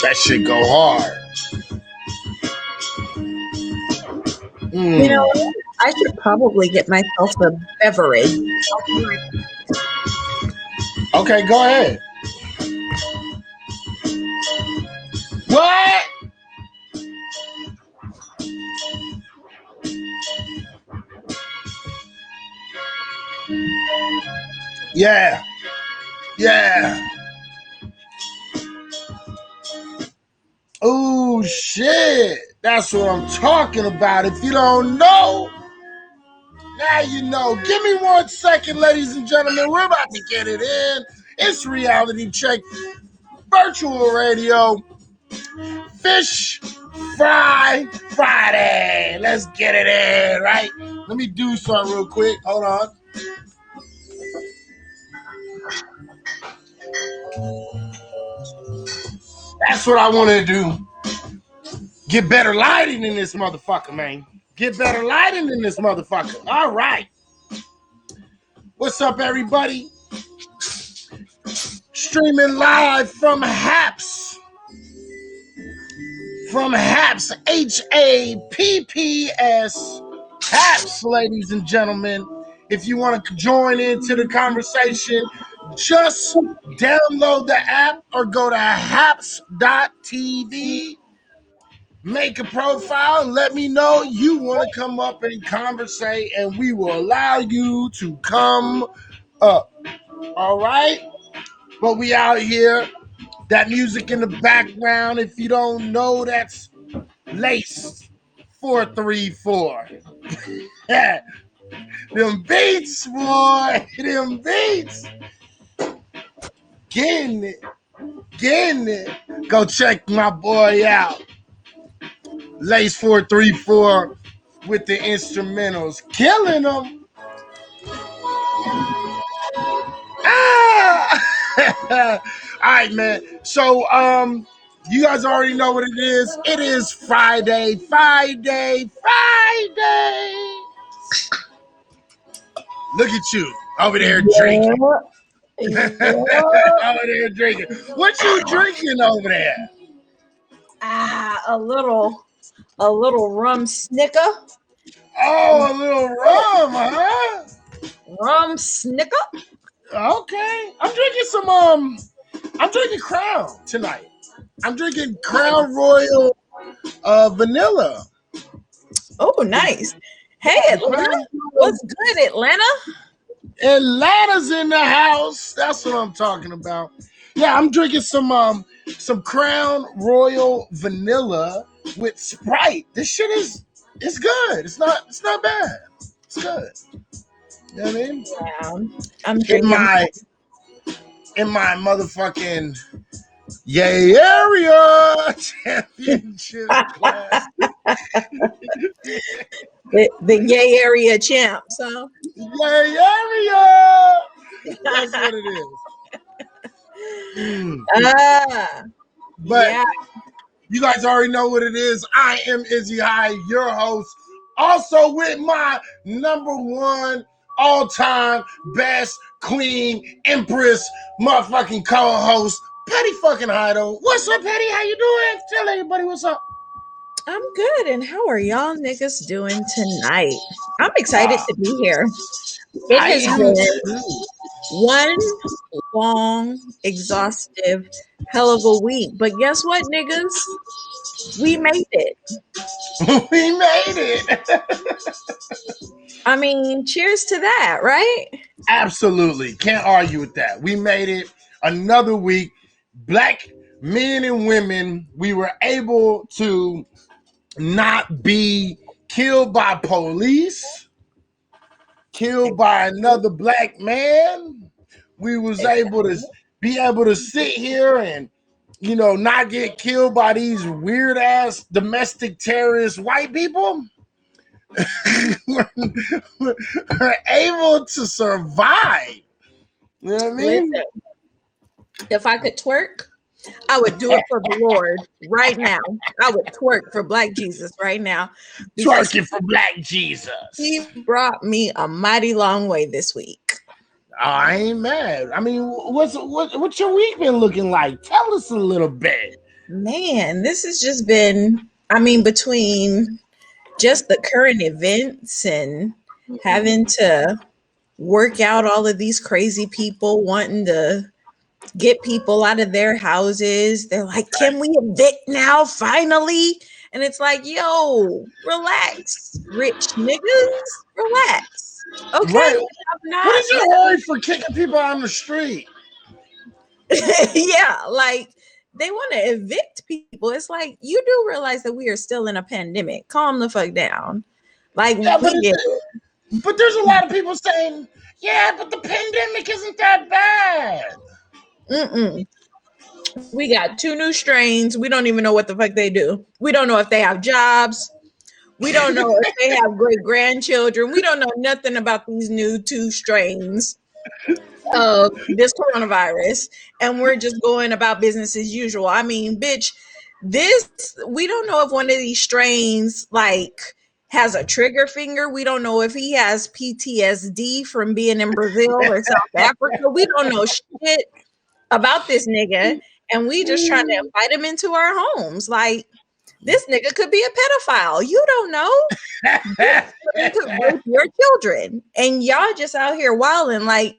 That shit go hard. You know, I should probably get myself a beverage. Okay, go ahead. What? Yeah. Yeah. Oh, shit. That's what I'm talking about. If you don't know, now you know. Give me 1 second, ladies and gentlemen. We're about to get it in. It's Reality Check Virtual Radio. Fish Fry Friday. Let's get it in, right? Let me do something real quick. Hold on. That's what I want to do. Get better lighting in this motherfucker, man. Get better lighting in this motherfucker. All right. What's up, everybody? Streaming live from HAPS. From HAPS, HAPPS. HAPS, ladies and gentlemen. If you want to join into the conversation, just download the app or go to haps.tv. Make a profile and let me know you want to come up and conversate, and we will allow you to come up. All right? But we out here. That music in the background, if you don't know, that's Lace 434. Them beats, boy. Them beats. Getting it. Getting it. Go check my boy out. Lace 434 with the instrumentals. Killing them. Ah! All right, man. So, you guys already know what it is. It is Friday. Look at you over there drinking. Over there drinking. What you drinking over there? A little rum snicker. Oh, a little rum, huh? Rum snicker. Okay. I'm drinking Crown tonight. I'm drinking Crown Royal vanilla. Oh, nice. Hey, Atlanta. What's good, Atlanta? Atlanta's in the house. That's what I'm talking about. Yeah, I'm drinking some Crown Royal vanilla with Sprite. This shit it's good. It's not bad. It's good. You know what I mean? Yeah, I'm drinking in my motherfucking Yay Area Championship class. the Yay Area champs, huh? Yay Area. That's what it is. But yeah. You guys already know what it is. I am Izzy High, your host. Also with my number one all-time best queen empress motherfucking co-host, Petty fucking Hido. What's up, Petty? How you doing? Tell everybody what's up. I'm good, and how are y'all niggas doing tonight? I'm excited to be here. It has been one long, exhaustive, hell of a week. But guess what, niggas? We made it. We made it. I mean, cheers to that, right? Absolutely. Can't argue with that. We made it another week. Black men and women, we were able to not be killed by police, killed by another black man. We was able to sit here and, you know, not get killed by these weird ass domestic terrorist white people. are able to survive. You know what I mean? Listen, if I could twerk, I would do it for the Lord right now. I would twerk for Black Jesus right now because Twerking for Black Jesus. he brought me a mighty long way this week. Oh, I ain't mad. I mean, what's your week been looking like? Tell us a little bit. Man, this has just been, between just the current events and having to work out all of these crazy people wanting to get people out of their houses. They're like, can we evict now finally? And it's like, yo, relax, rich niggas, relax. Okay. Right. I'm What not, is your hurry for kicking people on the street? yeah, like they want to evict people. It's like, you do realize that we are still in a pandemic. Calm the fuck down. Like, Yeah, we get but there's a lot of people saying, yeah, but the pandemic isn't that bad. it. We got 2 new strains. We don't even know what the fuck they do. We don't know if they have jobs. We don't know if they have great grandchildren. We don't know nothing about these new 2 strains of this coronavirus. And we're just going about business as usual. I mean, bitch, we don't know if one of these strains like has a trigger finger. We don't know if he has PTSD from being in Brazil or South Africa. We don't know shit about this nigga. And we just trying to invite him into our homes. Like, this nigga could be a pedophile. You don't know. He could rape your children. And y'all just out here wilding like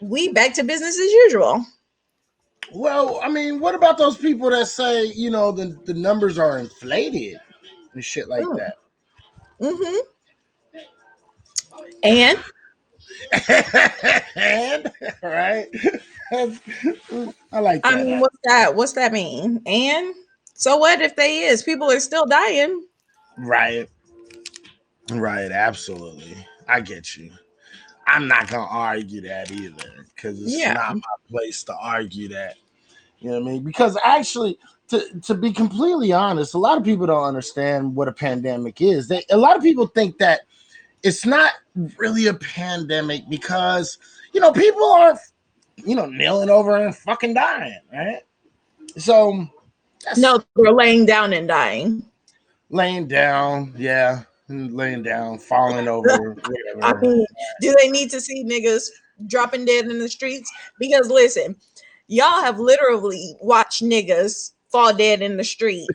we back to business as usual. Well, I mean, what about those people that say, the numbers are inflated and shit like that? Mm-hmm. And And right, I like that. what's that mean? And so what if they is? People are still dying. Right, right, absolutely. I get you. I'm not gonna argue that either because it's Yeah. not my place to argue that. You know what I mean? Because actually, to be completely honest, a lot of people don't understand what a pandemic is. A lot of people think that it's not really a pandemic because people aren't kneeling over and fucking dying, right? So No, they're laying down and dying. laying down, yeah, laying down, falling over, I whatever. mean, do they need to see niggas dropping dead in the streets? Because listen, y'all have literally watched niggas fall dead in the street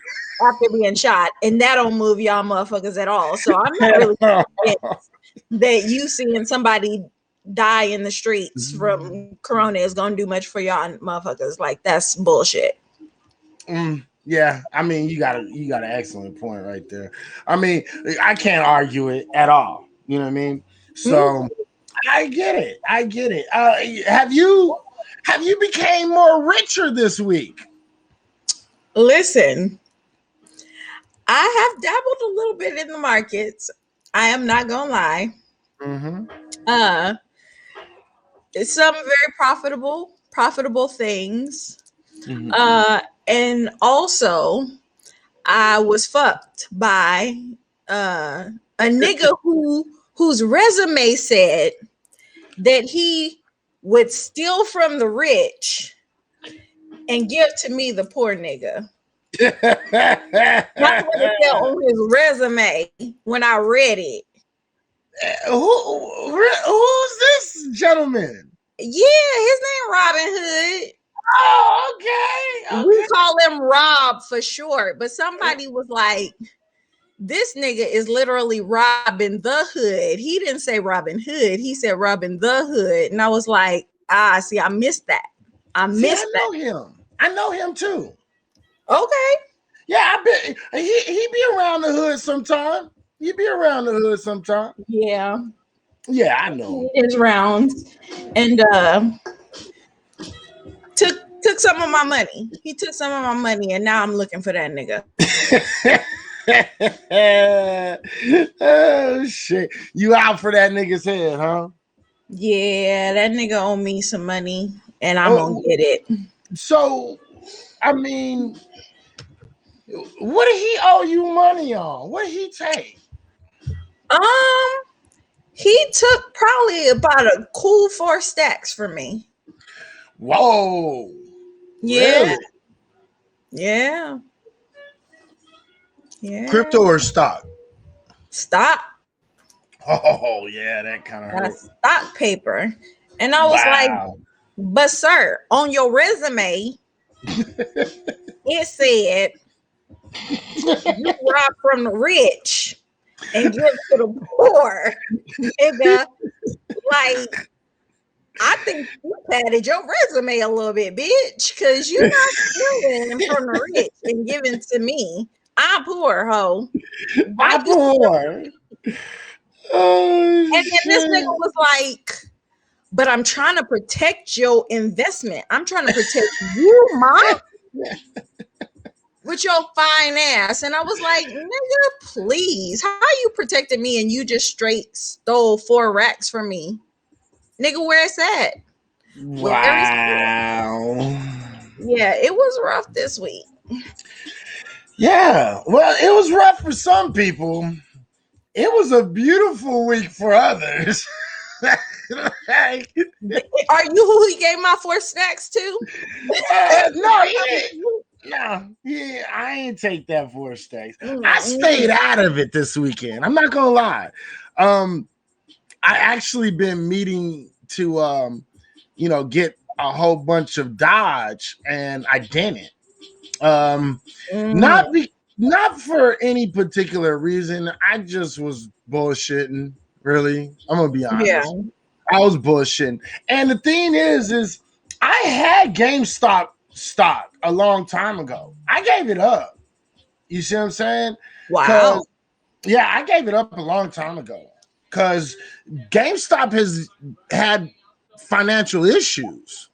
after being shot, and that don't move y'all motherfuckers at all. So I'm not really convinced that you seeing somebody die in the streets from corona is gonna do much for y'all motherfuckers. Like, that's bullshit. Yeah, I mean, you got an excellent point right there. I mean, I can't argue it at all. You know what I mean? So I get it. I get it. Have you became more richer this week? Listen, I have dabbled a little bit in the markets. I am not gonna lie. Mm-hmm. Some very profitable things. Mm-hmm. And also I was fucked by a nigga whose resume said that he would steal from the rich and give to me, the poor nigga. That's what it said on his resume when I read it. Who's this gentleman? Yeah, his name Robin Hood. Oh, okay. We call him Rob for short, but somebody was like, this nigga is literally Robin the Hood. He didn't say Robin Hood. He said Robin the Hood. And I was like, see, I missed that. I know him. I know him too. Okay. Yeah, I bet he be around the hood sometime. He be around the hood sometime. Yeah. Yeah, I know. His rounds. And took some of my money. He took some of my money, and now I'm looking for that nigga. Oh shit! You out for that nigga's head, huh? Yeah, that nigga owe me some money, and I'm gonna get it. So, I mean, what did he owe you money on? What did he take? He took probably about a cool 4 stacks from me. Whoa. Yeah. Really? Yeah. Yeah. Crypto or stock? Stock. Oh, yeah, that kind of hurt. Stock paper. And I was like, Wow. but sir, on your resume, it said you rob from the rich and give to the poor. Nigga, like, I think you padded your resume a little bit, bitch, because you're not stealing from the rich and giving to me. I'm poor, ho. Why I'm you poor. Oh, And then this shit. nigga was like, but I'm trying to protect your investment. I'm trying to protect you, mom, with your fine ass. And I was like, nigga, please. How are you protecting me and you just straight stole 4 racks from me? Nigga, where it's at? Wow. Yeah, it was rough this week. Yeah. Well, it was rough for some people. It was a beautiful week for others. Like, Are you who he gave my 4 snacks to? no, I ain't take that 4 steaks. I stayed out of it this weekend. I'm not gonna lie. I actually been meeting to get a whole bunch of Dodge, and I didn't. Not for any particular reason. I just was bullshitting. Really, I'm gonna be honest. Yeah. I was bullshitting. And the thing is I had GameStop stock a long time ago. I gave it up. You see what I'm saying? Wow. Yeah, I gave it up a long time ago because GameStop has had financial issues.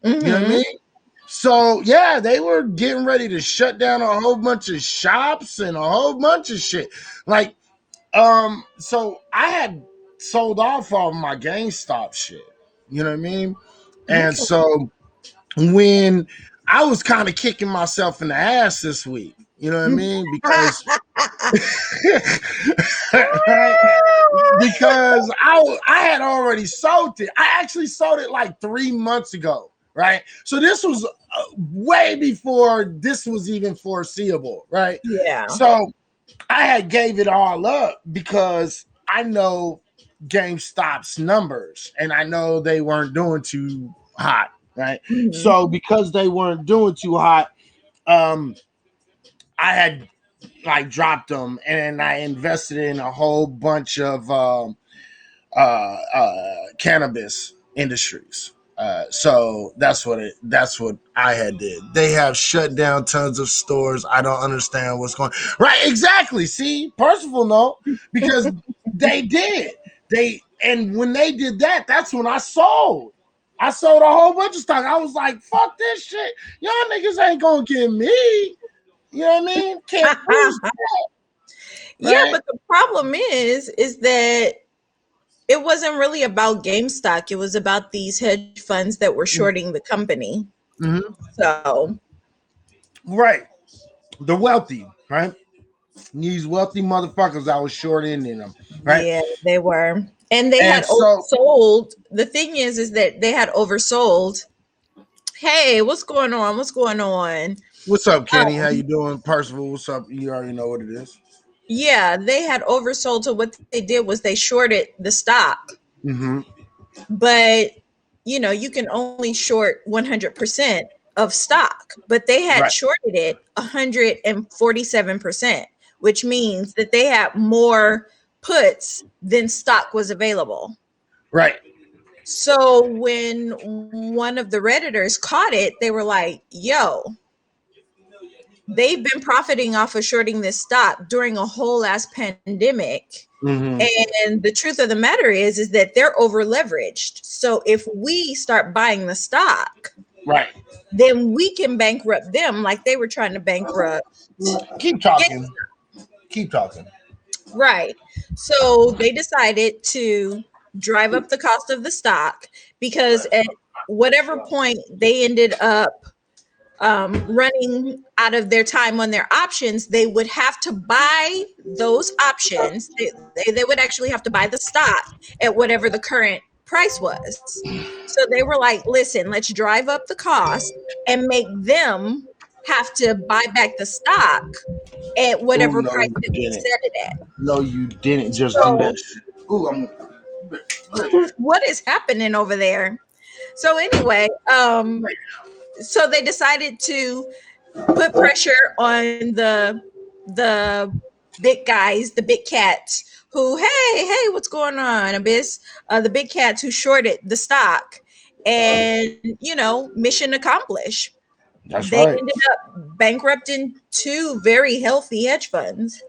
Mm-hmm. You know what I mean? So yeah, they were getting ready to shut down a whole bunch of shops and a whole bunch of shit. Like, so I had sold off all my GameStop shit. You know what I mean? And so when I was kind of kicking myself in the ass this week, you know what I mean? Because right? Because I had already sold it. I actually sold it like 3 months ago, right? So this was way before this was even foreseeable, right? Yeah. So I had gave it all up because I know GameStop's numbers and I know they weren't doing too hot, right? Mm-hmm. So because they weren't doing too hot, I had like dropped them and I invested in a whole bunch of cannabis industries. So that's what I had did. They have shut down tons of stores. I don't understand what's going right. Exactly. See, Percival, no, because they did. And when they did that, that's when I sold. I sold a whole bunch of stock. I was like, fuck this shit. Y'all niggas ain't gonna get me. You know what I mean? Can't lose that. Yeah, Right? but the problem is that it wasn't really about GameStop. It was about these hedge funds that were shorting the company. Mm-hmm. So, right, the wealthy, right? These wealthy motherfuckers, I was shorting in them, right? yeah, they were, and they And had so, oversold. The thing is that they had oversold. Hey, what's going on? What's going on? what's up, Kenny? How you doing, Percival? What's up? You already know what it is. Yeah, they had oversold. So what they did was they shorted the stock. Mm-hmm. But you can only short 100% of stock, but they had Right. shorted it 147%, which means that they had more puts than stock was available. Right. So when one of the Redditors caught it, they were like, yo, they've been profiting off of shorting this stock during a whole ass pandemic. Mm-hmm. And the truth of the matter is that they're over leveraged. So if we start buying the stock, Right. then we can bankrupt them like they were trying to bankrupt. Keep talking. Keep talking. Right. So they decided to drive up the cost of the stock because at whatever point they ended up running out of their time on their options, they would have to buy those options. They would actually have to buy the stock at whatever the current price was. So they were like, listen, let's drive up the cost and make them have to buy back the stock at Oh whatever no, price you that we didn't. set it at. No, you didn't just do that So shit. Ooh, I'm. what is happening over there? So anyway, so they decided to put pressure on the big guys, the big cats who, hey, what's going on, Abyss? The big cats who shorted the stock, and mission accomplished. That's They right. ended up bankrupting two very healthy hedge funds.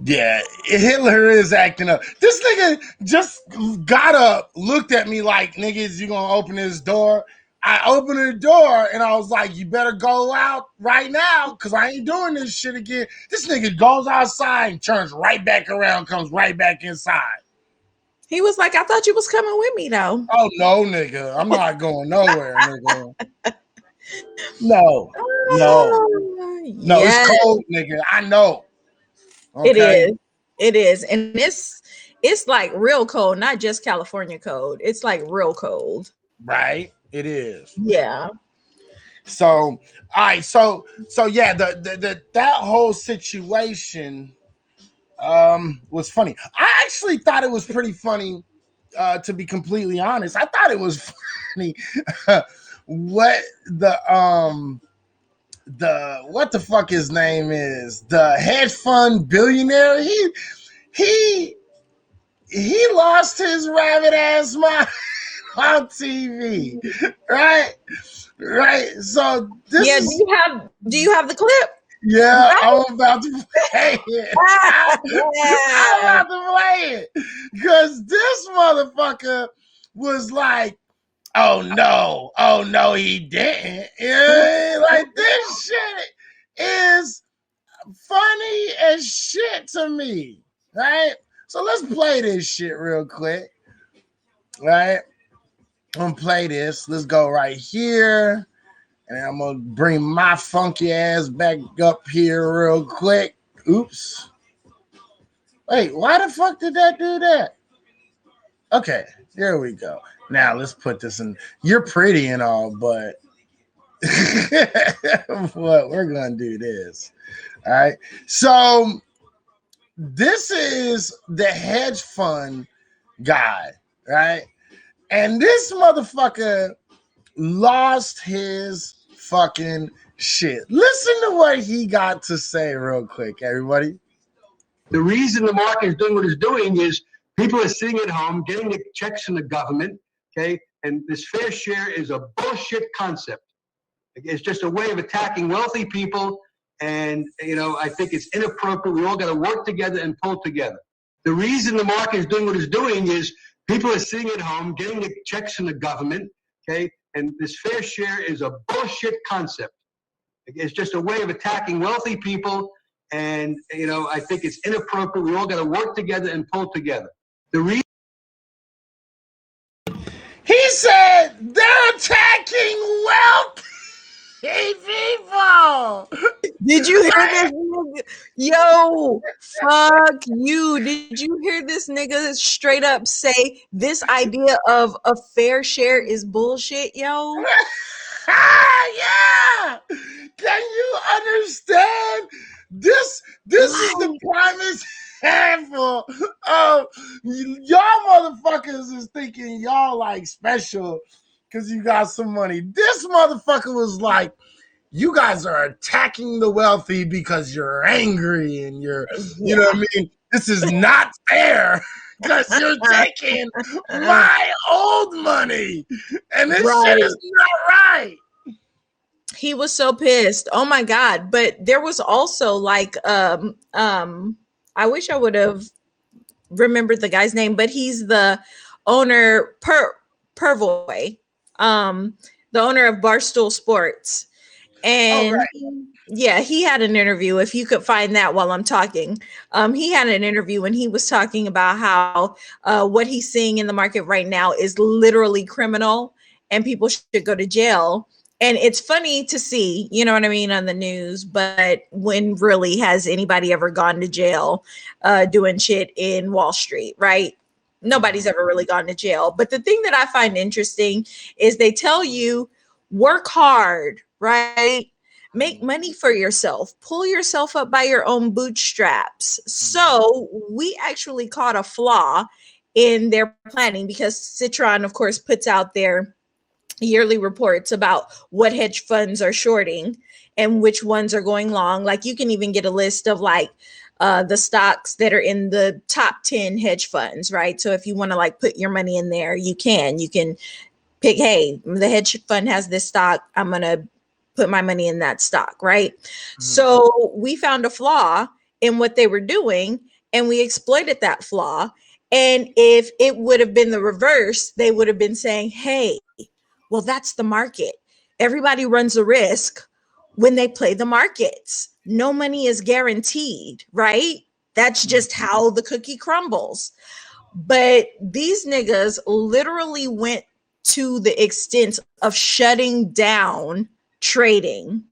Yeah, Hitler is acting up. This nigga just got up, looked at me like, niggas, you gonna open this door? I opened the door and I was like, you better go out right now because I ain't doing this shit again. This nigga goes outside and turns right back around, comes right back inside. He was like, I thought you was coming with me though. Oh, no, nigga. I'm not going nowhere, nigga. No, no, no, it's Yes, cold, nigga. I know. it Okay, is. It is. And it's like real cold, not just California cold. It's like real cold. right? It is. Yeah. So, all right, so yeah, the that whole situation was funny. I actually thought it was pretty funny, to be completely honest. I thought it was funny what the what the fuck his name is, the hedge fund billionaire. He he lost his rabbit ass mind on TV, right? Right. So this Yeah, is, do you have the clip? yeah, Right? I'm about to play it. I'm Yeah. about to play it because this motherfucker was like, oh no, he didn't. Yeah, like this shit is funny as shit to me, right? So let's play this shit real quick, right? I'm gonna play this. Let's go right here. And I'm gonna bring my funky ass back up here real quick. Oops. Wait, why the fuck did that do that? Okay, here we go. Now let's put this in. You're pretty and all, but what we're gonna do this. All right. So this is the hedge fund guy, right? And this motherfucker lost his fucking shit. Listen to what he got to say real quick, everybody. The reason the market is doing what it's doing is people are sitting at home getting the checks from the government, okay? And this fair share is a bullshit concept. It's just a way of attacking wealthy people. And, I think it's inappropriate. We all got to work together and pull together. The reason the market is doing what it's doing is people are sitting at home getting the checks from the government, okay? And this fair share is a bullshit concept. It's just a way of attacking wealthy people. And, I think it's inappropriate. We all got to work together and pull together. The reason He said they're attacking wealthy people. Did you hear this nigga? Yo, fuck you. Did you hear this nigga straight up say this idea of a fair share is bullshit, yo? Yeah. Can you understand? This is the Like, prime example of y'all motherfuckers is thinking y'all like special because you got some money. This motherfucker was like, you guys are attacking the wealthy because you're angry and you know yeah. what I mean? This is not fair because you're taking my old money and this shit Right. is not right. He was so pissed. Oh my god. But there was also like I wish I would have remembered the guy's name, but he's the owner Pervoy, the owner of Barstool Sports. All And right. yeah, he had an interview. If you could find that while I'm talking, he had an interview and he was talking about how what he's seeing in the market right now is literally criminal and people should go to jail. And it's funny to see, you know what I mean, on the news, but when really has anybody ever gone to jail doing shit in Wall Street, right? Nobody's ever really gone to jail. But the thing that I find interesting is they tell you work hard, right? Make money for yourself, pull yourself up by your own bootstraps. So we actually caught a flaw in their planning because Citron, of course, puts out their yearly reports about what hedge funds are shorting and which ones are going long. Like you can even get a list of like the stocks that are in the top 10 hedge funds, right? So if you want to like put your money in there, you can pick, hey, the hedge fund has this stock, I'm going to put my money in that stock, right? So we found a flaw in what they were doing and we exploited that flaw. And if it would have been the reverse, they would have been saying, hey, well, that's the market. Everybody runs a risk when they play the markets. No money is guaranteed, right? That's just how the cookie crumbles. But these niggas literally went to the extent of shutting down trading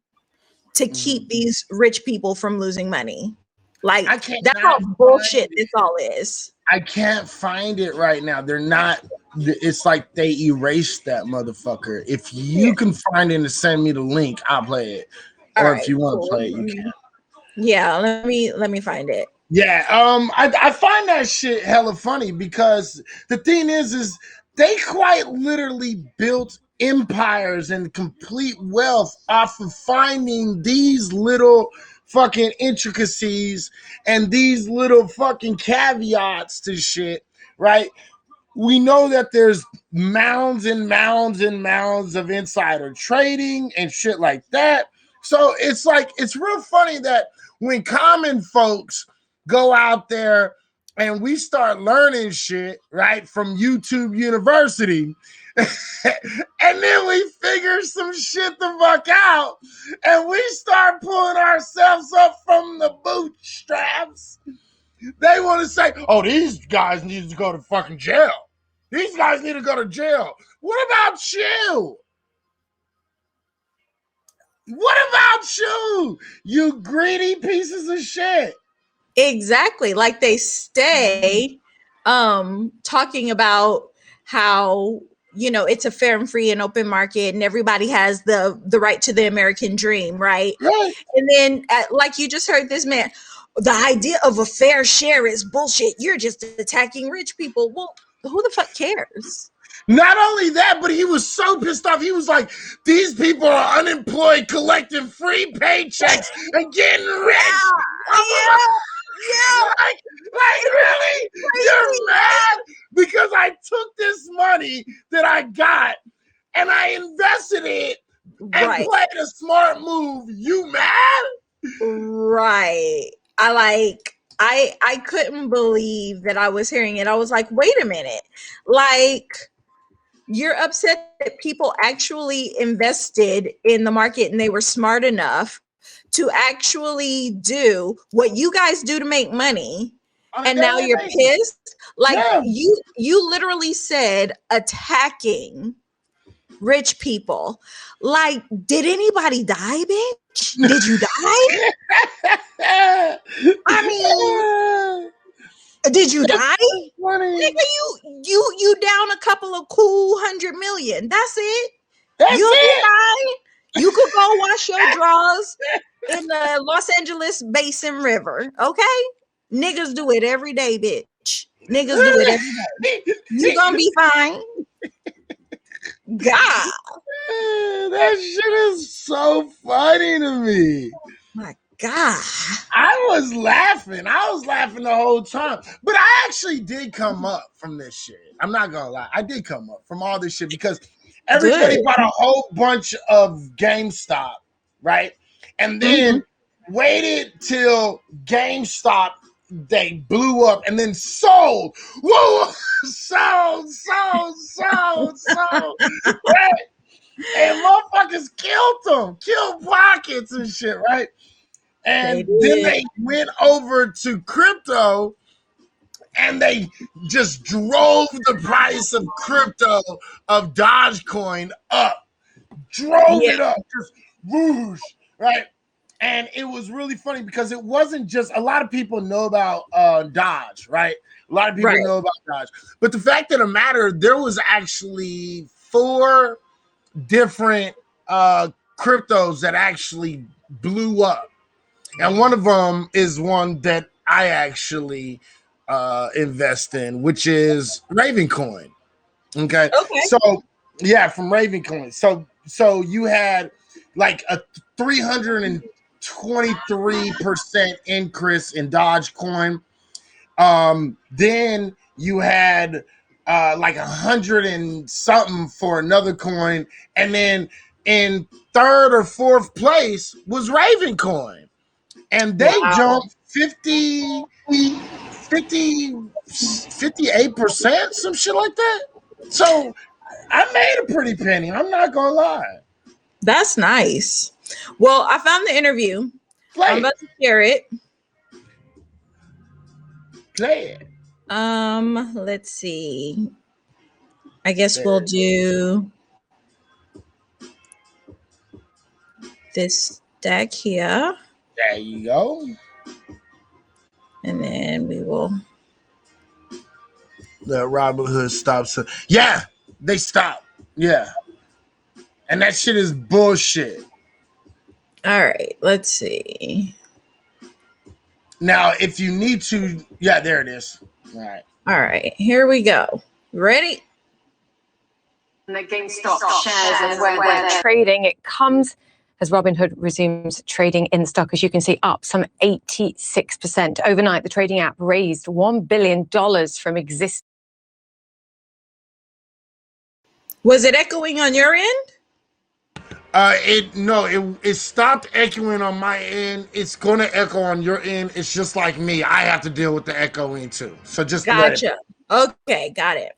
to keep these rich people from losing money. Like, that's how bullshit this all is. I can't find it right now. They're not. It's like they erased that motherfucker. If you can find it and send me the link, I'll play it. Or if you want to play it, you can. Yeah, let me find it. Yeah, I find that shit hella funny because the thing is they quite literally built empires and complete wealth off of finding these little fucking intricacies and these little fucking caveats to shit, right? We know that there's mounds and mounds and mounds of insider trading and shit like that. So it's like, it's real funny that when common folks go out there and we start learning shit, right, from YouTube University, and then we figure some shit the fuck out and we start pulling ourselves up from the bootstraps, they want to say, oh, these guys need to go to fucking jail. These guys need to go to jail. What about you? What about you? You greedy pieces of shit. Exactly. Like they stay talking about how, you know, it's a fair and free and open market and everybody has the right to the American dream, right? Right. And then like you just heard this man, the idea of a fair share is bullshit. You're just attacking rich people. Well, who the fuck cares? Not only that, but he was so pissed off. He was like, these people are unemployed, collecting free paychecks and getting rich. Yeah. Like really? You're mad because I took this money that I got and I invested it and played a smart move. You mad? Right. I couldn't believe that I was hearing it. I was like, wait a minute. Like, you're upset that people actually invested in the market and they were smart enough to actually do what you guys do to make money. And now you're pissed. Like you literally said attacking rich people. Like, did anybody die, bitch? Did you die? I mean, did you die? Nigga, you down a couple of cool 100 million. That's it. You'll be fine. You could go wash your drawers in the Los Angeles Basin River. Okay? Niggas do it every day, bitch. Niggas do it every day. You gonna be fine. God. That shit is so funny to me. My God. I was laughing. I was laughing the whole time. But I actually did come up from this shit. I'm not gonna lie. I did come up from all this shit because everybody bought a whole bunch of GameStop, right? And then waited till GameStop they blew up and then sold. Whoa! sold. Right? And motherfuckers killed them. Killed pockets and shit, right? And then they went over to crypto and they just drove the price of crypto of Dogecoin up drove Yeah. it up, just whoosh, right? And it was really funny because it wasn't just a lot of people know about Dodge, right? A lot of people Right. know about Dodge, but the fact of the matter, there was actually 4 different cryptos that actually blew up, and one of them is one that I actually invest in, which is Ravencoin. Okay, Okay. so yeah, from Ravencoin. So you had like a 323% increase in Dogecoin. Then you had like 100 and something for another coin, and then in third or fourth place was Ravencoin, and they Wow. jumped 58%, some shit like that. So I made a pretty penny. I'm not gonna lie. That's nice. Well, I found the interview. I'm Play about it. to share it. Play it. Let's see. I guess we'll There, do this stack here, there you go. and then we will. The Robin Hood stops. Yeah, they stop. Yeah, and that shit is bullshit. All right. Let's see. Now, if you need to, yeah, there it is. All right. All right. Here we go. Ready? The GameStop shares and where they're trading. It comes as Robinhood resumes trading in stock, as you can see, up some 86%. Overnight, the trading app raised $1 billion from existing. Was it echoing on your end? It stopped echoing on my end. It's gonna echo on your end. It's just like me. I have to deal with the echoing too. So just let it. Gotcha. Okay, got it.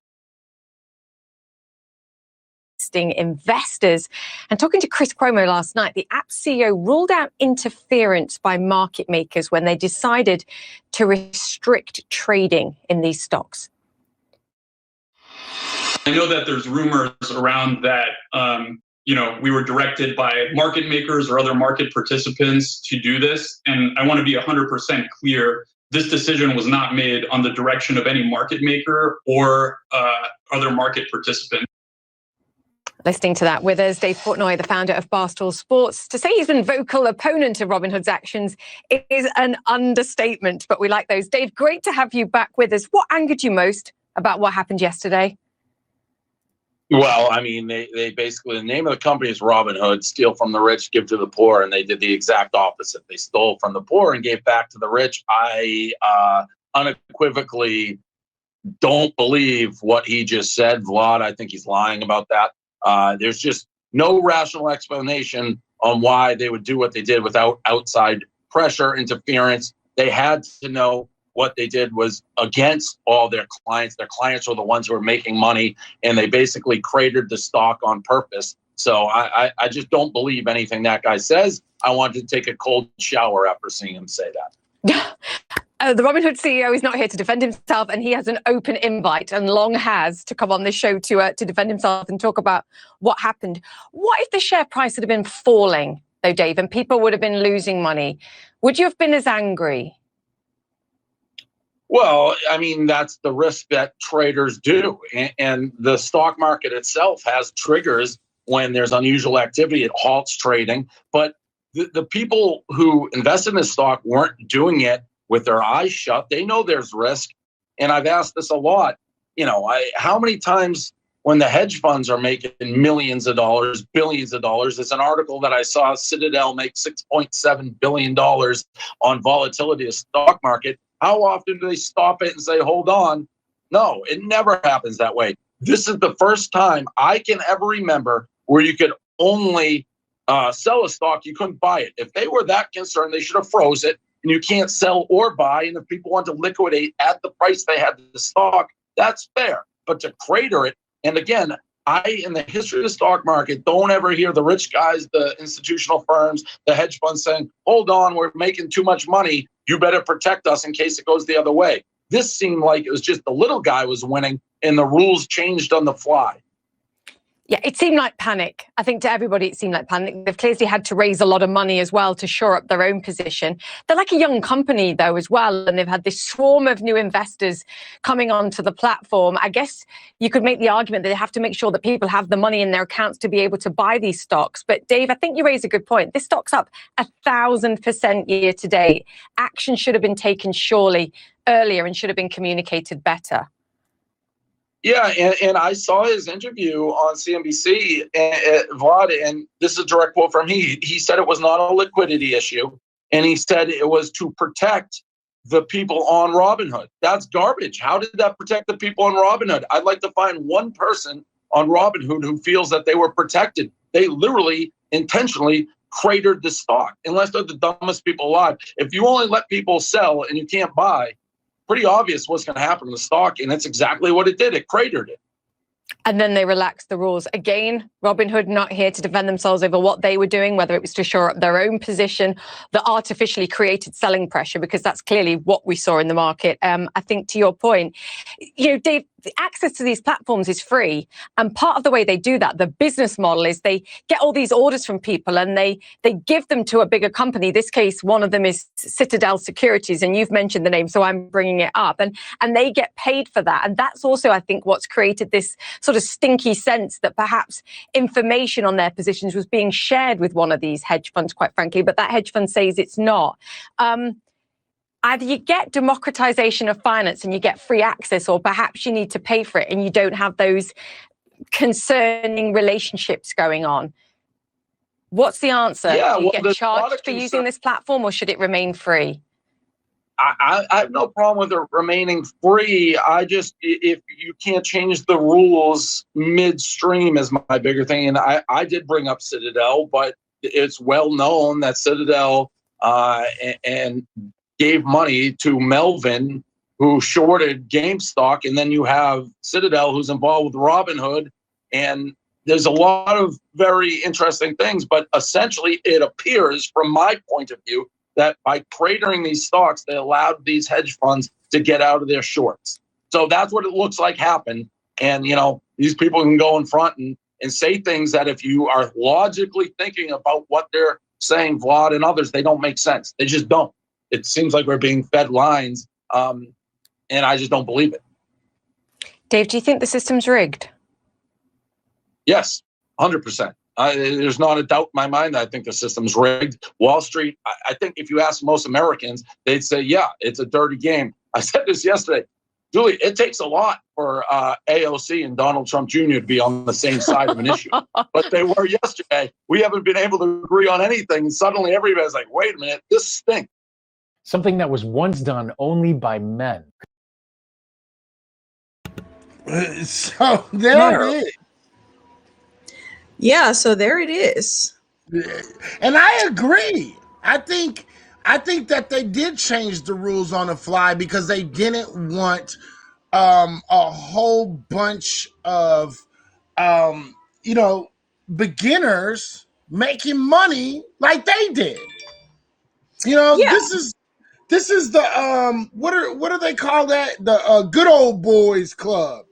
Investors. And talking to Chris Cuomo last night, the app CEO ruled out interference by market makers when they decided to restrict trading in these stocks. I know that there's rumors around that, we were directed by market makers or other market participants to do this. And I want to be 100% clear. This decision was not made on the direction of any market maker or other market participant. Listening to that with us, Dave Portnoy, the founder of Barstool Sports. To say he's been vocal opponent of Robinhood's actions is an understatement, but we like those. Dave, great to have you back with us. What angered you most about what happened yesterday? Well, I mean, they basically, the name of the company is Robinhood, steal from the rich, give to the poor, and they did the exact opposite. They stole from the poor and gave back to the rich. I unequivocally don't believe what he just said, Vlad. I think he's lying about that. There's just no rational explanation on why they would do what they did without outside pressure, interference. They had to know what they did was against all their clients. Their clients were the ones who were making money, and they basically cratered the stock on purpose. So I just don't believe anything that guy says. I wanted to take a cold shower after seeing him say that. The Robinhood CEO is not here to defend himself, and he has an open invite and long has to come on this show to defend himself and talk about what happened. What if the share price had been falling, though, Dave, and people would have been losing money? Would you have been as angry? Well, I mean, that's the risk that traders do. And the stock market itself has triggers when there's unusual activity. It halts trading. But the people who invest in this stock weren't doing it with their eyes shut. They know there's risk. And I've asked this a lot. How many times when the hedge funds are making millions of dollars, billions of dollars, there's an article that I saw Citadel make $6.7 billion on volatility of the stock market. How often do they stop it and say, hold on? No, it never happens that way. This is the first time I can ever remember where you could only sell a stock, you couldn't buy it. If they were that concerned, they should have froze it, and you can't sell or buy. And if people want to liquidate at the price they had the stock, that's fair. But to crater it, and again, in the history of the stock market, don't ever hear the rich guys, the institutional firms, the hedge funds saying, hold on, we're making too much money. You better protect us in case it goes the other way. This seemed like it was just the little guy was winning and the rules changed on the fly. Yeah, it seemed like panic. I think to everybody, it seemed like panic. They've clearly had to raise a lot of money as well to shore up their own position. They're like a young company, though, as well. And they've had this swarm of new investors coming onto the platform. I guess you could make the argument that they have to make sure that people have the money in their accounts to be able to buy these stocks. But Dave, I think you raise a good point. This stock's up 1,000% year to date. Action should have been taken surely earlier and should have been communicated better. Yeah, and I saw his interview on CNBC, Vlad, and this is a direct quote from him. He said it was not a liquidity issue, and he said it was to protect the people on Robinhood. That's garbage. How did that protect the people on Robinhood? I'd like to find one person on Robinhood who feels that they were protected. They literally intentionally cratered the stock, unless they're the dumbest people alive. If you only let people sell and you can't buy, pretty obvious what's going to happen to the stock, and that's exactly what it did. It cratered it. And then they relaxed the rules. Again, Robinhood not here to defend themselves over what they were doing, whether it was to shore up their own position, that artificially created selling pressure, because that's clearly what we saw in the market. I think to your point, Dave, the access to these platforms is free. And part of the way they do that, the business model, is they get all these orders from people and they give them to a bigger company. This case, one of them is Citadel Securities, and you've mentioned the name, so I'm bringing it up. And they get paid for that. And that's also, I think, what's created this sort of stinky sense that perhaps information on their positions was being shared with one of these hedge funds, quite frankly, but that hedge fund says it's not. Either you get democratization of finance and you get free access, or perhaps you need to pay for it and you don't have those concerning relationships going on. What's the answer? Do you get charged for using this platform, or should it remain free? I have no problem with it remaining free. If you can't change the rules midstream is my bigger thing. And I did bring up Citadel, but it's well known that Citadel and gave money to Melvin, who shorted GameStop, and then you have Citadel, who's involved with Robinhood, and there's a lot of very interesting things. But essentially, it appears, from my point of view, that by cratering these stocks, they allowed these hedge funds to get out of their shorts. So that's what it looks like happened. And these people can go in front and say things that, if you are logically thinking about what they're saying, Vlad and others, they don't make sense. They just don't. It seems like we're being fed lines, and I just don't believe it. Dave, do you think the system's rigged? Yes, 100%. There's not a doubt in my mind that I think the system's rigged. Wall Street, I think if you ask most Americans, they'd say, yeah, it's a dirty game. I said this yesterday. Julie, it takes a lot for AOC and Donald Trump Jr. to be on the same side of an issue. But they were yesterday. We haven't been able to agree on anything. And suddenly everybody's like, wait a minute, this stinks. Something that was once done only by men. So there it is. Yeah, so there it is. And I agree. I think that they did change the rules on the fly because they didn't want a whole bunch of beginners making money like they did. This is the what do they call that? The good old boys club.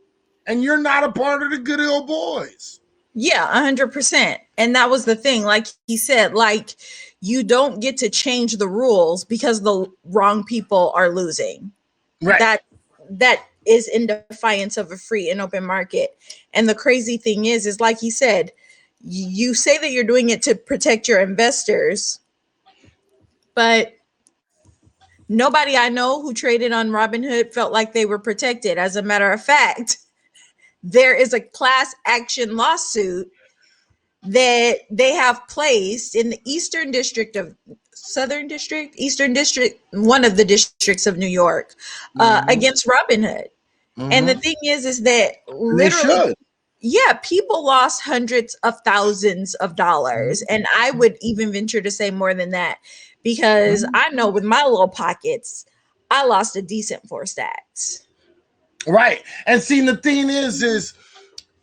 And you're not a part of the good old boys. Yeah, 100%. And that was the thing. Like he said, like, you don't get to change the rules because the wrong people are losing. Right. That is in defiance of a free and open market. And the crazy thing is like he said, you say that you're doing it to protect your investors, but nobody I know who traded on Robinhood felt like they were protected. As a matter of fact, there is a class action lawsuit that they have placed in the Eastern District, one of the districts of New York, against Robinhood. Mm-hmm. And the thing is that literally, people lost hundreds of thousands of dollars. And I would even venture to say more than that, because I know with my little pockets, I lost a decent 4 stacks. Right. And see, the thing is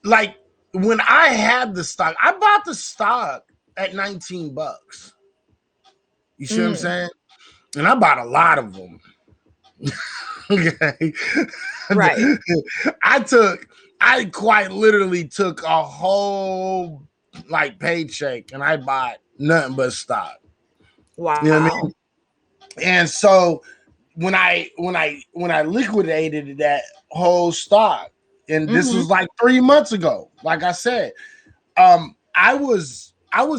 like, when I had the stock, I bought the stock at $19. You see what I'm saying? And I bought a lot of them. Okay. Right. I took I quite literally took a whole like paycheck and I bought nothing but stock. Wow. You know what I mean? And so when I liquidated that whole stock, and this was like 3 months ago, like I said, I was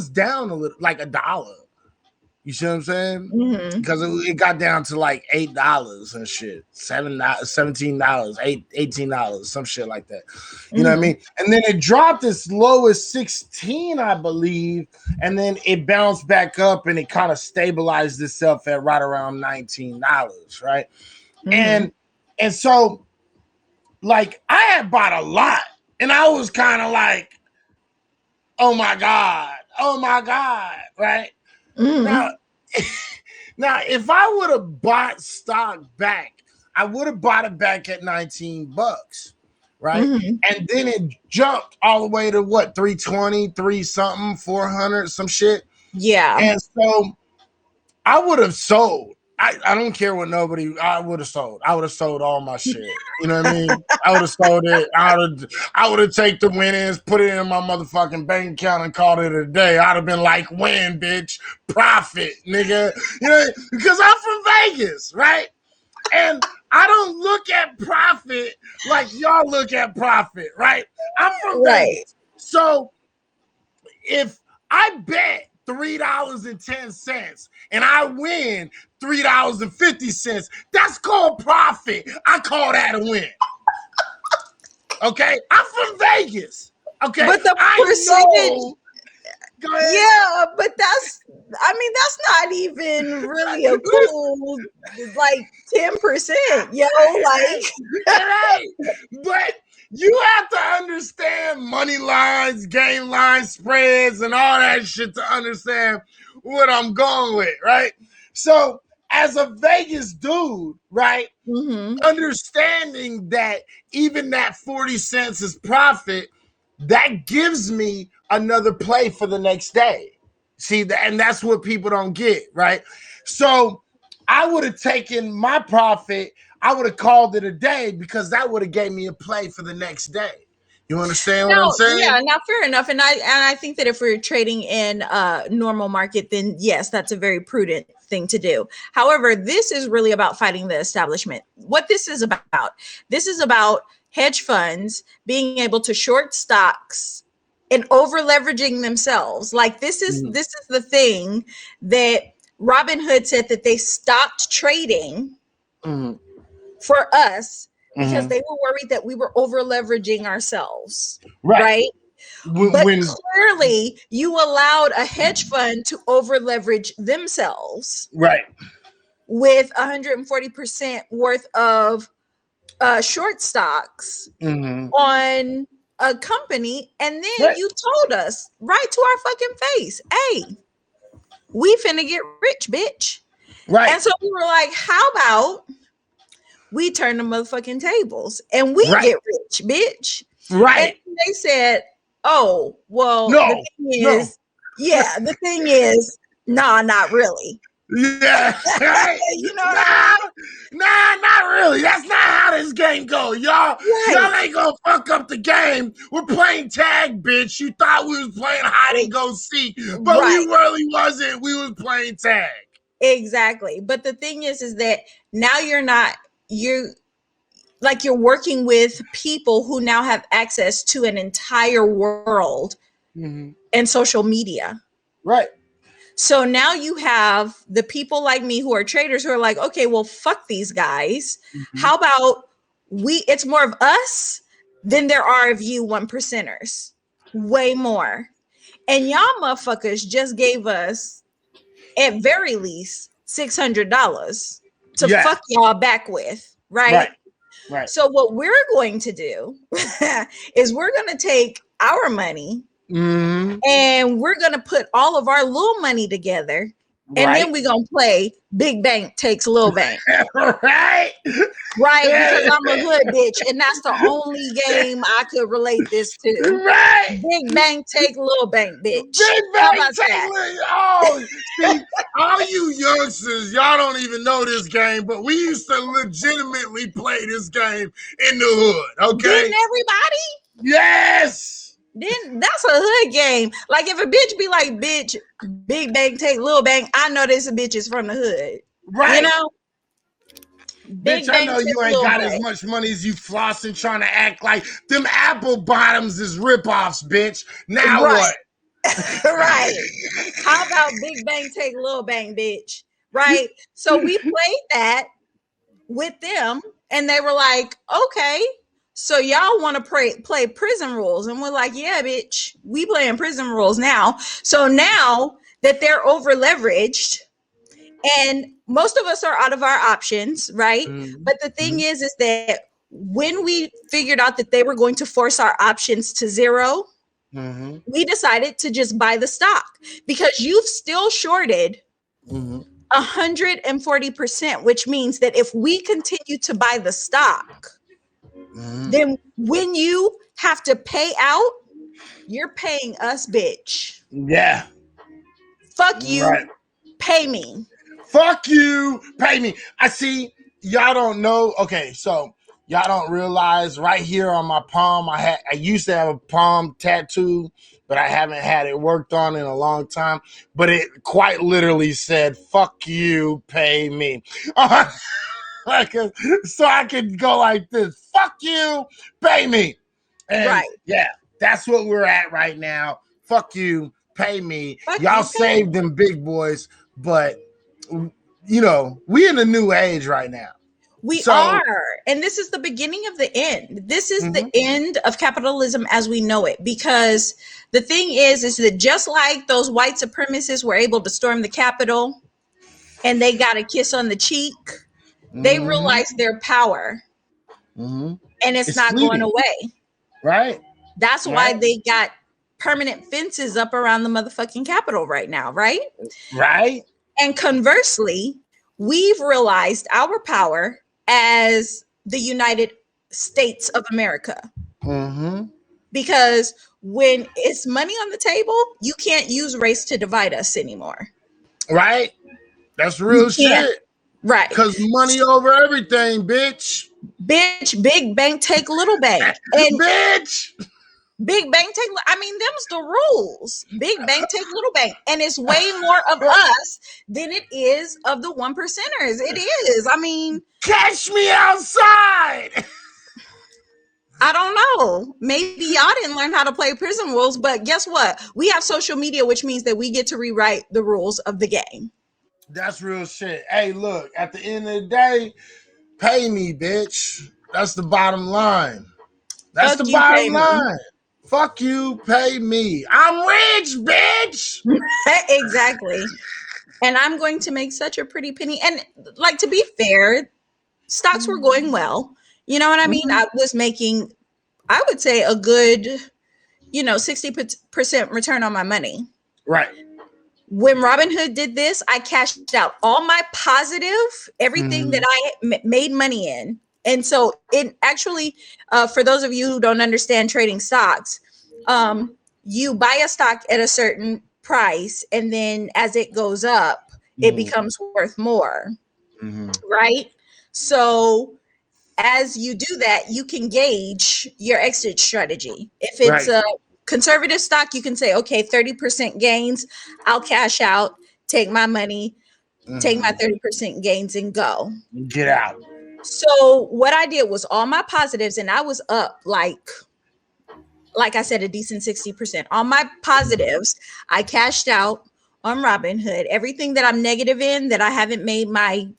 down a little, like $1. You see what I'm saying? Because it got down to like $8 and shit, $17, $18, some shit like that. You know what I mean? And then it dropped as low as 16, I believe, and then it bounced back up and it kind of stabilized itself at right around $19, right? And so, like, I had bought a lot, and I was kind of like, oh my god, right? Now, if I would have bought stock back, I would have bought it back at $19, right? And then it jumped all the way to what, 320, 3 something, 400, some shit. Yeah. And so I would have sold. I don't care what nobody. I would have sold. I would have sold all my shit. You know what I mean? I would have sold it. I would have taken the winnings, put it in my motherfucking bank account, and called it a day. I'd have been like, win, bitch, profit, nigga. You know, because I'm from Vegas, right? And I don't look at profit like y'all look at profit, right? I'm from Vegas, so if I bet $3.10 and I win $3.50, that's called profit. I call that a win. Okay, I'm from Vegas. Okay, but the percentage. Yeah, but that's not even really a cool like 10%, yo. Like, right. But you have to understand money lines, game lines, spreads, and all that shit to understand what I'm going with, right? So, as a Vegas dude, right, understanding that even that 40 cents is profit, that gives me another play for the next day. See, and that's what people don't get, right? So I would have taken my profit, I would have called it a day because that would have gave me a play for the next day. You understand what I'm saying? Yeah, now fair enough. And I think that if we're trading in a normal market, then yes, that's a very prudent thing to do. However, this is really about fighting the establishment. What this is about hedge funds being able to short stocks and over leveraging themselves. Like this is the thing that Robinhood said that they stopped trading for us because they were worried that we were over leveraging ourselves. Right? But clearly you allowed a hedge fund to over leverage themselves. Right. With 140% worth of short stocks on a company, and then you told us right to our fucking face, hey, we finna get rich, bitch. Right. And so we were like, how about we turn the motherfucking tables and we get rich, bitch. Right. And they said, oh, well, the thing is, nah, not really. Yeah, you know, nah, not really. That's not how this game go, y'all. Y'all ain't gonna fuck up the game. We're playing tag, bitch. You thought we was playing hide and go seek, but we really wasn't. We was playing tag. Exactly. But the thing is that now you're working with people who now have access to an entire world and social media. Right. So now you have the people like me who are traders who are like, okay, well, fuck these guys. How about it's more of us than there are of you 1%ers. Way more. And y'all motherfuckers just gave us, at very least, $600 to fuck y'all back with, right? So what we're going to do is we're going to take our money and we're going to put all of our little money together And then we're going to play Big Bank Takes Lil Bank. Right? Right, because I'm a hood bitch, and that's the only game I could relate this to. Right. Big Bank Take Lil Bank, bitch. Big How Bang about Take that? Oh, see, all you youngsters, y'all don't even know this game, but we used to legitimately play this game in the hood, okay? Didn't everybody? Yes. Then that's a hood game. Like if a bitch be like, bitch, Big Bank Take Lil Bank, I know this bitch is from the hood. Right. You know? Bitch, I know you ain't got as much money as you flossing trying to act like them apple bottoms is ripoffs, bitch. Now what? Right. How about Big Bang Take Lil Bang, bitch? Right. So we played that with them, and they were like, okay, so y'all want to play prison rules. And we're like, yeah, bitch, we playing prison rules now. So now that they're over leveraged, and most of us are out of our options, right? But the thing is that when we figured out that they were going to force our options to zero, we decided to just buy the stock because you've still shorted 140%, which means that if we continue to buy the stock, then when you have to pay out, you're paying us, bitch. Yeah. Fuck you. Pay me. Fuck you. Pay me. I see. Y'all don't know. Okay, so y'all don't realize right here on my palm, I used to have a palm tattoo, but I haven't had it worked on in a long time. But it quite literally said, fuck you, pay me. So I could go like this. Fuck you, pay me. And yeah, that's what we're at right now. Fuck you, pay me. Y'all saved them big boys, but you know, we in a new age right now. We are. And this is the beginning of the end. This is the end of capitalism as we know it. Because the thing is that just like those white supremacists were able to storm the Capitol and they got a kiss on the cheek, they realized their power. And it's not fleeting. going away. Right. That's why they got permanent fences up around the motherfucking Capitol right now, right? Right. And conversely, we've realized our power as the United States of America. Because when it's money on the table, you can't use race to divide us anymore. Right. That's real shit. Right. Because money over everything, bitch. Bitch, big bank take little bank. And bitch. Big bank take, I mean, them's the rules. Big bank take little bank. And it's way more of us than it is of the 1%ers. It is. I mean, catch me outside. I don't know. Maybe y'all didn't learn how to play prison rules, but guess what? We have social media, which means that we get to rewrite the rules of the game. That's real shit. Hey, look, at the end of the day, pay me, bitch. That's the bottom line. That's the bottom line. Fuck you, pay me. I'm rich, bitch. Exactly. And I'm going to make such a pretty penny. And like, to be fair, stocks were going well. You know what I mean? I was making, I would say, a good, 60% return on my money. Right. When Robinhood did this, I cashed out all my positive, everything that I made money in. And so it actually, for those of you who don't understand trading stocks, you buy a stock at a certain price, and then as it goes up, it becomes worth more, right? So as you do that, you can gauge your exit strategy. If it's a conservative stock, you can say, okay, 30% gains, I'll cash out, take my money, take my 30% gains and go. Get out. So what I did was all my positives, and I was up like I said, a decent 60%. On my positives, I cashed out on Robinhood. Everything that I'm negative in, that I haven't made my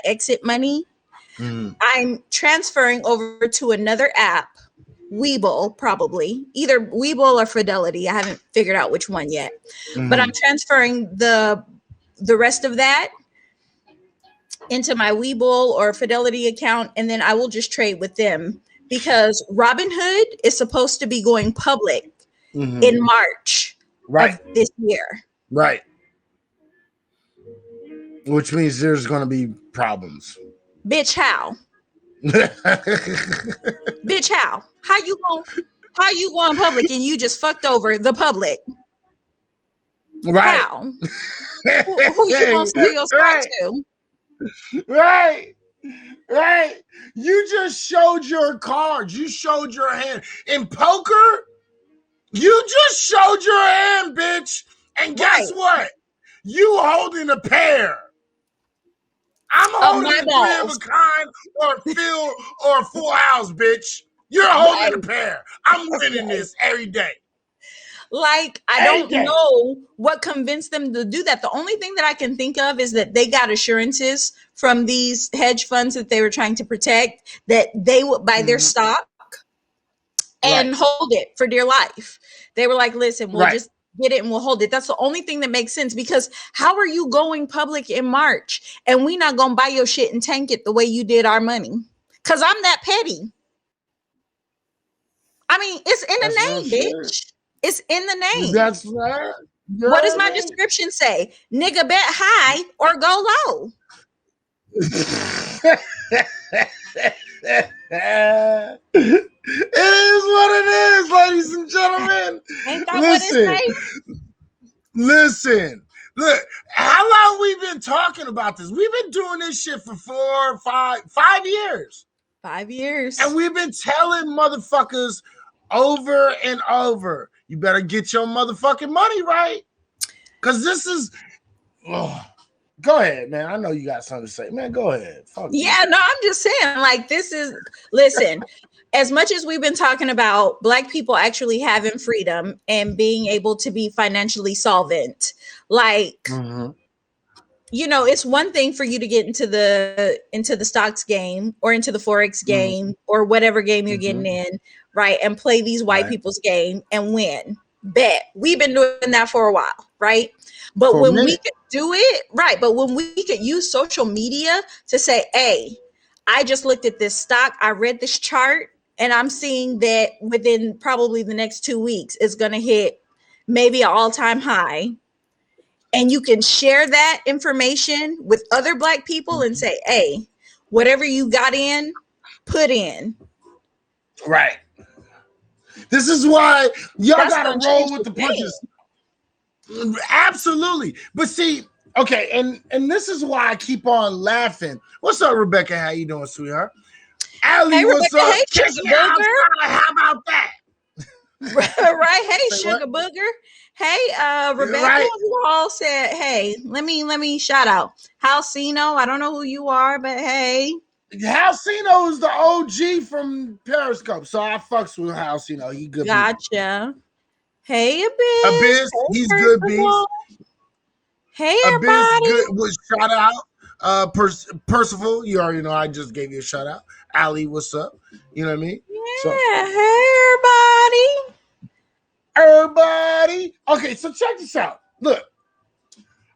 exit money, I'm transferring over to another app, Webull, probably. Either Webull or Fidelity. I haven't figured out which one yet. But I'm transferring the rest of that into my Webull or Fidelity account, and then I will just trade with them, because Robinhood is supposed to be going public in March of this year. Right. which means there's going to be problems. Bitch, how? Bitch, how? How you going public and you just fucked over the public? Right. How? Who you gonna sell your stock to? Right. Right. You just showed your cards. You showed your hand. In poker, you just showed your hand, bitch. And guess what? You holding a pair. I'm holding a 3 of a kind or a field or a full house, bitch. You're holding a pair. I'm winning this every day. Like, I don't know what convinced them to do that. The only thing that I can think of is that they got assurances from these hedge funds that they were trying to protect that they would buy their stock and hold it for dear life. They were like, listen, we'll just get it and we'll hold it. That's the only thing that makes sense, because how are you going public in March and we not going to buy your shit and tank it the way you did our money? Because I'm that petty. I mean, it's in the name, bitch. It's in the name. That's right. What does my description say? Nigga, bet high or go low. It is what it is, ladies and gentlemen. Ain't that what it say? Listen. Look, how long we been talking about this? We've been doing this shit for 5 years. 5 years. And we've been telling motherfuckers over and over, you better get your motherfucking money right. Because this is... Go ahead, man. I know you got something to say. Man, go ahead. Fuck no, I'm just saying, like, this is... Listen, as much as we've been talking about Black people actually having freedom and being able to be financially solvent, like... You know, it's one thing for you to get into the stocks game or into the Forex game or whatever game you're getting in, right? And play these white people's game and win. Bet. We've been doing that for a while, right? But when we could do it, but when we could use social media to say, hey, I just looked at this stock, I read this chart, and I'm seeing that within probably the next 2 weeks, it's going to hit maybe an all-time high. And you can share that information with other Black people and say, hey, whatever you got in, put in. Right. This is why y'all got to roll with the punches. Absolutely. But see, okay, and this is why I keep on laughing. What's up, Rebecca? How you doing, sweetheart? Allie, hey, what's Rebecca, up? hey, Sugar Booger. How about that? Right. Hey, Sugar Booger. Hey, Rebecca, who all said, hey, let me shout out. Halcino, I don't know who you are, but hey. Halcino is the OG from Periscope, so I fucks with Halcino. He good. Gotcha. Hey, Abyss. Abyss, he's good, beats. Hey, everybody. Abyss, good. Was shout out. Percival, you already know I just gave you a shout out. Ali, what's up? You know what I mean? Yeah, hey, everybody. Okay, so check this out. Look,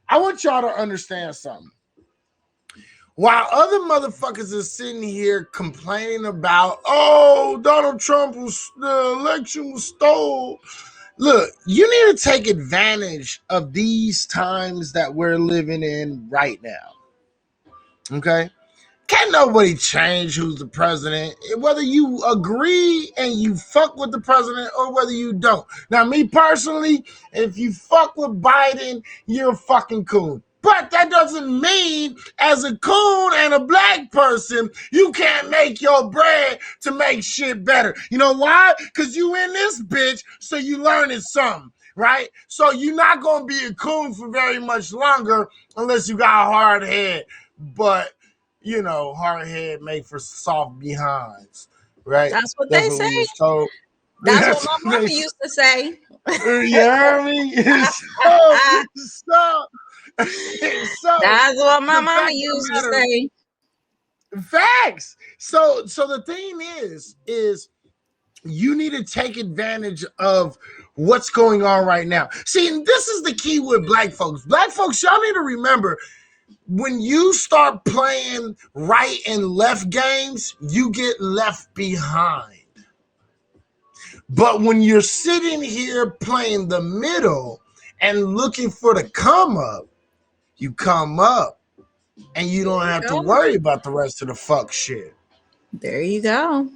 I want y'all to understand something. While other motherfuckers are sitting here complaining about, oh, Donald Trump the election was stolen. Look, you need to take advantage of these times that we're living in right now. Okay? Can't nobody change who's the president, whether you agree and you fuck with the president or whether you don't. Now, me personally, if you fuck with Biden, you're a fucking coon. But that doesn't mean as a coon and a Black person, you can't make your bread to make shit better. You know why? Because you in this bitch, so you learning something, right? So you're not going to be a coon for very much longer unless you got a hard head. But, you know, hard head made for soft behinds, right? That's what they say. That's what my mama used to say. You heard me? So that's what my mama used to say. Facts. So the thing is you need to take advantage of what's going on right now. See, and this is the key with Black folks. Black folks, y'all need to remember, when you start playing right and left games, you get left behind. But when you're sitting here playing the middle and looking for the come up, you come up. and you don't have to go. worry about the rest of the fuck shit. There you go.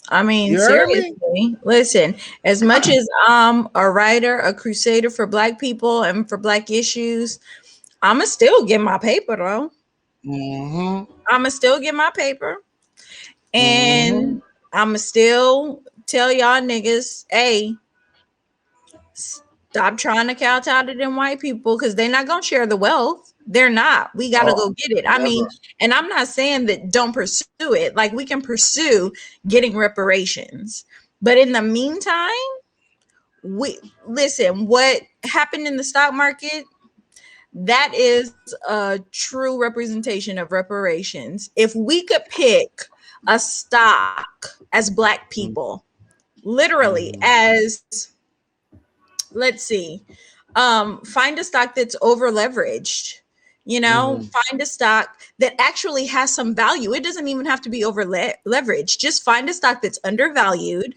I mean, You heard me? seriously, listen, as much as I'm a writer, a crusader for Black people and for Black issues, I'ma still get my paper though. Mm-hmm. I'ma still get my paper. Mm-hmm. And I'ma still tell y'all niggas, hey, stop trying to kowtow to them white people because they're not gonna share the wealth. They're not. We gotta go get it. I mean, and I'm not saying that don't pursue it. Like we can pursue getting reparations. But in the meantime, we listen, what happened in the stock market, that is a true representation of reparations. If we could pick a stock as Black people, literally as, let's see, find a stock that's over leveraged, find a stock that actually has some value. It doesn't even have to be over leveraged. Just find a stock that's undervalued.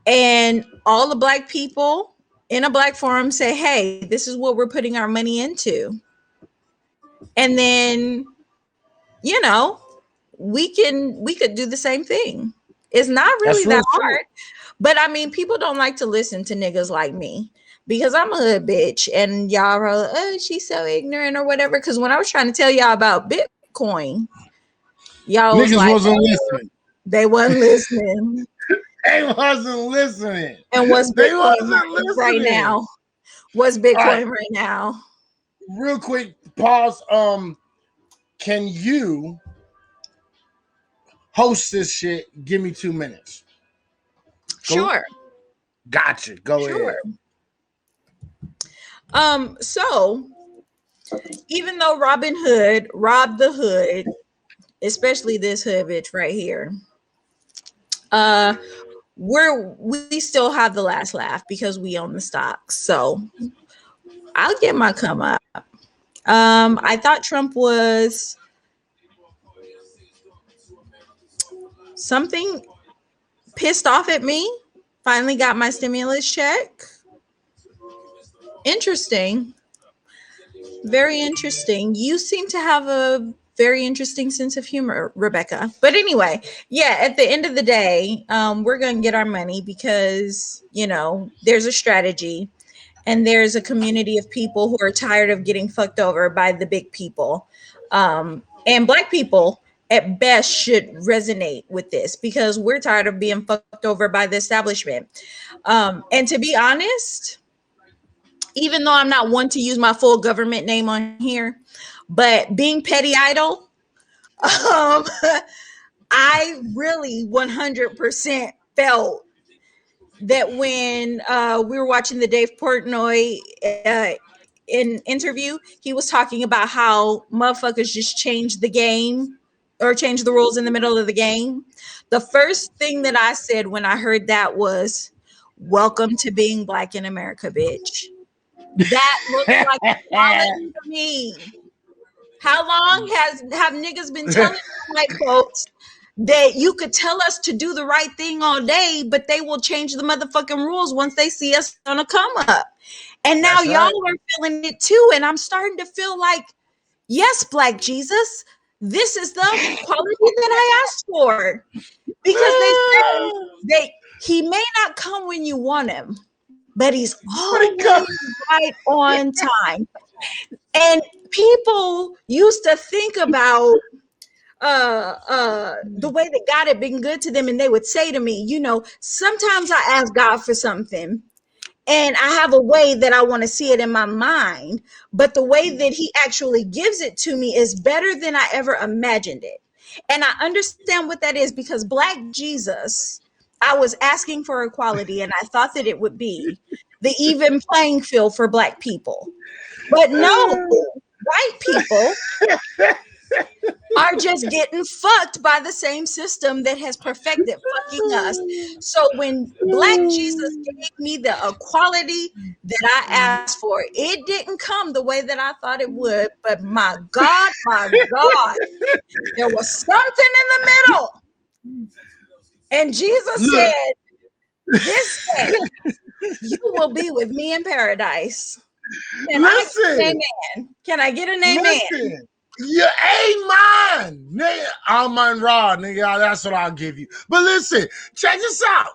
And all the Black people in a Black forum say, hey, this is what we're putting our money into. And then, we could do the same thing. It's not really that hard. But I mean, people don't like to listen to niggas like me because I'm a hood bitch and y'all are like, oh, she's so ignorant or whatever. Because when I was trying to tell y'all about Bitcoin, y'all was like, wasn't listening. They wasn't listening. They wasn't listening. And what's Bitcoin right now? What's Bitcoin right now? Real quick, pause. Can you host this shit? Give me 2 minutes. Sure. Gotcha. Go ahead. So even though Robin Hood robbed the hood, especially this hood bitch right here, we still have the last laugh because we own the stocks. So I'll get my come up. I thought Trump was something pissed off at me. Finally got my stimulus check. Interesting. Very interesting. You seem to have a very interesting sense of humor, Rebecca. But anyway, yeah, at the end of the day, we're going to get our money because, there's a strategy and there's a community of people who are tired of getting fucked over by the big people. And Black people at best should resonate with this because we're tired of being fucked over by the establishment. And to be honest, even though I'm not one to use my full government name on here, but being petty idol, I really 100% felt that when we were watching the Dave Portnoy interview, he was talking about how motherfuckers just changed the game or changed the rules in the middle of the game. The first thing that I said when I heard that was, welcome to being Black in America, bitch. That looks like equality to me. How long have niggas been telling white folks that you could tell us to do the right thing all day, but they will change the motherfucking rules once they see us on a come up? And now y'all are feeling it too. And I'm starting to feel like, yes, Black Jesus, this is the quality that I asked for. Because they say he may not come when you want him, but he's always right on time. And people used to think about the way that God had been good to them, and they would say to me, sometimes I ask God for something and I have a way that I want to see it in my mind, but the way that he actually gives it to me is better than I ever imagined it. And I understand what that is because Black Jesus, I was asking for equality and I thought that it would be the even playing field for Black people. But no, white people are just getting fucked by the same system that has perfected fucking us. So when Black Jesus gave me the equality that I asked for, it didn't come the way that I thought it would. But my God, there was something in the middle. And Jesus said, this day you will be with me in paradise. And Listen, I said, amen. Can I get an amen? Listen, you amen, nigga. Amen Ra, nigga. That's what I'll give you. But listen, check this out.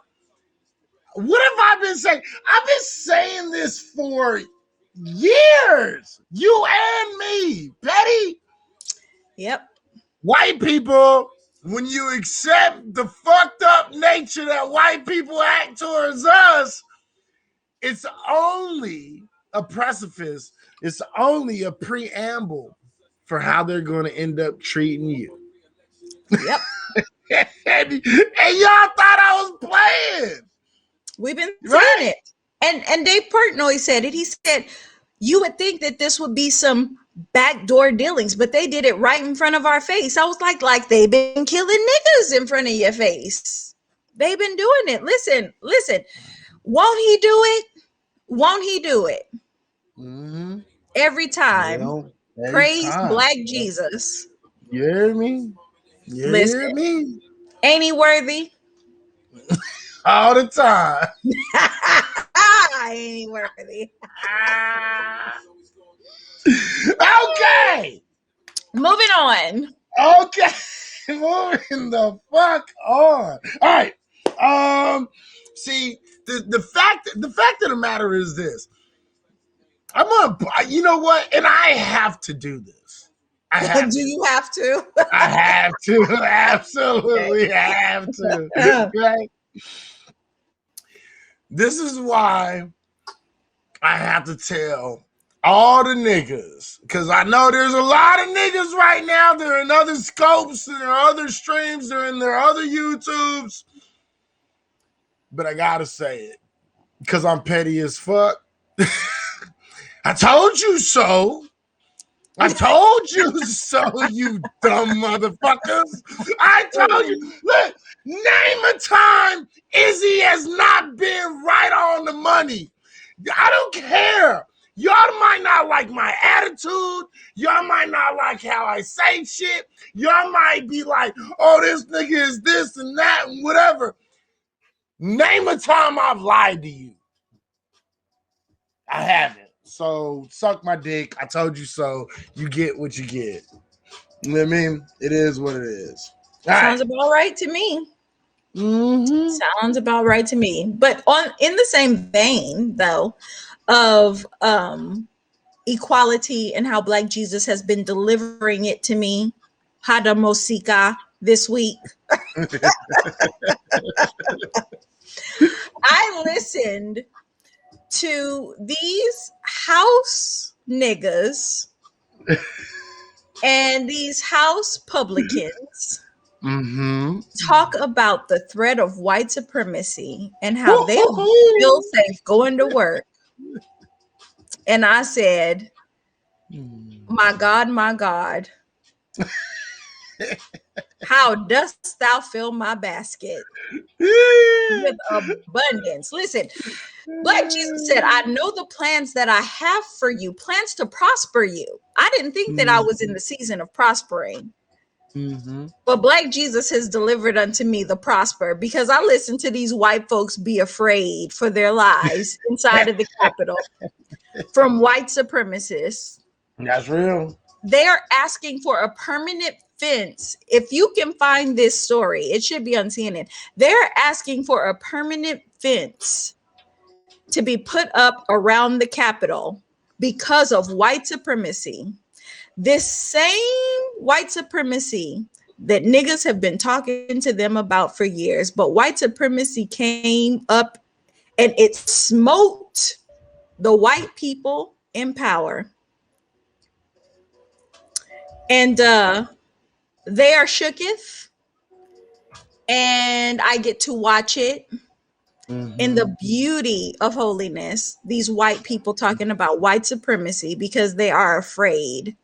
What have I been saying? I've been saying this for years. You and me, Betty. Yep. White people, when you accept the fucked up nature that white people act towards us, it's only a precipice. It's only a preamble for how they're going to end up treating you. Yep. and y'all thought I was playing. We've been Right? saying it. And Dave Portnoy said it. He said, you would think that this would be some backdoor dealings, but they did it right in front of our face. I was like they've been killing niggas in front of your face. They've been doing it. Listen. Won't he do it? Won't he do it? Mm-hmm. Every time. Well, every Praise time. Black Jesus. You hear me? You Listen. hear me? Ain't he worthy? All the time. Ain't he worthy? Okay. Moving on. Okay. Moving the fuck on. All right. See, the fact of the matter is this. I'm gonna, you know what? And I have to do this. I have Do to. you have to? I have to. Absolutely have to. Okay. This is why I have to tell all the niggas, because I know there's a lot of niggas right now. They're in other scopes, and there are other streams, they're in their other YouTubes. But I gotta say it because I'm petty as fuck. I told you so. I told you so, you dumb motherfuckers. I told you. Look, name a time Izzy has not been right on the money. I don't care. Y'all might not like my attitude. Y'all might not like how I say shit. Y'all might be like, oh, this nigga is this and that and whatever. Name a time I've lied to you. I haven't. So suck my dick. I told you so. You get what you get. You know what I mean? It is what it is. Sounds about right to me. Mm-hmm. Sounds about right to me. But in the same vein, though, of equality and how Black Jesus has been delivering it to me, Hada Mosika, this week. I listened to these house niggas and these house publicans talk about the threat of white supremacy and how they feel safe going to work. And I said, my God, how dost thou fill my basket with abundance? Listen, Black Jesus said, I know the plans that I have for you, plans to prosper you. I didn't think that I was in the season of prospering. But Black Jesus has delivered unto me the prosper, because I listen to these white folks be afraid for their lives inside of the Capitol from white supremacists. That's real. They are asking for a permanent fence. If you can find this story, it should be on CNN. They're asking for a permanent fence to be put up around the Capitol because of white supremacy. This same white supremacy that niggas have been talking to them about for years, but white supremacy came up and it smote the white people in power. And they are shooketh, and I get to watch it in the beauty of holiness. These white people talking about white supremacy because they are afraid.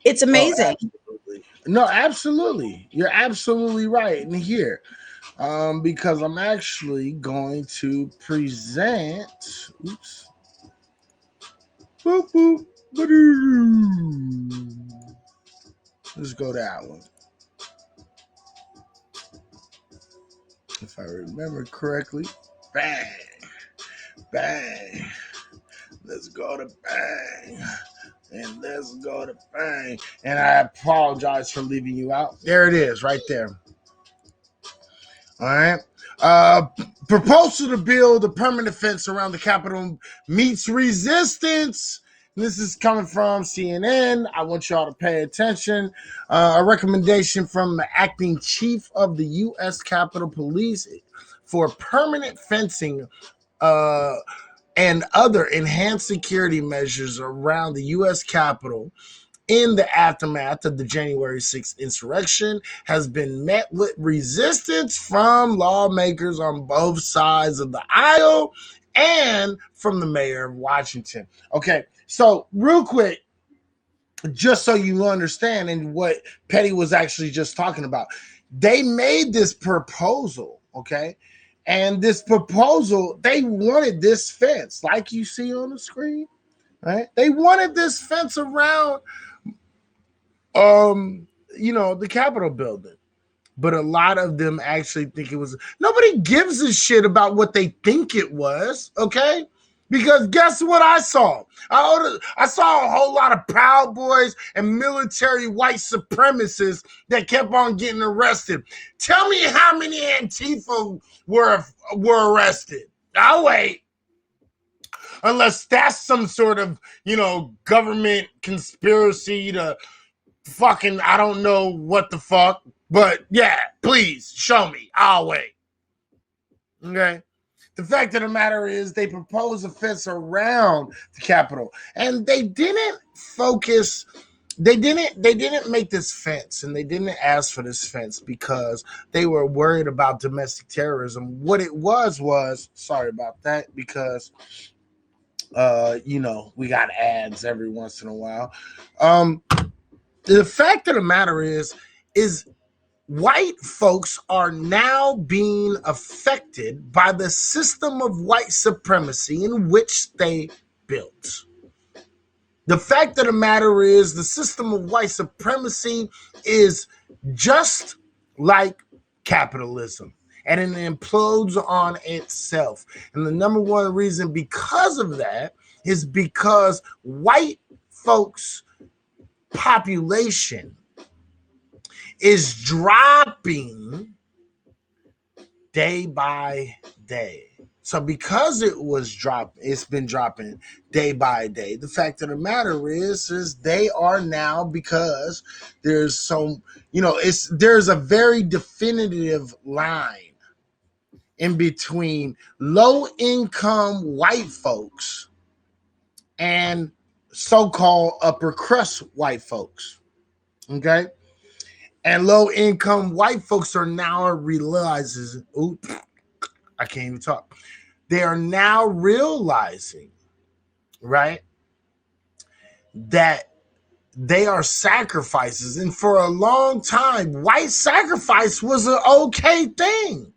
It's amazing. Absolutely. No, absolutely. You're absolutely right in here. Because I'm actually going to present. Oops. Boop, boop, ba-doo. Let's go that one. If I remember correctly. Bang. Bang. Let's go to bang. And let's go to bang. And I apologize for leaving you out. There it is, right there. All right. Proposal to build a permanent fence around the Capitol meets resistance. This is coming from CNN. I want y'all to pay attention. A recommendation from the acting chief of the U.S. Capitol Police for permanent fencing and other enhanced security measures around the U.S. Capitol in the aftermath of the January 6th insurrection has been met with resistance from lawmakers on both sides of the aisle and from the mayor of Washington. Okay, so real quick, just so you understand and what Petty was actually just talking about, they made this proposal, okay? And this proposal, they wanted this fence, like you see on the screen, right? They wanted this fence around the Capitol building. But a lot of them actually think it was. Nobody gives a shit about what they think it was, okay? Because guess what I saw? I saw a whole lot of Proud Boys and military white supremacists that kept on getting arrested. Tell me how many Antifa were arrested. I'll wait. Unless that's some sort of, government conspiracy to fucking, I don't know what the fuck, but yeah, please show me. I'll wait. Okay. The fact of the matter is they proposed a fence around the Capitol, and they didn't focus. They didn't make this fence, and they didn't ask for this fence because they were worried about domestic terrorism. What it was sorry about that, because we got ads every once in a while. The fact of the matter is white folks are now being affected by the system of white supremacy in which they built. The fact of the matter is the system of white supremacy is just like capitalism, and it implodes on itself. And the number one reason because of that is because white folks' population is dropping day by day. So because it's been dropping day by day. The fact of the matter is they are now, because there's there's a very definitive line in between low-income white folks and so-called upper crust white folks. Okay? And low-income white folks are now realizing, I can't even talk. They are now realizing, right, that they are sacrifices. And for a long time, white sacrifice was an okay thing.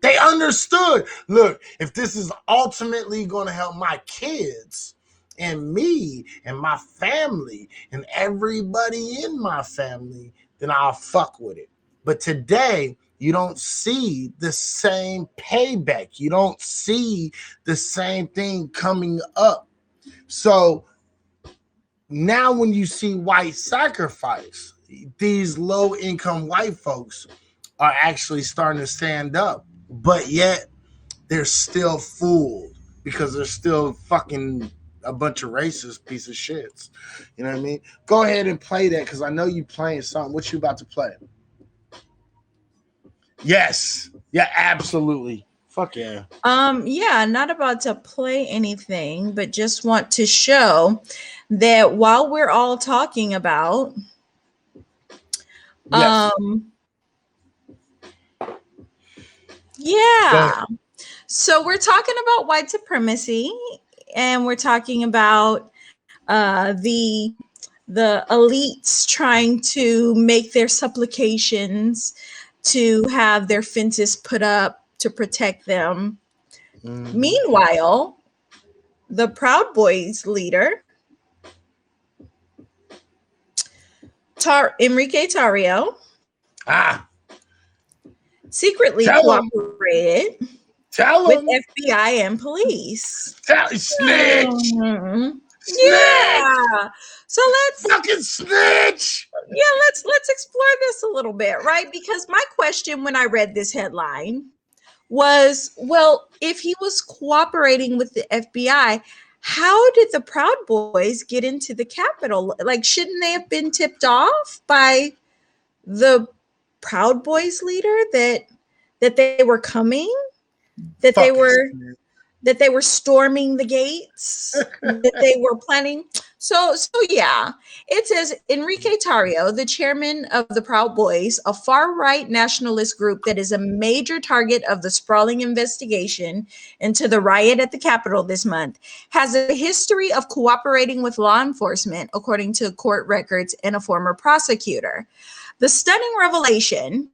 They understood, look, if this is ultimately going to help my kids and me and my family and everybody in my family, then I'll fuck with it. But today, you don't see the same payback. You don't see the same thing coming up. So now when you see white sacrifice, these low-income white folks are actually starting to stand up. But yet, they're still fooled because they're still fucking a bunch of racist piece of shits. You know what I mean? Go ahead and play that, because I know you playing something. What you about to play? Yes. Yeah, absolutely. Fuck yeah. Yeah, not about to play anything, but just want to show that while we're all talking about Yes. Yeah. So we're talking about white supremacy, and we're talking about the elites trying to make their supplications to have their fences put up to protect them. Mm-hmm. Meanwhile, the Proud Boys leader, Enrique Tarrio, Ah. secretly cooperated Tell with him. FBI and police. Snitch. Mhm. Snitch. Yeah. So Fucking snitch. let's explore this a little bit, right? Because my question when I read this headline was, well, if he was cooperating with the FBI, how did the Proud Boys get into the Capitol? Like, shouldn't they have been tipped off by the Proud Boys leader that they were coming, that they Fucking were snitch. that they were storming the gates, that they were planning? So yeah, it says Enrique Tarrio, the chairman of the Proud Boys, a far-right nationalist group that is a major target of the sprawling investigation into the riot at the Capitol this month, has a history of cooperating with law enforcement, according to court records and a former prosecutor. The stunning revelation,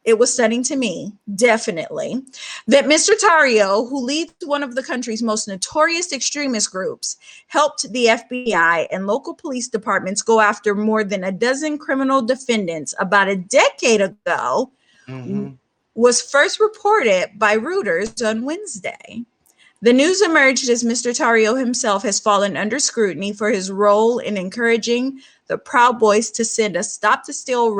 it was stunning to me, definitely, that Mr. Tarrio, who leads one of the country's most notorious extremist groups, helped the FBI and local police departments go after more than a dozen criminal defendants about a decade ago, was first reported by Reuters on Wednesday. The news emerged as Mr. Tarrio himself has fallen under scrutiny for his role in encouraging the Proud Boys to attend a Stop the Steal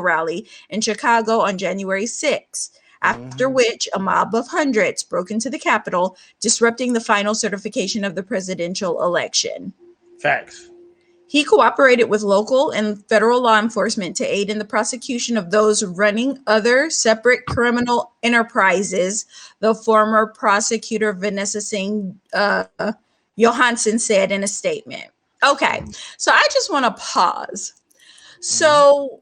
rally in Chicago on January 6th, after which a mob of hundreds broke into the Capitol, disrupting the final certification of the presidential election. Facts. He cooperated with local and federal law enforcement to aid in the prosecution of those running other separate criminal enterprises, the former prosecutor Vanessa Singh Johansson said in a statement. Okay, so I just want to pause. So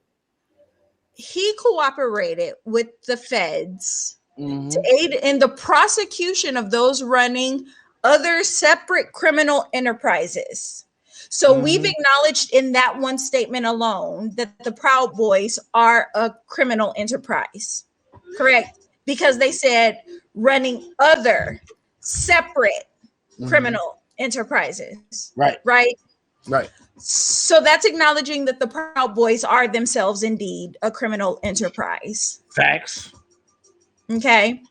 he cooperated with the feds to aid in the prosecution of those running other separate criminal enterprises. So we've acknowledged in that one statement alone that the Proud Boys are a criminal enterprise, correct? Because they said running other separate criminal enterprises, Right. right? Right. So that's acknowledging that the Proud Boys are themselves indeed a criminal enterprise. Facts. Okay.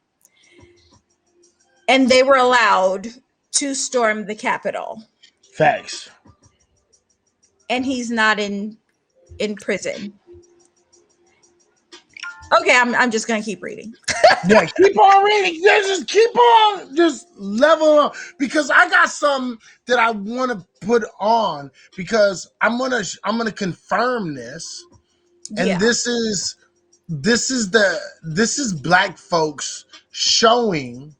And they were allowed to storm the Capitol. Facts. And he's not in prison. Okay, I'm just gonna keep reading. Yeah, keep on reading. Yeah, just keep on, just level up. Because I got something that I want to put on because I'm gonna confirm this, and this is Black folks showing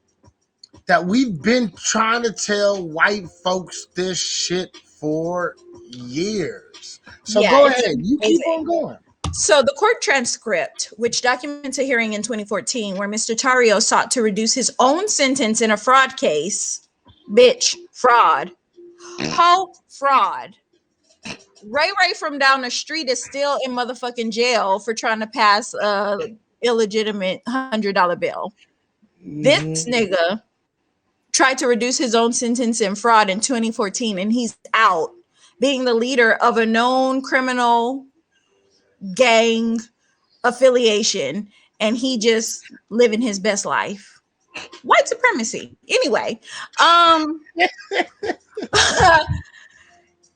that we've been trying to tell white folks this shit for years. So go ahead, you keep on going. So the court transcript, which documents a hearing in 2014 where Mr. Tarrio sought to reduce his own sentence in a fraud case. Bitch, fraud. How fraud? Ray from down the street is still in motherfucking jail for trying to pass a illegitimate $100 bill. This nigga tried to reduce his own sentence in fraud in 2014, and he's out being the leader of a known criminal gang affiliation, and he just living his best life. White supremacy. Anyway,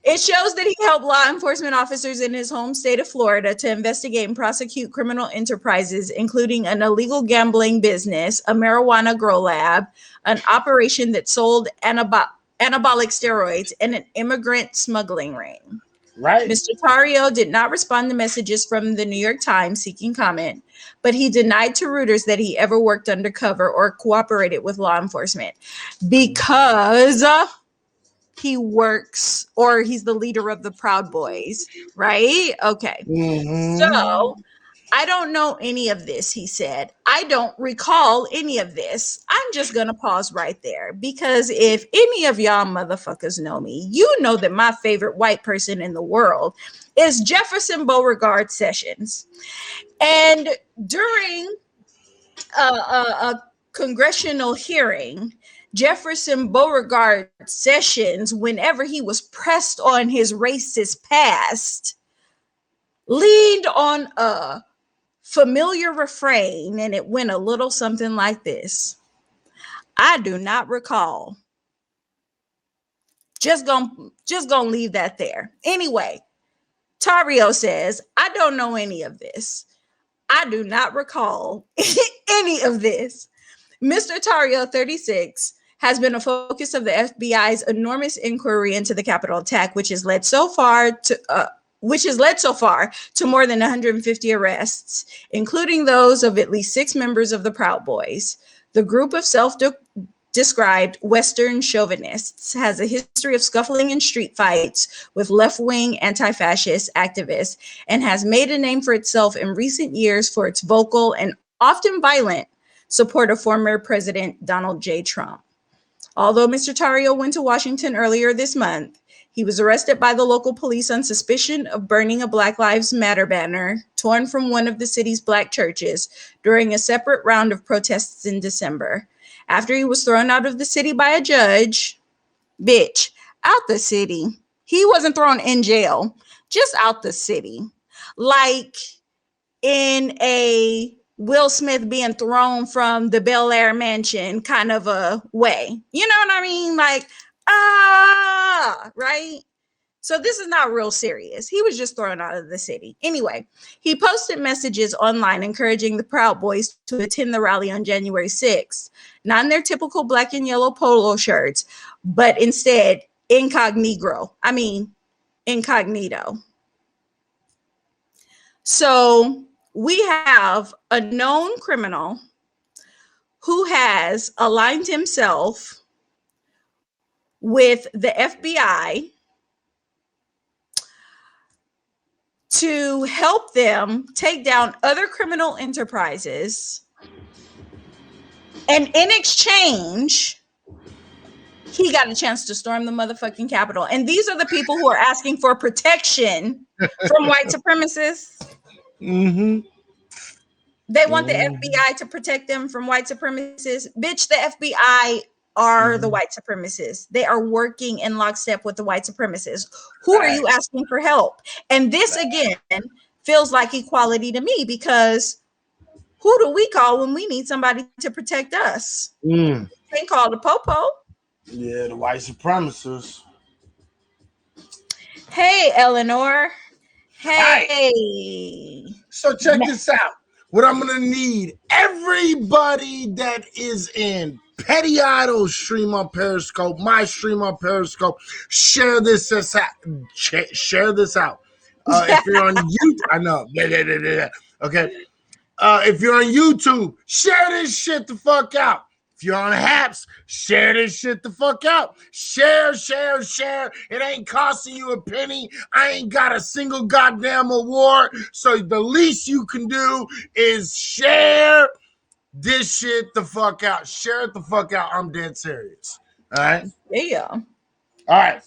it shows that he helped law enforcement officers in his home state of Florida to investigate and prosecute criminal enterprises, including an illegal gambling business, a marijuana grow lab, an operation that sold anabolic steroids, and an immigrant smuggling ring. Right. Mr. Tarrio did not respond to messages from the New York Times seeking comment, but he denied to Reuters that he ever worked undercover or cooperated with law enforcement because he works, or he's the leader of the Proud Boys, right? Okay. So I don't know any of this, he said. I don't recall any of this. I'm just going to pause right there because if any of y'all motherfuckers know me, you know that my favorite white person in the world is Jefferson Beauregard Sessions. And during a congressional hearing, Jefferson Beauregard Sessions, whenever he was pressed on his racist past, leaned on a familiar refrain, and it went a little something like this. I do not recall. Just gonna leave that there. Anyway, Tario says, I don't know any of this. I do not recall any of this. Mr. Tario, 36, has been a focus of the FBI's enormous inquiry into the Capitol attack, which has led so far to more than 150 arrests, including those of at least 6 members of the Proud Boys. The group of self-described Western chauvinists has a history of scuffling and street fights with left-wing anti-fascist activists and has made a name for itself in recent years for its vocal and often violent support of former President Donald J. Trump. Although Mr. Tario went to Washington earlier this month, he was arrested by the local police on suspicion of burning a Black Lives Matter banner torn from one of the city's black churches during a separate round of protests in December. After he was thrown out of the city by a judge, out the city. He wasn't thrown in jail, just out the city. Like in a Will Smith being thrown from the Bel Air mansion kind of a way. You know what I mean? Like, right? So this is not real serious. He was just thrown out of the city. Anyway, he posted messages online encouraging the Proud Boys to attend the rally on January 6th, not in their typical black and yellow polo shirts, but instead incognito. So we have a known criminal who has aligned himself with the FBI to help them take down other criminal enterprises. And in exchange, he got a chance to storm the motherfucking Capitol. And these are the people who are asking for protection from white supremacists. Mm-hmm. They want the FBI to protect them from white supremacists. Bitch, the FBI are the white supremacists. They are working in lockstep with the white supremacists. Who are you asking for help? And this, again, feels like equality to me, because who do we call when we need somebody to protect us? They call the popo. Yeah, the white supremacists. Hey, Eleanor. Hey. Hi. So check this out. What I'm going to need, everybody that is in Petty Idol stream on Periscope, my stream on Periscope, share this out. Share this out. If you're on YouTube, I know. Okay. If you're on YouTube, share this shit the fuck out. If you're on Haps, share this shit the fuck out. Share. It ain't costing you a penny. I ain't got a single goddamn award. So the least you can do is share this shit the fuck out. Share it the fuck out. I'm dead serious. All right? Yeah. All right.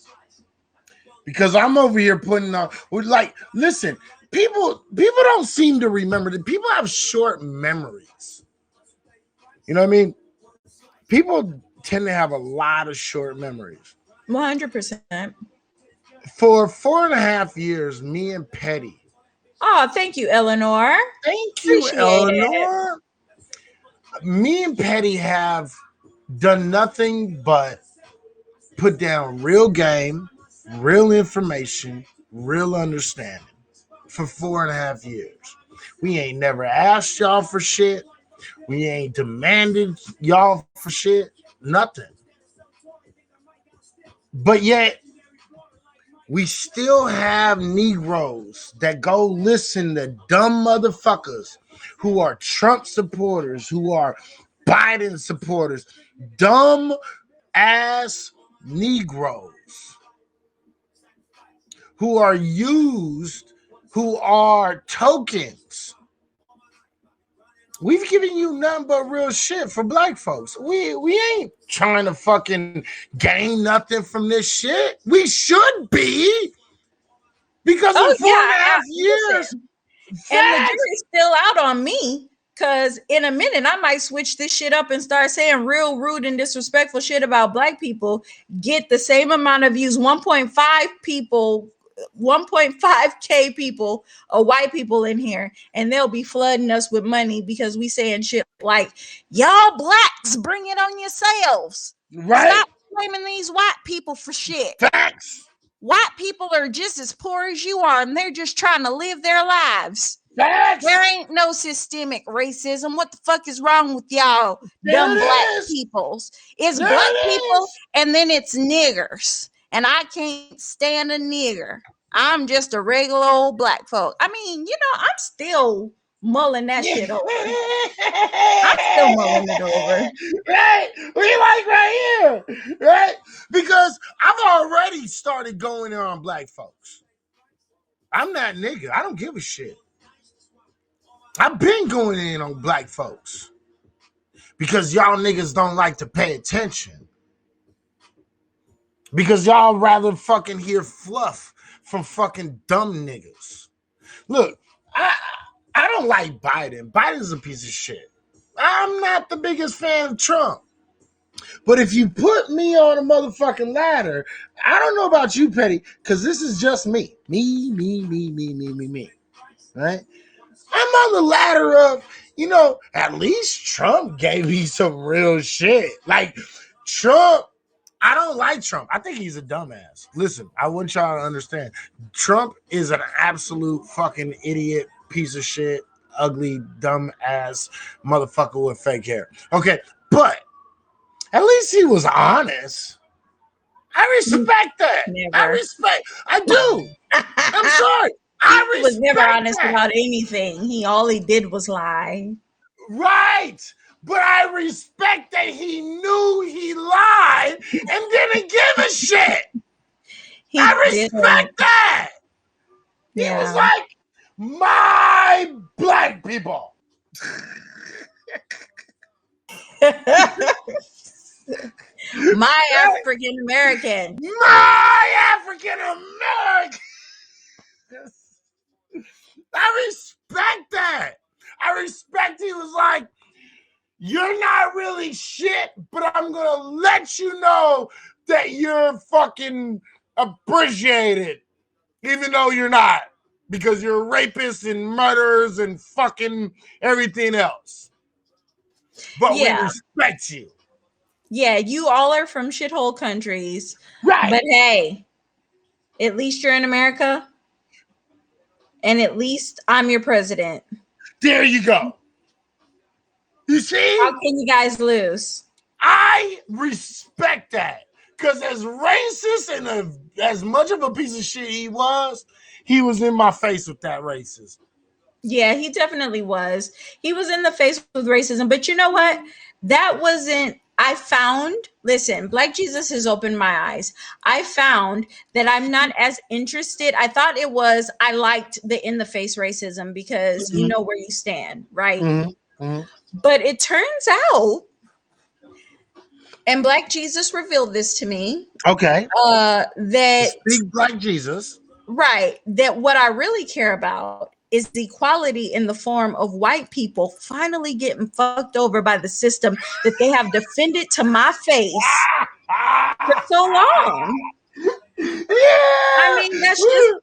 Because I'm over here putting on, like, listen, people don't seem to remember that people have short memories. You know what I mean? People tend to have a lot of short memories. 100%. For 4.5 years, me and Petty. Oh, thank you, Eleanor. Thank you, Eleanor. Me and Petty have done nothing but put down real game, real information, real understanding for 4.5 years. We ain't never asked y'all for shit. We ain't demanded y'all for shit. Nothing. But yet, we still have Negroes that go listen to dumb motherfuckers who are Trump supporters, who are Biden supporters, dumb ass Negroes who are used, who are tokens. We've given you nothing but real shit for black folks. We ain't trying to fucking gain nothing from this shit. We should be. Because in 4.5 years. And the jury's still out on me. Because in a minute, I might switch this shit up and start saying real rude and disrespectful shit about black people. Get the same amount of views. 1.5 people 1.5K people, white people in here, and they'll be flooding us with money because we saying shit like, y'all blacks, bring it on yourselves. Right? Stop blaming these white people for shit. Facts. White people are just as poor as you are, and they're just trying to live their lives. Facts. There ain't no systemic racism. What the fuck is wrong with y'all, There dumb it black is. peoples? It's There black it people, is. and then it's niggers. And I can't stand a nigger. I'm just a regular old black folk. I mean, I'm still mulling that shit over. I'm still mulling it over. Right? We like right here. Right? Because I've already started going in on black folks. I'm not nigga. I don't give a shit. I've been going in on black folks. Because y'all niggas don't like to pay attention. Because y'all rather fucking hear fluff from fucking dumb niggas. Look, I don't like Biden. Biden's a piece of shit. I'm not the biggest fan of Trump. But if you put me on a motherfucking ladder, I don't know about you, Petty, because this is just me. Me. Right? I'm on the ladder of, at least Trump gave me some real shit. Like, Trump, I don't like Trump. I think he's a dumbass. Listen, I want y'all to understand. Trump is an absolute fucking idiot, piece of shit, ugly, dumb ass motherfucker with fake hair. Okay, but at least he was honest. I respect that. Never. I do. I'm sorry. He was never honest about anything. All he did was lie. Right. But I respect that he knew he lied and didn't give a shit. I respect that. Yeah. He was like, my black people. My African American. My African American. I respect that. I respect he was like, you're not really shit, but I'm going to let you know that you're fucking appreciated, even though you're not, because you're rapists and murderers and fucking everything else. But we respect you. Yeah, you all are from shithole countries. Right. But hey, at least you're in America. And at least I'm your president. There you go. You see? How can you guys lose? I respect that. Because as racist and as much of a piece of shit he was in my face with that racism. Yeah, he definitely was. He was in the face with racism. But you know what? That wasn't... listen, Black Jesus has opened my eyes. I found that I'm not as interested. I thought I liked the in the face racism because you know where you stand, right? Mm-hmm. But it turns out, and Black Jesus revealed this to me. Okay. That speak Black Jesus. Right. That what I really care about is the equality in the form of white people finally getting fucked over by the system that they have defended to my face for so long. Yeah. I mean, that's just,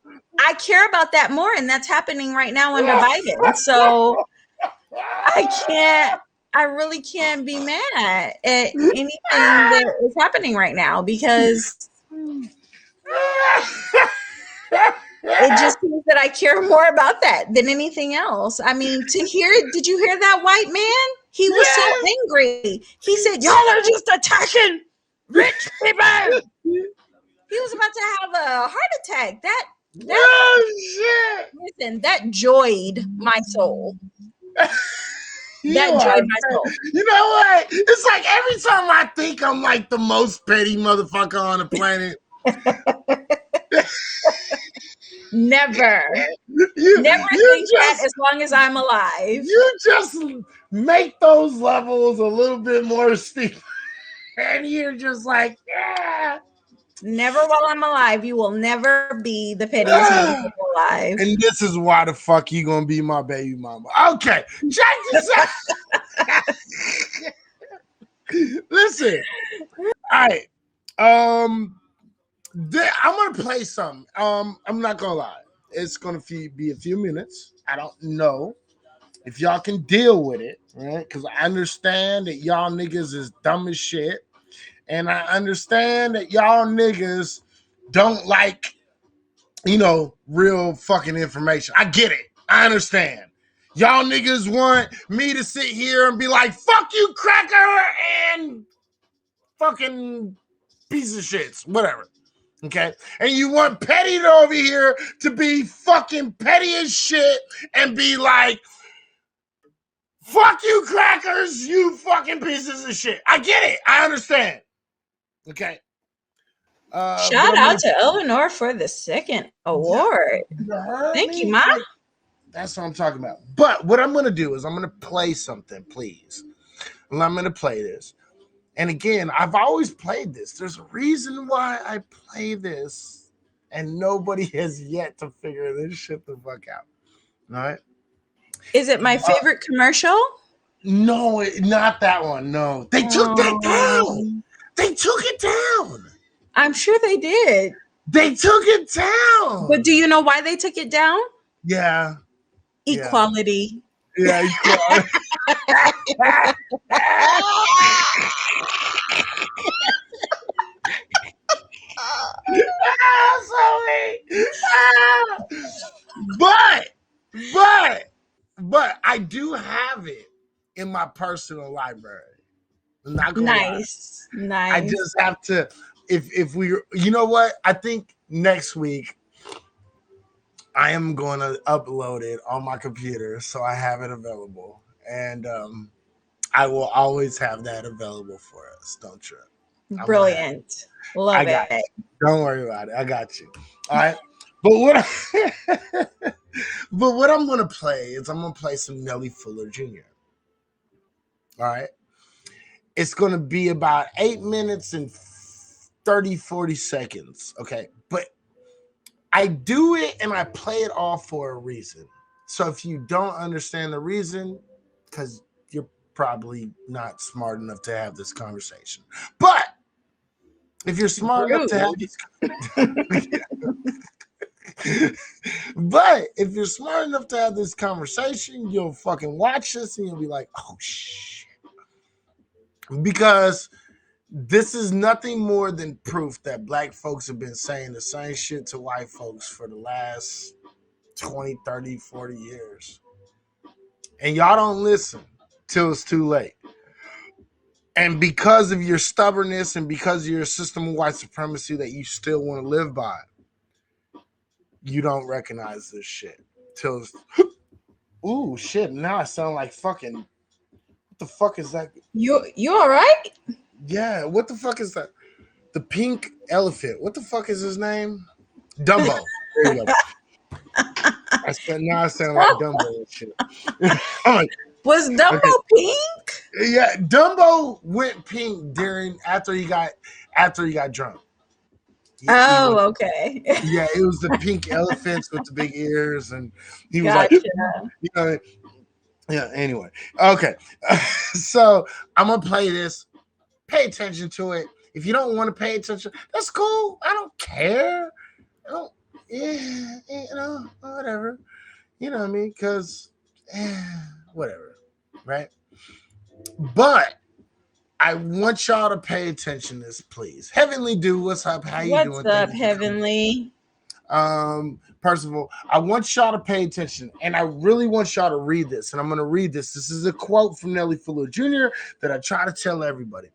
I care about that more, and that's happening right now under Biden. So I really can't be mad at anything that is happening right now because it just means that I care more about that than anything else. I mean, did you hear that white man? He was so angry. He said, y'all are just attacking rich people. He was about to have a heart attack. Listen, that joyed my soul. That joyed my soul. You know what? It's like every time I think I'm like the most petty motherfucker on the planet. Never think that as long as I'm alive. You just make those levels a little bit more steep. And you're just like, yeah. Never while I'm alive. You will never be the pettiest motherfucker alive. And this is why the fuck you gonna be my baby mama. Okay, check this out. Listen. All right. I'm gonna play something. I'm not gonna lie. It's gonna be a few minutes. I don't know if y'all can deal with it, right? Because I understand that y'all niggas is dumb as shit, and I understand that y'all niggas don't like, real fucking information. I get it. I understand. Y'all niggas want me to sit here and be like, "Fuck you, cracker," and fucking piece of shits, whatever. Okay, and you want Petty over here to be fucking petty as shit and be like, "Fuck you, crackers, you fucking pieces of shit." I get it. I understand. Okay. Shout out to Eleanor for the second award. Thank you, Ma. Like, that's what I'm talking about. But what I'm going to do is I'm going to play something, please. And I'm going to play this. And again, I've always played this. There's a reason why I play this, and nobody has yet to figure this shit the fuck out. All right? Is it my favorite commercial? No, not that one. No. They took that down. They took it down. I'm sure they did. They took it down. But do you know why they took it down? Yeah. Equality. Yeah, equality. But I do have it in my personal library. I'm not gonna lie. Nice. I just have to. If we, you know what? I think next week I am going to upload it on my computer so I have it available, and I will always have that available for us. Don't trip. Brilliant. Love it. Don't worry about it. I got you. All right. But what I'm going to play is I'm going to play some Nelly Fuller Jr. All right. It's going to be about 8 minutes and 40 seconds. Okay. But I do it and I play it all for a reason. So if you don't understand the reason, because you're probably not smart enough to have this conversation. But if you're smart enough to have this but if you're smart enough to have this conversation, you'll fucking watch this and you'll be like, "Oh shit." Because this is nothing more than proof that black folks have been saying the same shit to white folks for the last 20, 30, 40 years. And y'all don't listen till it's too late. And because of your stubbornness and because of your system of white supremacy that you still want to live by, you don't recognize this shit. Till it's, ooh, shit, now I sound like fucking, what the fuck is that? You all right? Yeah, what the fuck is that? The pink elephant. What the fuck is his name? Dumbo. There you go. I sound like Dumbo and shit. Was Dumbo pink? Yeah, Dumbo went pink after he got drunk. Okay. Yeah, it was the pink elephants with the big ears, and he was Gotcha. like, yeah. Anyway, okay. So I'm gonna play this. Pay attention to it. If you don't want to pay attention, that's cool. I don't care. Whatever. You know what I mean? Because, whatever, right? But I want y'all to pay attention to this, please. Heavenly Dew, what's up? How you doing? What's up, Heavenly? First of all, I want y'all to pay attention, and I really want y'all to read this, and I'm going to read this. This is a quote from Nelly Fuller Jr. that I try to tell everybody.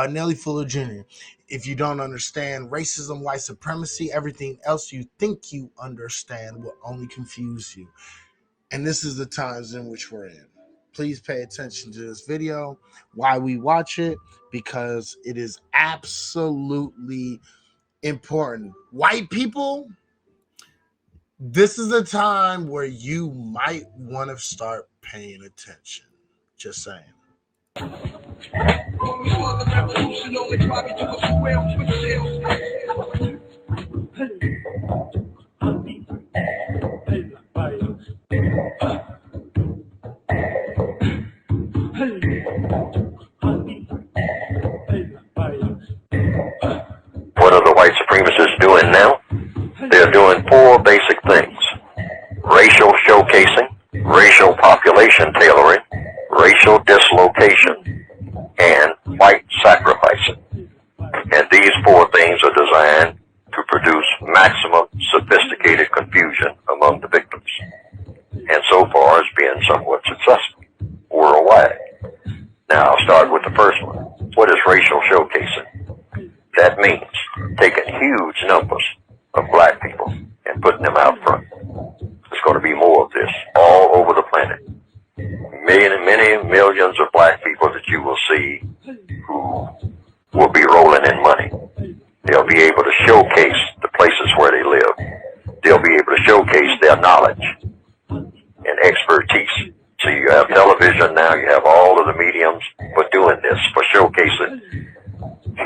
Nelly Fuller Jr., if you don't understand racism, white supremacy, everything else you think you understand will only confuse you. And this is the times in which we're in. Please pay attention to this video, why we watch it, because it is absolutely important. White people, this is a time where you might want to start paying attention. Just saying. What are the white basic things: racial showcasing, racial population tailoring, racial dislocation, and white sacrificing. And these 4 things are designed to produce maximum sophisticated confusion among the victims. And so far it's been somewhat successful worldwide. Now I'll start with the first one. What is racial showcasing? That means taking huge numbers of black people and putting them out front. There's going to be more of this all over the planet. Many millions of black people that you will see who will be rolling in money. They'll be able to showcase the places where they live. They'll be able to showcase their knowledge and expertise. So you have television now, you have all of the mediums for doing this, for showcasing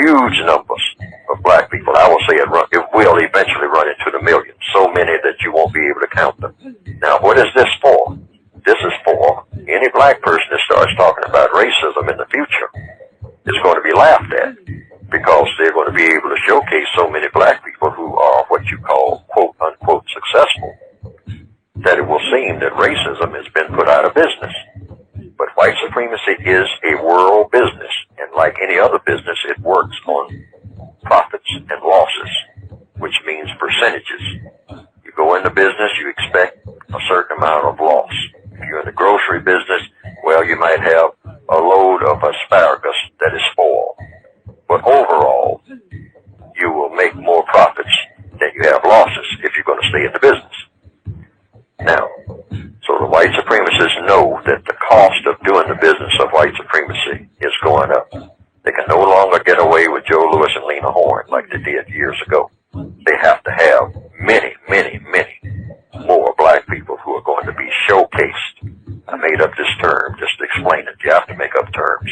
huge numbers of black people. I will say it will eventually run into the millions, so many that you won't be able to count them. Now, what is this for? This is for any black person that starts talking about racism in the future is going to be laughed at, because they're going to be able to showcase so many black people who are what you call quote unquote successful, that it will seem that racism has been put out of business. But white supremacy is a world business, and like any other business, it works on profits and losses, which means percentages. You go into business, you expect a certain amount of loss. If you're in the grocery business, well, you might have a load of asparagus that is spoiled. But overall, you will make more profits than you have losses if you're going to stay in the business. Now, so the white supremacists know that the cost of doing the business of white supremacy is going up. They can no longer get away with Joe Louis and Lena Horne like they did years ago. They have to have many more black people who are going to be showcased. I made up this term just to explain it. You have to make up terms,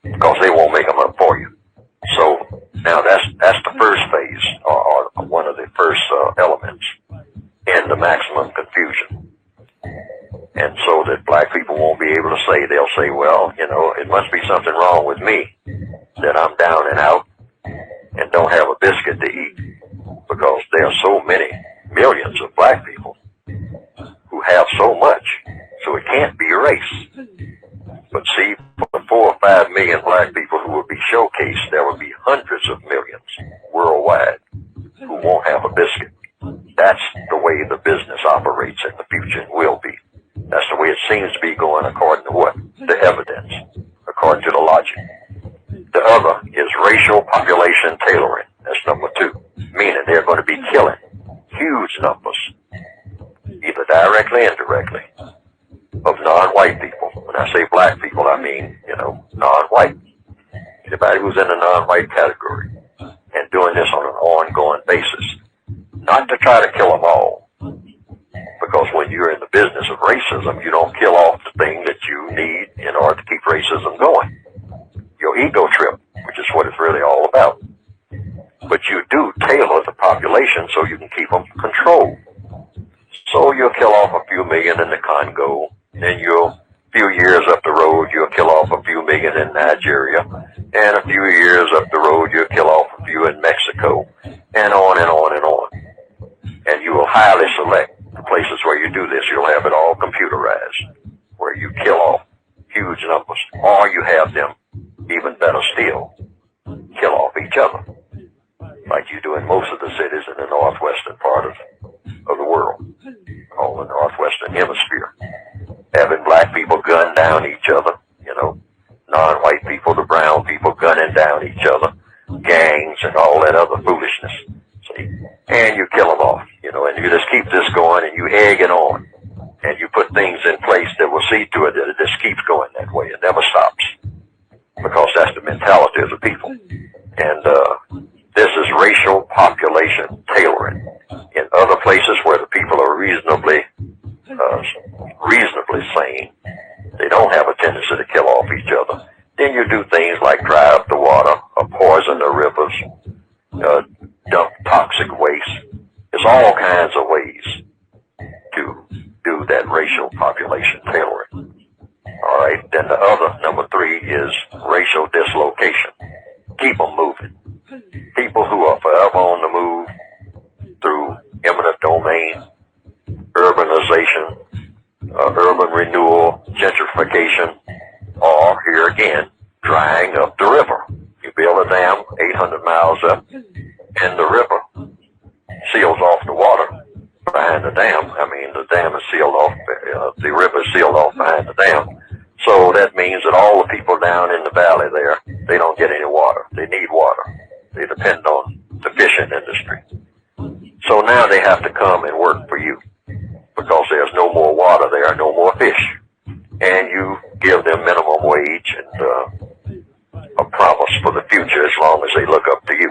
because they won't make them up for you. So now that's the first phase, or one of the first elements in the maximum confusion. And so that black people won't be able to say, they'll say, well, you know, it must be something wrong with me that I'm down and out and don't have a biscuit to eat, because there are so many millions of black people who have so much, so it can't be race. But see, for the 4 or 5 million black people who will be showcased, there will be hundreds of millions worldwide who won't have a biscuit. That's the way the business operates in the future and will be. That's the way it seems to be going, according to what? The evidence, according to the logic. The other is racial population tailoring. That's number 2, meaning they're going to be killing huge numbers, either directly or indirectly, of non-white people. When I say black people, I mean, you know, non-white. Anybody who's in the non-white category, and doing this on an ongoing basis. Not to try to kill them all, because when you're in the business of racism, you don't kill off the thing that you need in order to keep racism going. Your ego trip, which is what it's really all about. But you do tailor the population so you can keep them controlled. So you'll kill off a few million in the Congo, then a few years up the road, you'll kill off a few million in Nigeria, and a few years up the road, you'll kill off a few in Mexico, and on and on and on. And you will highly select the places where you do this. You'll have it all computerized, where you kill off huge numbers, or you have them, even better still, kill off each other, like you do in most of the cities in the northwestern part of the world, called the northwestern hemisphere. Having black people gun down each other, you know, non-white people, the brown people gunning down each other, gangs and all that other foolishness. See? And you kill them off, you know, and you just keep this going, and you egg it on, and you put things in place that will see to it that it just keeps going that way. It never stops, because that's the mentality of the people. And this is racial population tailoring. In other places where the people are reasonably sane, they don't have a tendency to kill off each other. Then you do things like dry up the water, or poison the rivers, dump toxic waste. There's all kinds of ways to do that racial population tailoring. All right, then the other, number 3, is racial dislocation. Keep them moving. People who are forever on the move through eminent again, drying up the river. You build a dam 800 miles up, and the river seals off the water behind the dam. I mean, the dam is sealed off, the river is sealed off behind the dam. So that means that all the people down in the valley there, they don't get any water. They need water. They depend on the fishing industry. So now they have to come and work for you because there's no more water there, no more fish. And you give them minimum wage and a promise for the future as long as they look up to you.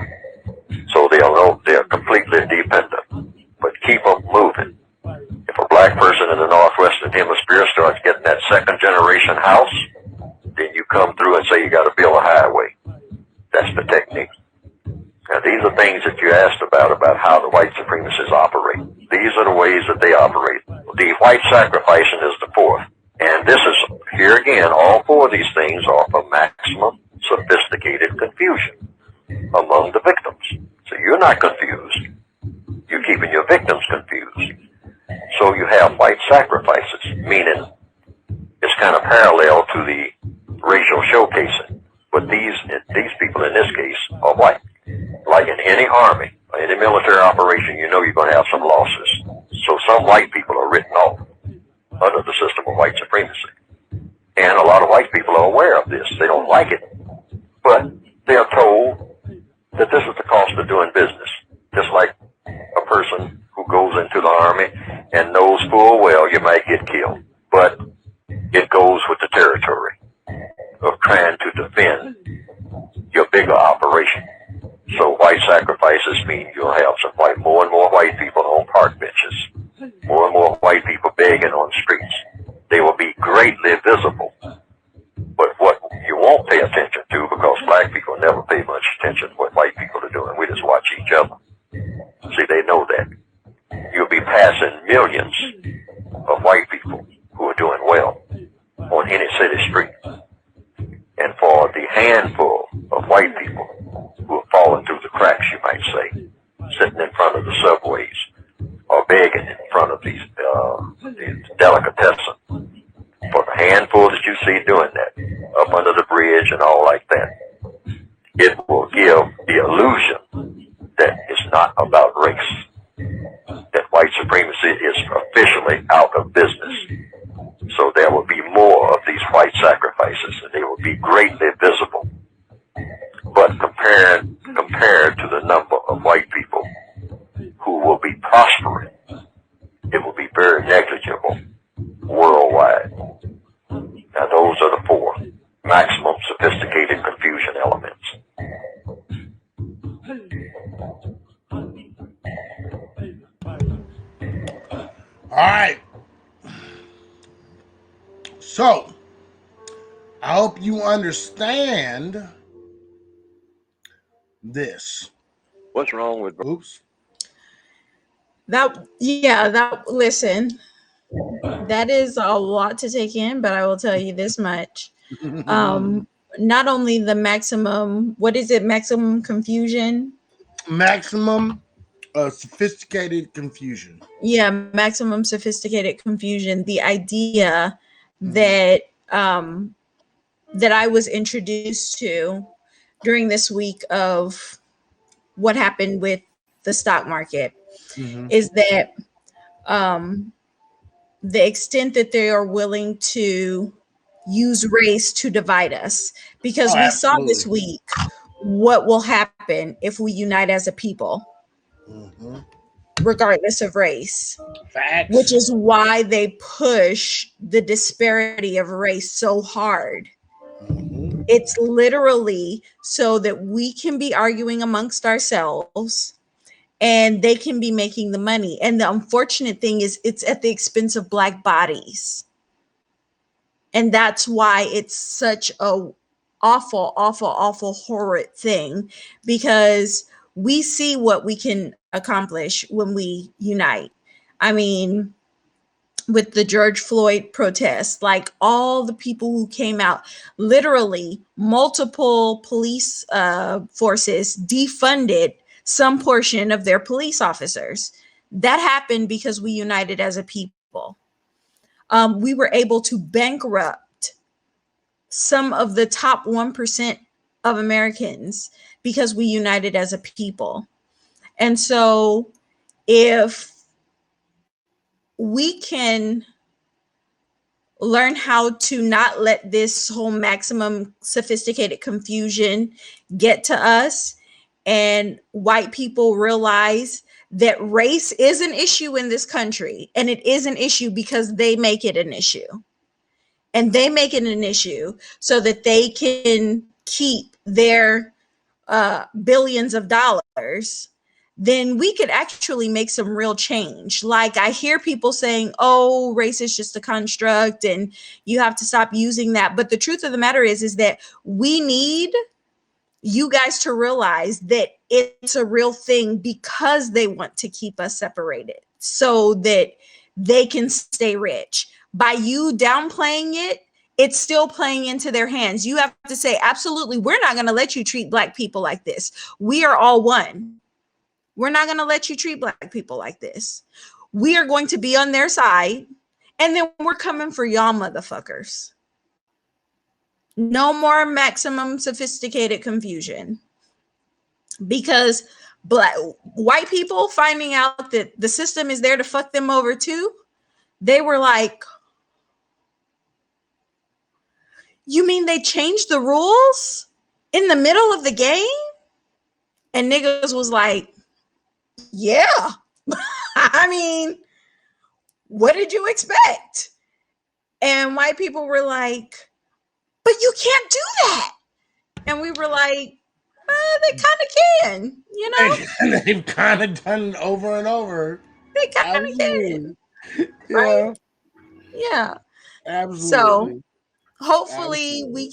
So they'll know they're completely dependent. But keep them moving. If a black person in the Northwestern Hemisphere starts getting that second generation house, then you come through and say you got to build a highway. That's the technique. Now, these are things that you asked about how the white supremacists operate. These are the ways that they operate. The white sacrificing is the fourth. And this is, here again, all four of these things are for maximum sophisticated confusion among the victims. So you're not confused. You're keeping your victims confused. So you have white sacrifices, meaning it's kind of parallel to the racial showcasing. But these people in this case are white. Like in any army, or any military operation, you know you're going to have some losses. So some white people are written off under the system of white supremacy. And a lot of white people are aware of this. They don't like it. But they're told that this is the cost of doing business. Just like a person who goes into the army and knows full well you might get killed. But it goes with the territory of trying to defend your bigger operation. So white sacrifices mean you'll have more and more white people on park benches, more and more white people begging on streets. They will be greatly visible. But what you won't pay attention to, because black people never pay much attention to what white people are doing, we just watch each other. See, they know that. You'll be passing millions of white people who are doing well on any city street. And for the handful of white people who have fallen through the cracks, you might say, sitting in front of the subways or begging in front of these delicatessen, for the handful that you see doing that, up under the bridge and all like that, it will give the illusion that it's not about race, that white supremacy is officially out of business. So there will be more of these white sacrifices, and they will be greatly visible. But compared to the number of white people who will be prospering, it will be very negligible worldwide. Now those are the four maximum sophisticated confusion elements. All right. So, I hope you understand this. What's wrong with... Oops. Listen, that is a lot to take in, but I will tell you this much. Not only the maximum, what is it? Maximum confusion? Maximum sophisticated confusion. Yeah, maximum sophisticated confusion. The idea that that I was introduced to during this week of what happened with the stock market is that the extent that they are willing to use race to divide us, because we saw this week what will happen if we unite as a people, regardless of race. Facts. Which is why they push the disparity of race so hard. It's literally so that we can be arguing amongst ourselves and they can be making the money. And the unfortunate thing is it's at the expense of Black bodies. And that's why it's such a awful, horrid thing, because we see what we can accomplish when we unite. I mean, with the George Floyd protests, like all the people who came out, literally multiple police forces defunded some portion of their police officers. That happened because we united as a people. We were able to bankrupt some of the top 1% of Americans because we united as a people. And so if we can learn how to not let this whole maximum sophisticated confusion get to us, and white people realize that race is an issue in this country, and it is an issue because they make it an issue. And they make it an issue so that they can keep their billions of dollars, then we could actually make some real change. Like I hear people saying, oh, race is just a construct and you have to stop using that. But the truth of the matter is that we need you guys to realize that it's a real thing because they want to keep us separated so that they can stay rich. By you downplaying it, it's still playing into their hands. You have to say, absolutely, we're not going to let you treat Black people like this. We are all one. We're not going to let you treat Black people like this. We are going to be on their side. And then we're coming for y'all motherfuckers. No more maximum sophisticated confusion. Because white people finding out that the system is there to fuck them over too, they were like, you mean they changed the rules in the middle of the game? And niggas was like, yeah. I mean, what did you expect? And white people were like, but you can't do that. And we were like, they kind of can, you know? They've kind of done it over and over. They kind of can. Right? Yeah. Absolutely. So hopefully we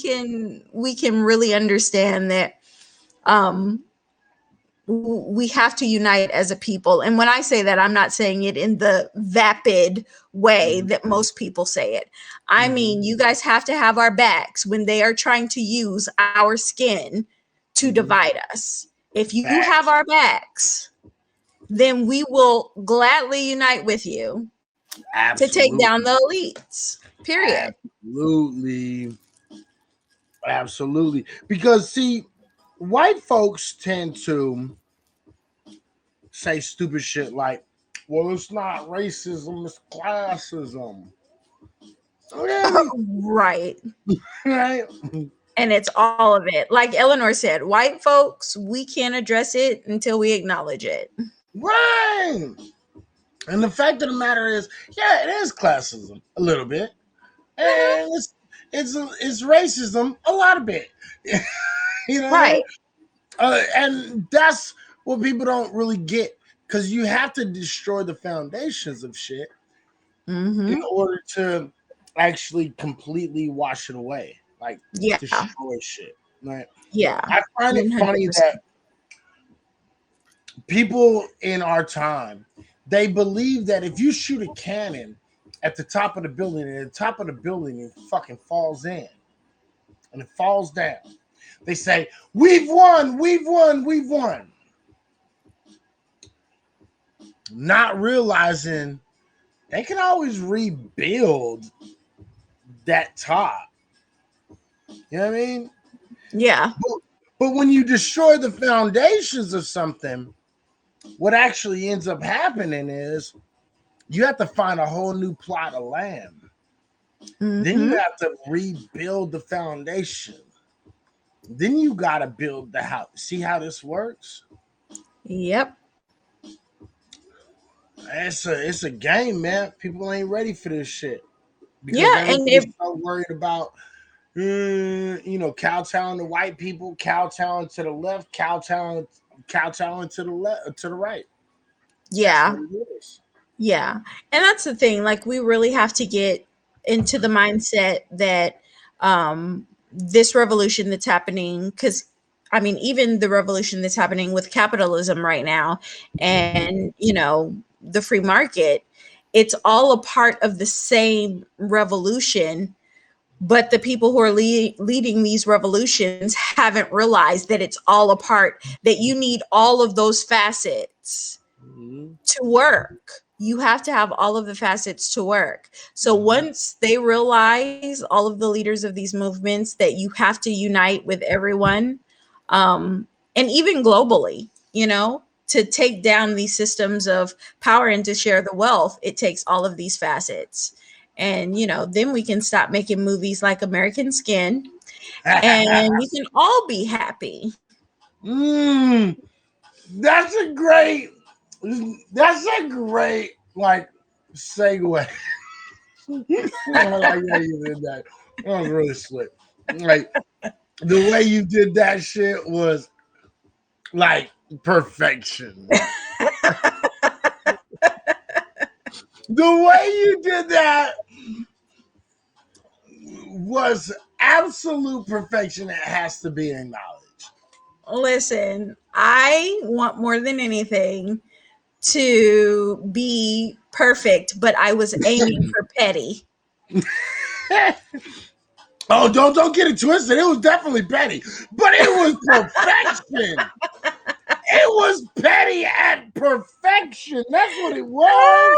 can really understand that we have to unite as a people. And when I say that, I'm not saying it in the vapid way that most people say it. I mean, you guys have to have our backs when they are trying to use our skin to divide us. If you have our backs, then we will gladly unite with you to take down the elites. Period. Absolutely. Because see, white folks tend to say stupid shit like, well, it's not racism, it's classism. Okay. Right. Right. And it's all of it. Like Eleanor said, white folks, we can't address it until we acknowledge it. Right. And the fact of the matter is, yeah, it is classism a little bit. And it's racism a lot of bit. You know, right? And that's what people don't really get, because you have to destroy the foundations of shit in order to actually completely wash it away, like destroy shit. Right? Yeah, I find it 100%. Funny that people in our time, they believe that if you shoot a cannon at the top of the building, and the top of the building it fucking falls in and it falls down, they say, we've won, we've won, we've won. Not realizing they can always rebuild that top. You know what I mean? Yeah. But when you destroy the foundations of something, what actually ends up happening is you have to find a whole new plot of land. Then you have to rebuild the foundation. Then you got to build the house. See how this works? Yep. It's a game, man. People ain't ready for this shit. Because they're so worried about, kowtowing to white people, kowtowing to the left, kowtowing to the left, to the right. Yeah. Yeah. And that's the thing. Like, we really have to get into the mindset that this revolution that's happening, because I mean, even the revolution that's happening with capitalism right now and, the free market, it's all a part of the same revolution. But the people who are leading these revolutions haven't realized that it's all a part, that you need all of those facets to work you have to have all of the facets to work. So once they realize, all of the leaders of these movements, that you have to unite with everyone, and even globally, to take down these systems of power and to share the wealth, it takes all of these facets. And, then we can stop making movies like American Skin and we can all be happy. That's a great like segue. I like how you did that. That was really slick. Like the way you did that shit was like perfection. The way you did that was absolute perfection. It has to be acknowledged. Listen, I want more than anything to be perfect, but I was aiming for petty. Oh, don't get it twisted. It was definitely petty, but it was perfection. It was petty at perfection. That's what it was.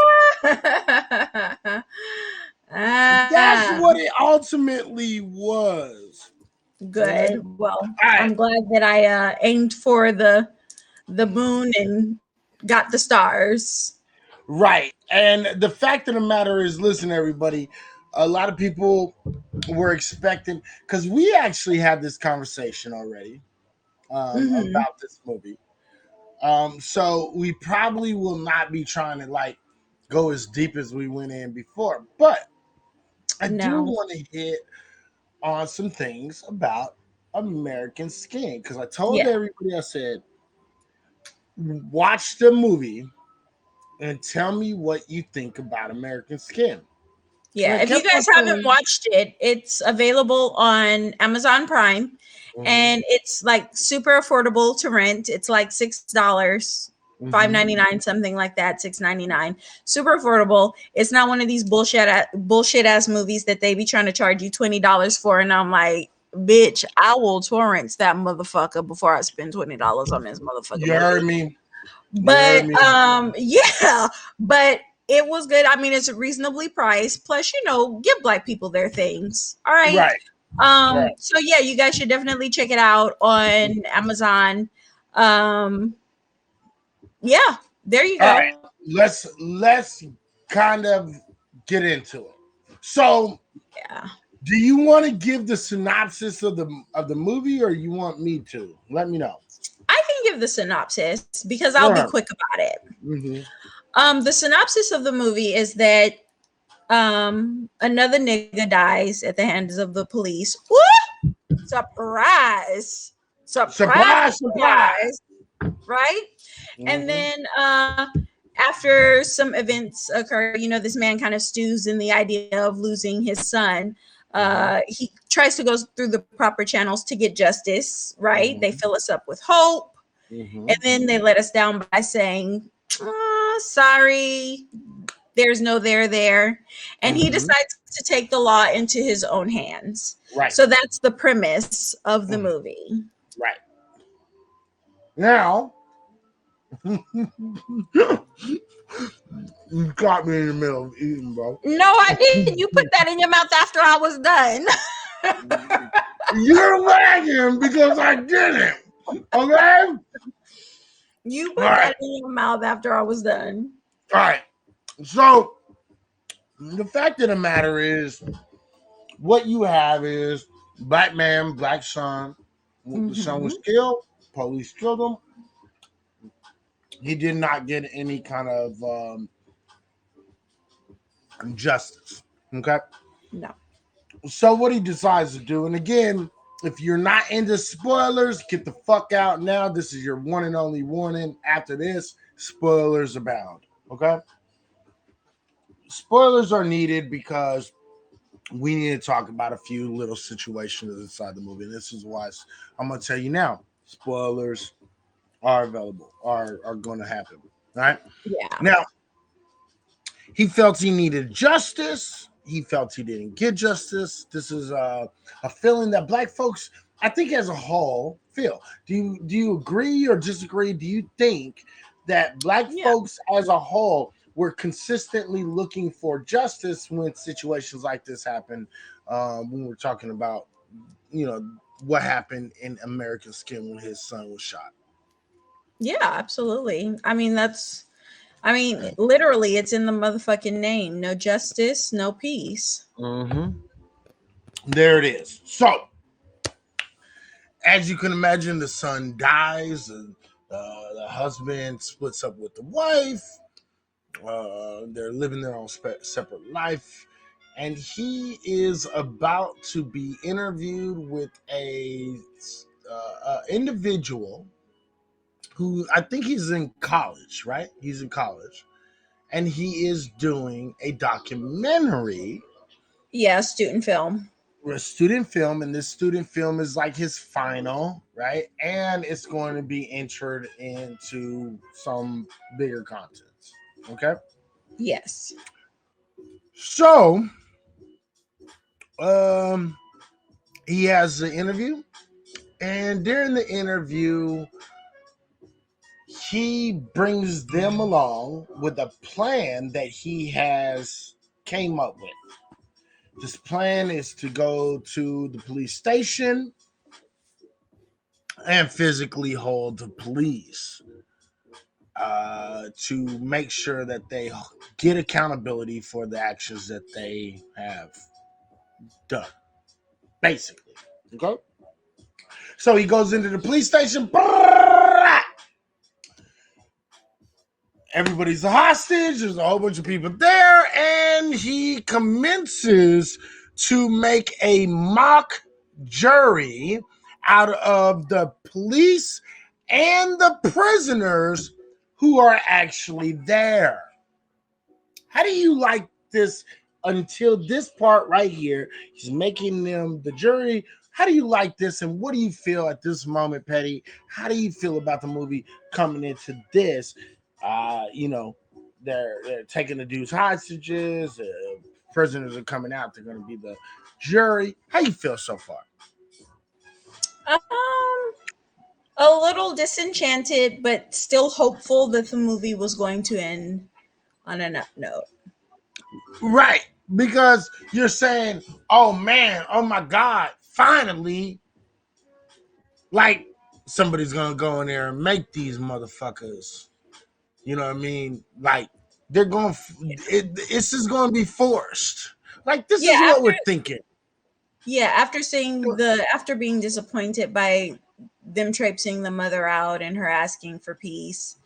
That's what it ultimately was. Good. Well, I'm glad that I aimed for the moon and got the stars. Right. And the fact of the matter is, listen, everybody, a lot of people were expecting, because we actually had this conversation already about this movie. So we probably will not be trying to like go as deep as we went in before, but I do want to hit on some things about American Skin, because I told everybody, I said, watch the movie and tell me what you think about American Skin. Yeah, if you guys haven't watched it, it's available on Amazon Prime, and it's like super affordable to rent. It's like $6, $5.99, something like that, $6.99. Super affordable. It's not one of these bullshit ass movies that they be trying to charge you $20 for, and I'm like, bitch, I will torrent that motherfucker before I spend $20 on this motherfucker. You heard me. But yeah, but it was good. I mean, it's reasonably priced. Plus, give Black people their things. All right. So yeah, you guys should definitely check it out on Amazon. Yeah, there you go. All right. Let's kind of get into it. So do you want to give the synopsis of the movie, or you want me to? Let me know. I can give the synopsis because I'll be quick about it. The synopsis of the movie is that another nigga dies at the hands of the police. Woo! Surprise! Right? And then after some events occur, this man kind of stews in the idea of losing his son. He tries to go through the proper channels to get justice, right? They fill us up with hope. And then they let us down by saying, sorry, there's no there. And he decides to take the law into his own hands. Right. So that's the premise of the movie. Right. Now, you caught me in the middle of eating, bro. No, I didn't. You put that in your mouth after I was done. You're lagging because I didn't. Okay? You put that in your mouth after I was done. All right. So, the fact of the matter is, what you have is black man, black son. The son was killed. Police killed him. He did not get any kind of justice. Okay? No. So what he decides to do, and again, if you're not into spoilers, get the fuck out now. This is your one and only warning. After this, spoilers abound. Okay? Spoilers are needed because we need to talk about a few little situations inside the movie. And this is why I'm going to tell you now. Spoilers are available, are going to happen. Right? Yeah. Now, he felt he needed justice. He felt he didn't get justice. This is a feeling that black folks, I think, as a whole, feel. Do you agree or disagree? Do you think that black folks as a whole we're consistently looking for justice when situations like this happen. When we're talking about, what happened in American Skin when his son was shot. Yeah, absolutely. I mean, literally, it's in the motherfucking name. No justice, no peace. Mm-hmm. There it is. So, as you can imagine, the son dies, and the husband splits up with the wife. They're living their own separate life, and he is about to be interviewed with a individual who I think he's in college, right? He's in college, and he is doing a documentary. Yeah, student film. A student film, and this student film is like his final, right? And it's going to be entered into some bigger contents. Okay. Yes. So, um, he has the interview, and during the interview, he brings them along with a plan that he has came up with. This plan is to go to the police station and physically hold the police to make sure that they get accountability for the actions that they have done, basically. Okay? So he goes into the police station. Everybody's a hostage. There's a whole bunch of people there. And he commences to make a mock jury out of the police and the prisoners who are actually there. How do you like this until this part right here? He's making them the jury. How do you like this, and what do you feel at this moment, Petty? How do you feel about the movie coming into this? They're taking the dudes hostages. Prisoners are coming out. They're going to be the jury. How you feel so far? A little disenchanted, but still hopeful that the movie was going to end on an up note. Right. Because you're saying, oh man, oh my God, finally, like somebody's going to go in there and make these motherfuckers. You know what I mean? Like they're going, it's just going to be forced. Like this is what we're thinking. Yeah, after being disappointed by them traipsing the mother out and her asking for peace,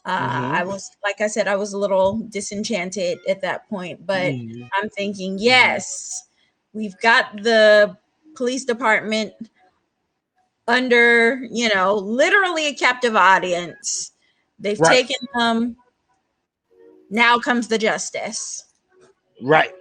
I was, like I said, I was a little disenchanted at that point, but I'm thinking, yes, we've got the police department under, literally a captive audience. They've taken them. Now comes the justice. Right.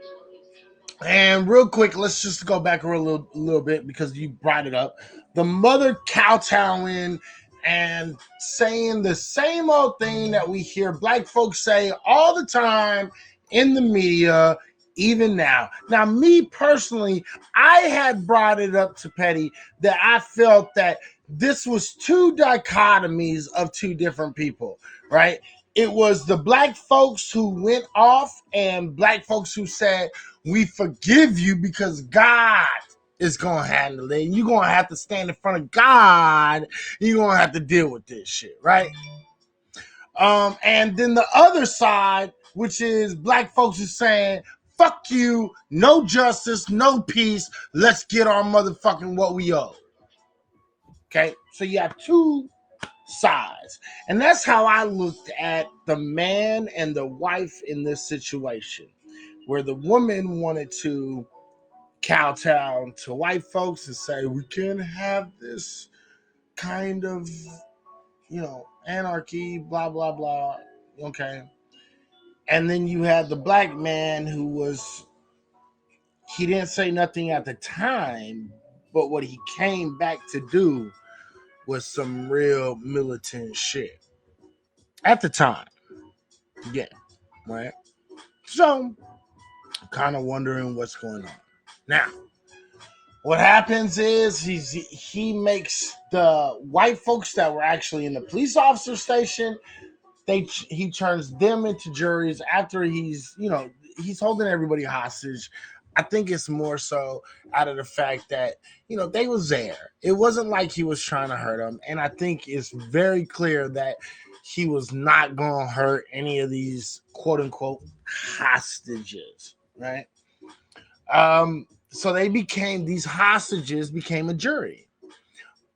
And real quick, let's just go back a little bit because you brought it up. The mother kowtowing and saying the same old thing that we hear black folks say all the time in the media, even now. Now, me personally, I had brought it up to Petty that I felt that this was two dichotomies of two different people, right? It was the black folks who went off and black folks who said, we forgive you because God is going to handle it. You're going to have to stand in front of God. You're going to have to deal with this shit, right? And then the other side, which is black folks who saying, fuck you, no justice, no peace. Let's get our motherfucking what we owe. Okay? So you have two sides. And that's how I looked at the man and the wife in this situation, where the woman wanted to kowtow to white folks and say, we can't have this kind of, anarchy, blah, blah, blah. Okay. And then you had the black man he didn't say nothing at the time, but what he came back to do was some real militant shit at the time. Yeah. Right. So, kind of wondering what's going on. Now, what happens is he makes the white folks that were actually in the police officer station, he turns them into juries after he's holding everybody hostage. I think it's more so out of the fact that they was there. It wasn't like he was trying to hurt them, and I think it's very clear that he was not going to hurt any of these quote unquote hostages, right? So these hostages became a jury.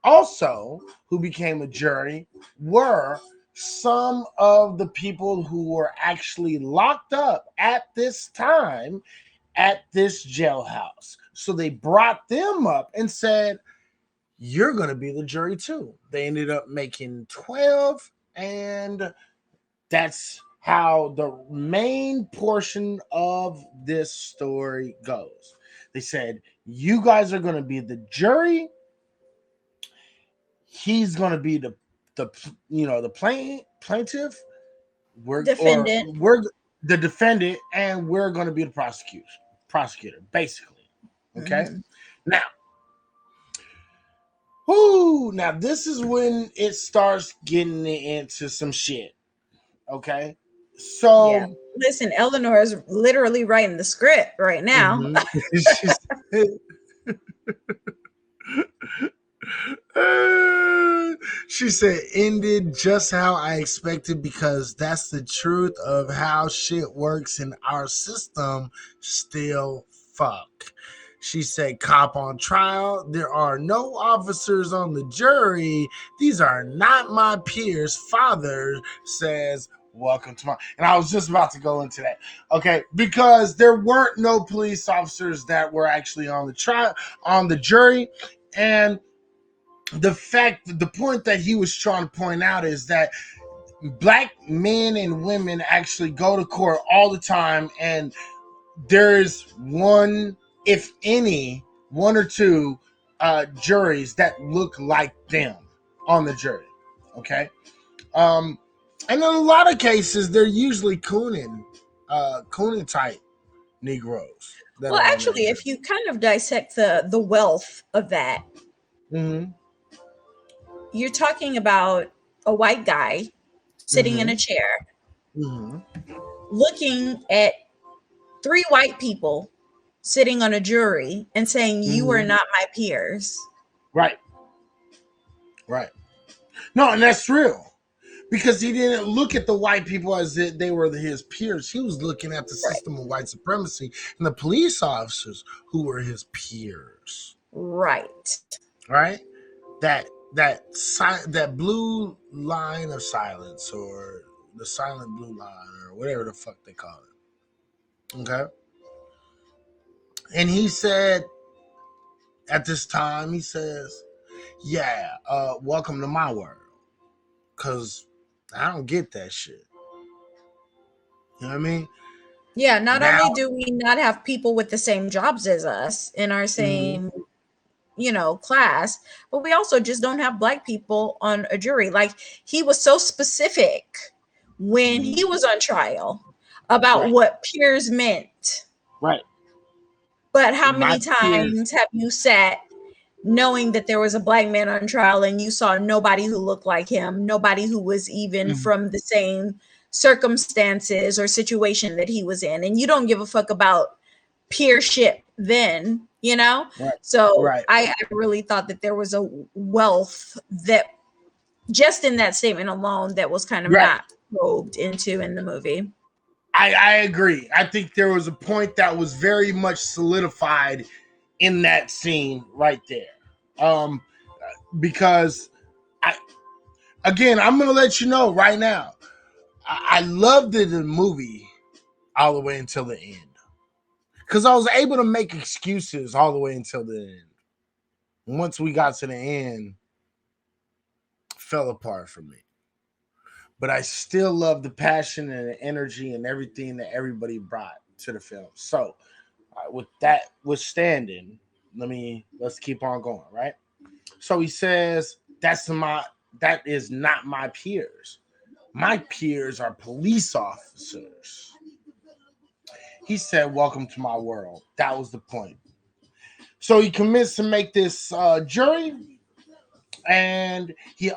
Also, who became a jury were some of the people who were actually locked up at this time at this jailhouse. So they brought them up and said, you're going to be the jury too. They ended up making 12, and that's how the main portion of this story goes. They said, you guys are going to be the jury. He's going to be the plaintiff. We're the defendant, and we're going to be the prosecutor, basically. Okay. Mm-hmm. Now this is when it starts getting into some shit. Okay. So listen, Eleanor is literally writing the script right now. She said, ended just how I expected, because that's the truth of how shit works in our system. Still fuck. She said, cop on trial. There are no officers on the jury. These are not my peers. Father says, welcome to my... And I was just about to go into that. Okay, because there weren't no police officers that were actually on the trial, on the jury. And the point that he was trying to point out is that black men and women actually go to court all the time, and there's one, if any, one or two juries that look like them on the jury. Okay. And in a lot of cases, they're usually Coonan type Negroes. Well, actually, if you kind of dissect the wealth of that, mm-hmm. You're talking about a white guy sitting in a chair, looking at 3 white people sitting on a jury and saying, you are not my peers. Right. No, and that's real. Because he didn't look at the white people as if they were his peers. He was looking at the system of white supremacy and the police officers who were his peers. Right. That blue line of silence, or the silent blue line, or whatever the fuck they call it. Okay. And he said, at this time, he says, welcome to my world. Because I don't get that shit. You know what I mean? Yeah, not only do we not have people with the same jobs as us in our same, class, but we also just don't have black people on a jury. Like, he was so specific when he was on trial about what peers meant. Right. But how many times have you sat knowing that there was a black man on trial and you saw nobody who looked like him, nobody who was even from the same circumstances or situation that he was in, and you don't give a fuck about peership then, So I really thought that there was a wealth that just in that statement alone that was kind of not probed into in the movie. I agree. I think there was a point that was very much solidified in that scene right there. Because I'm going to let you know right now, I loved the movie all the way until the end. Because I was able to make excuses all the way until the end. Once we got to the end, it fell apart for me. But I still love the passion and the energy and everything that everybody brought to the film. So, with that withstanding, let's keep on going, right? So he says, that is not my peers. My peers are police officers. He said, welcome to my world. That was the point. So he commits to make this jury, and he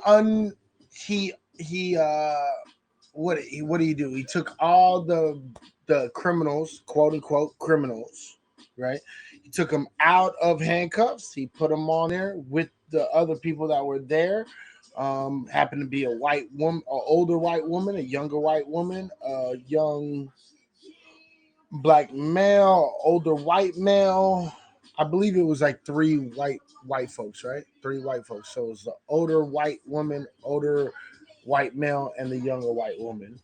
what did he do? He took all the criminals, quote unquote criminals, right? He took them out of handcuffs. He put them on there with the other people that were there. Happened to be a white woman, an older white woman, a younger white woman, a young black male, older white male. I believe it was like three white folks, right? Three white folks. So it was the older white woman, older white male, and the younger white woman.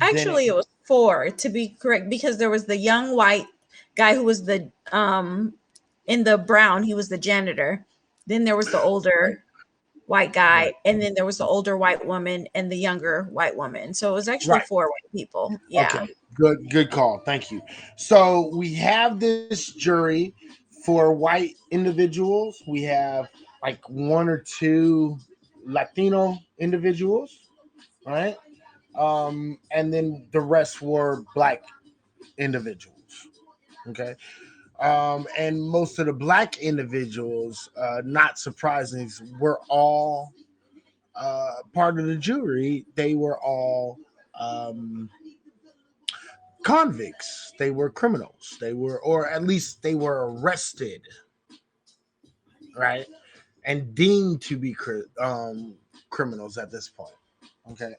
Actually, it was 4 to be correct, because there was the young white guy who was the in the brown. He was the janitor. Then there was the older white guy, and then there was the older white woman and the younger white woman. So it was actually 4 white people. Yeah. Okay, good call. Thank you. So we have this jury for white individuals. We have like 1 or 2 Latino individuals, right? And then the rest were black individuals. Okay. And most of the black individuals, not surprisingly, were all part of the jury. They were all convicts. They were criminals. They were, or at least they were arrested, right, and deemed to be criminals at this point. Okay.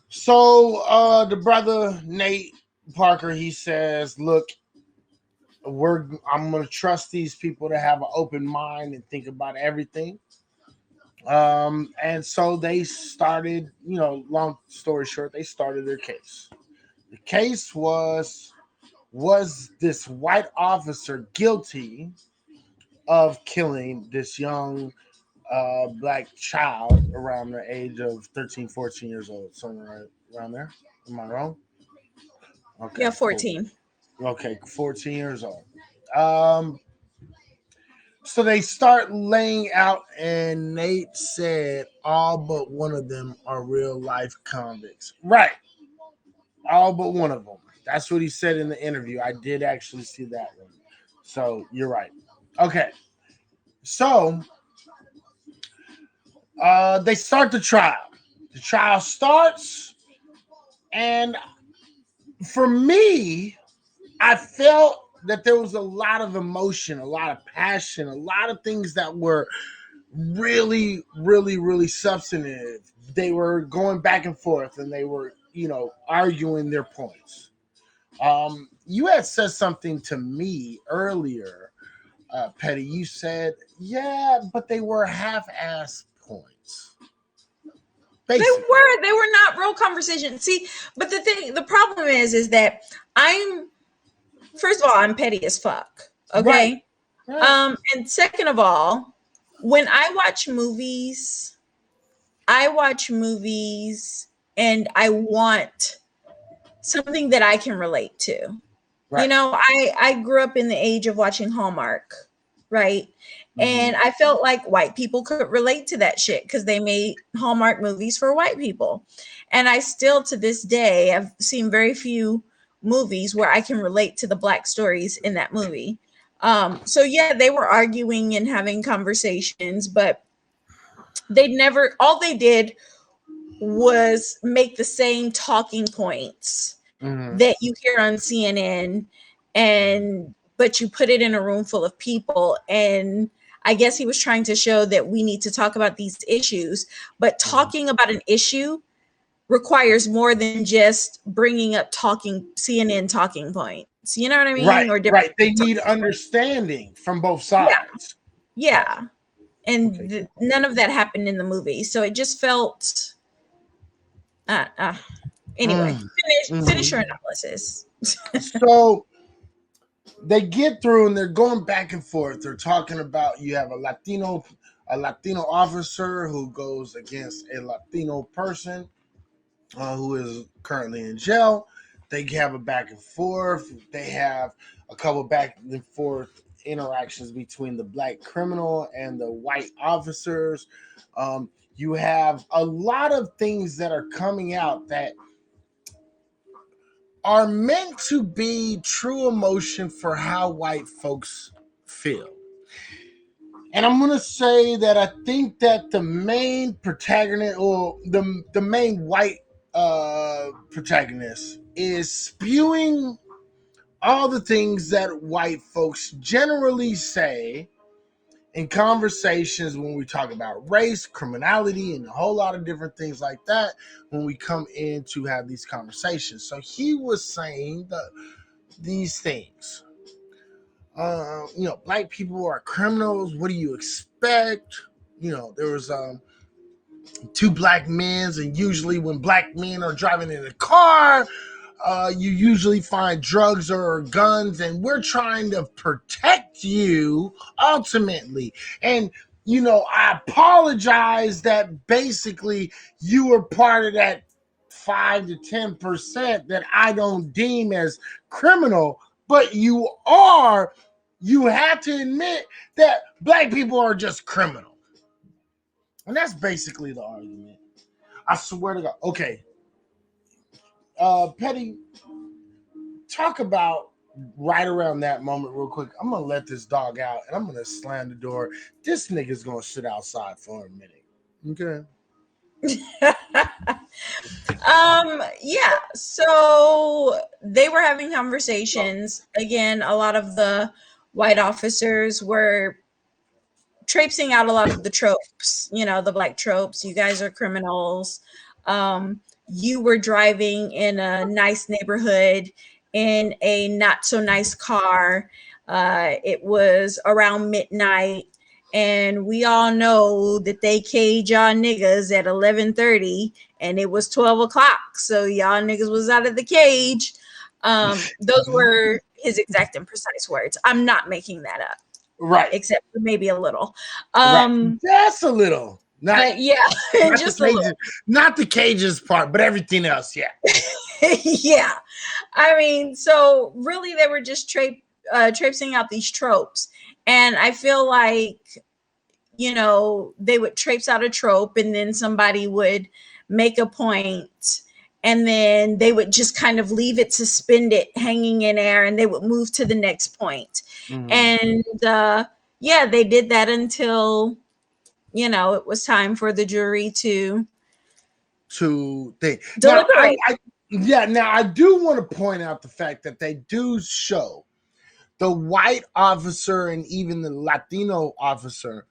So the brother Nate Parker, he says, "Look, I'm going to trust these people to have an open mind and think about everything." And so they started, long story short, they started their case. The case was this white officer guilty of killing this young black child around the age of 13, 14 years old, somewhere right around there? Am I wrong? Okay, Yeah, 14. Cool. Okay, 14 years old. Um, so they start laying out, and Nate said all but one of them are real life convicts. Right. All but one of them. That's what he said in the interview. I did actually see that one. So you're right. Okay. So they start the trial. The trial starts, and for me, I felt that there was a lot of emotion, a lot of passion, a lot of things that were really, really, really substantive. They were going back and forth, and they were, arguing their points. You had said something to me earlier, Petty. You said, "Yeah, but they were half-ass points." Basically. They were not real conversations. See, but the problem is that first of all, I'm petty as fuck. Okay. Right. And second of all, when I watch movies and I want something that I can relate to. Right. I grew up in the age of watching Hallmark, right? Mm-hmm. And I felt like white people could relate to that shit because they made Hallmark movies for white people. And I still, to this day, have seen very few movies where I can relate to the black stories in that movie. So yeah, they were arguing and having conversations, but all they did was make the same talking points that you hear on CNN, but you put it in a room full of people. And I guess he was trying to show that we need to talk about these issues, but talking about an issue requires more than just bringing up CNN talking points. You know what I mean? Right. Right. They need understanding from both sides. Yeah. And none of that happened in the movie. So it just felt anyway, finish your analysis. So they get through and they're going back and forth. They're talking about, you have a Latino officer who goes against a Latino person who is currently in jail. They have a back and forth. They have a couple back and forth interactions between the black criminal and the white officers. You have a lot of things that are coming out that are meant to be true emotion for how white folks feel. And I'm going to say that I think that the main protagonist, or the main white protagonist is spewing all the things that white folks generally say in conversations when we talk about race, criminality, and a whole lot of different things like that when we come in to have these conversations. So he was saying these things. Black people are criminals. What do you expect? There was two black men, and usually when black men are driving in a car, you usually find drugs or guns, and we're trying to protect you ultimately. And I apologize that basically you were part of that 5 to 10% that I don't deem as criminal, but you are. You have to admit that black people are just criminal, and that's basically the argument. I swear to God. Okay, Petty, talk about right around that moment real quick. I'm gonna let this dog out and I'm gonna slam the door. This nigga's gonna sit outside for a minute. Okay. Yeah, so they were having conversations. Again, a lot of the white officers were traipsing out a lot of the tropes, the black tropes. You guys are criminals. You were driving in a nice neighborhood in a not so nice car. It was around midnight, and we all know that they cage y'all niggas at 11:30, and it was 12 o'clock. So y'all niggas was out of the cage. Those were his exact and precise words. I'm not making that up. Right. Except for maybe a little. Right. That's a little. Yeah, just a little. Not the cages part, but everything else, yeah. Yeah. I mean, so really they were just traipsing out these tropes. And I feel like, they would traipse out a trope and then somebody would make a point and then they would just kind of leave it suspended, hanging in air, and they would move to the next point. And they did that until it was time for the jury to think. Deliberate. Now I do want to point out the fact that they do show the white officer and even the Latino officer.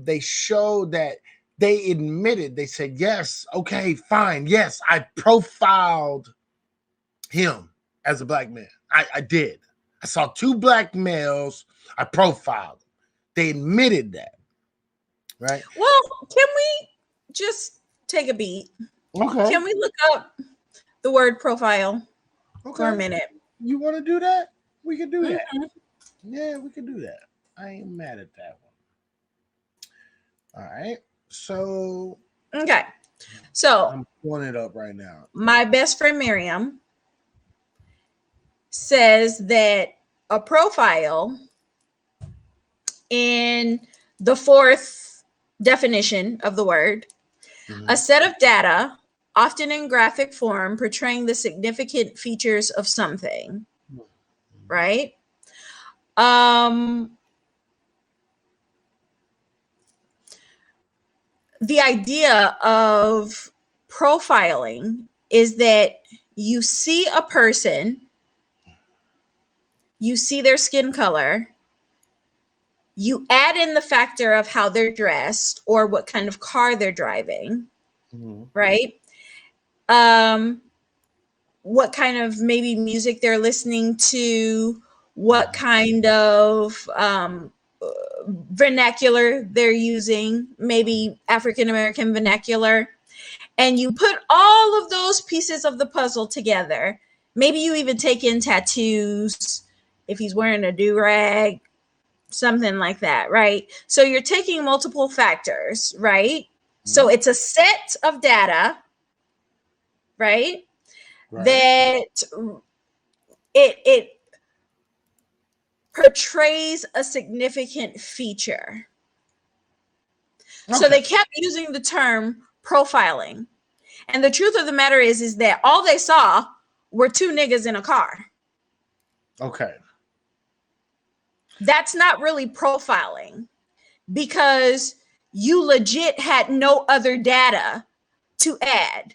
They show that they admitted, they said, yes, okay, fine. Yes, I profiled him as a black man. I did. I saw two black males. I profiled them. They admitted that. Right. Well, can we just take a beat? Okay. Can we look up the word profile for a minute? You want to do that? We can do that. Yeah, we can do that. I ain't mad at that one. All right. So. Okay. So. I'm pulling it up right now. My best friend Miriam says that a profile in the fourth definition of the word, a set of data, often in graphic form, portraying the significant features of something, right? The idea of profiling is that you see a person, you see their skin color, you add in the factor of how they're dressed or what kind of car they're driving, right? What kind of maybe music they're listening to, what kind of vernacular they're using, maybe African-American vernacular. And you put all of those pieces of the puzzle together. Maybe you even take in tattoos, if he's wearing a do-rag, something like that, right? So you're taking multiple factors, right? So it's a set of data, right? That it portrays a significant feature. Okay. So they kept using the term profiling. And the truth of the matter is that all they saw were two niggas in a car. Okay. That's not really profiling because you legit had no other data to add.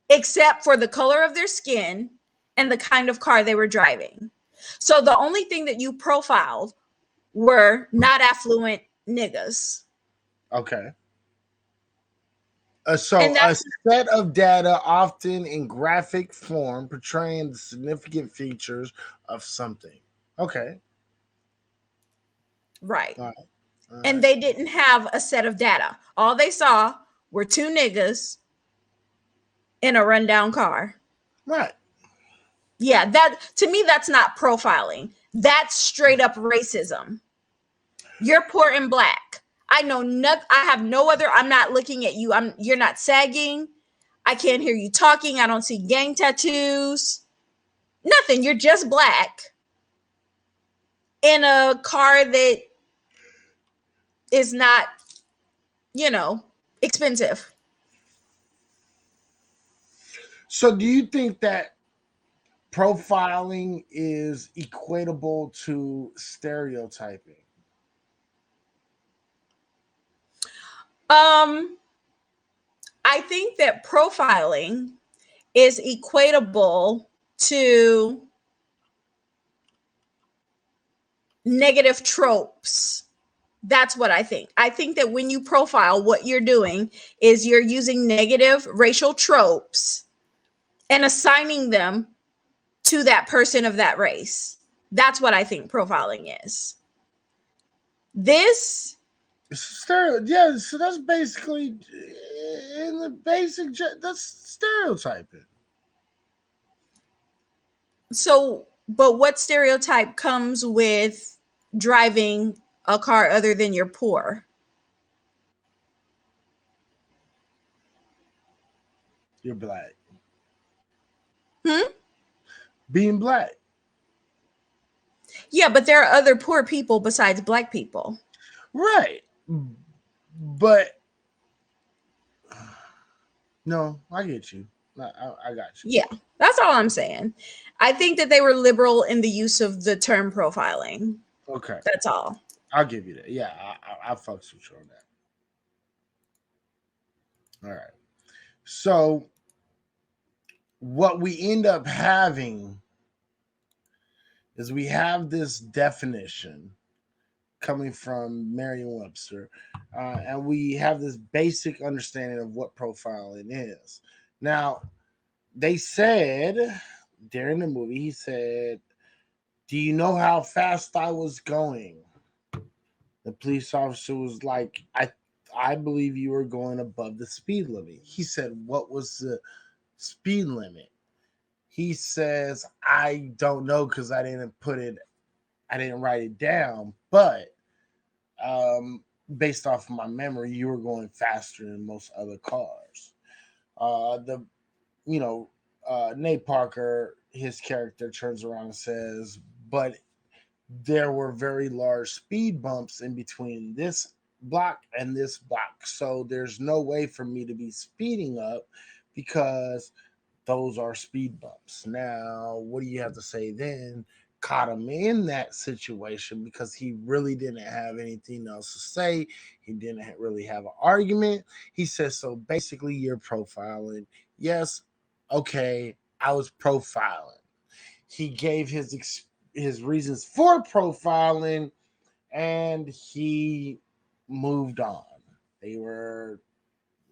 except for the color of their skin and the kind of car they were driving. So the only thing that you profiled were not affluent niggas. Okay. So And a that's set of data, often in graphic form, portraying the significant features of something. Okay. right. All right. All And right. they didn't have a set of data. All they saw were two niggas in a rundown car. Right. Yeah, that to me, that's not profiling. That's straight up racism. You're poor and black. I know nothing. I have no other. I'm not looking at you. You're not sagging. I can't hear you talking. I don't see gang tattoos. Nothing. You're just black in a car that is not, expensive. So do you think that profiling is equatable to stereotyping? I think that profiling is equatable to negative tropes. That's what I think. I think that when you profile, what you're doing is you're using negative racial tropes and assigning them to that person of that race. That's what I think profiling is. This, Yeah, so that's basically in the basic. That's stereotyping. but what stereotype comes with driving a car other than you're poor? You're black. Hmm? Being black. Yeah, but there are other poor people besides black people. Right. But no, I get you. I got you. Yeah, that's all I'm saying. I think that they were liberal in the use of the term profiling. Okay. That's all. I'll give you that. Yeah, I fucks with you on that. All right. So what we end up having is we have this definition coming from Merriam-Webster, and we have this basic understanding of what profiling is. Now, they said during the movie, he said, "Do you know how fast I was going?" The police officer was like, I believe you were going above the speed limit." He said, "What was the speed limit?" He says, "I don't know because I didn't write it down, but based off of my memory, you were going faster than most other cars." The you know Nate Parker, his character, turns around and says, "But there were very large speed bumps in between this block and this block, so there's no way for me to be speeding up because those are speed bumps." Now, what do you have to say then? Caught him in that situation because he really didn't have anything else to say. He didn't really have an argument. He says, "So basically, you're profiling." Yes, okay, I was profiling. He gave his reasons for profiling, and he moved on. They were,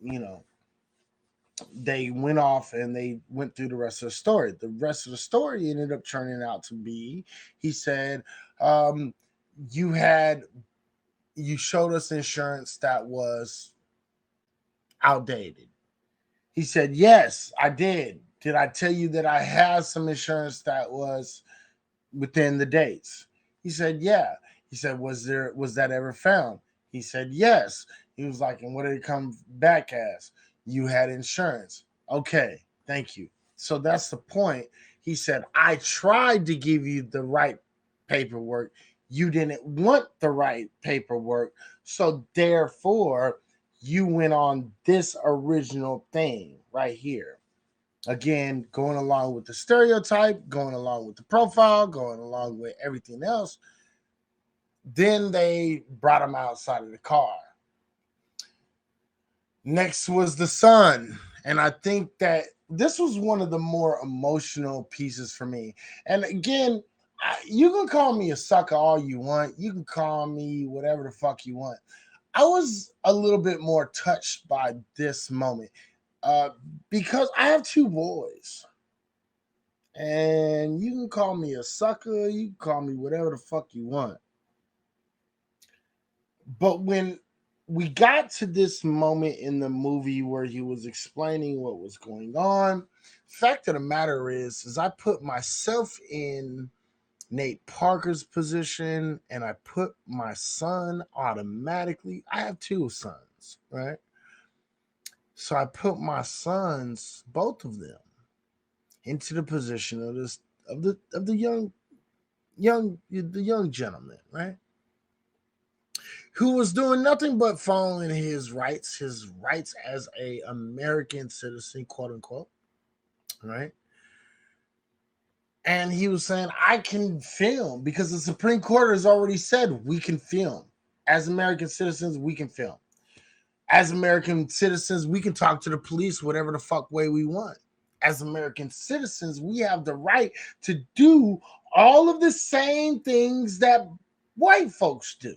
you know, they went off and they went through the rest of the story. The rest of the story ended up turning out to be, he said, um, you had you showed us insurance that was outdated. He said, "Yes, I did. Did I tell you that I had some insurance that was within the dates?" He said, "Yeah." He said, was that ever found?" He said, "Yes." He was like, "And what did it come back as?" "You had insurance." "Okay, thank you." So that's the point. He said, "I tried to give you the right paperwork. You didn't want the right paperwork. So therefore, you went on this original thing right here." Again, going along with the stereotype, going along with the profile, going along with everything else. Then they brought him outside of the car. Next was the son, And I think that this was one of the more emotional pieces for me. And again, you can call me a sucker all you want. You can call me whatever the fuck you want. I was a little bit more touched by this moment because I have two boys. And you can call me a sucker. You can call me whatever the fuck you want. But when we got to this moment in the movie where he was explaining what was going on, fact of the matter is I put myself in Nate Parker's position and I put my son automatically. I have two sons, right? So I put my sons, both of them, into the position of the young gentleman, right? Who was doing nothing but following his rights as a American citizen, quote unquote, right? And he was saying, I can film because the Supreme Court has already said we can film. As American citizens, we can film. As American citizens, we can talk to the police whatever the fuck way we want. As American citizens, we have the right to do all of the same things that white folks do.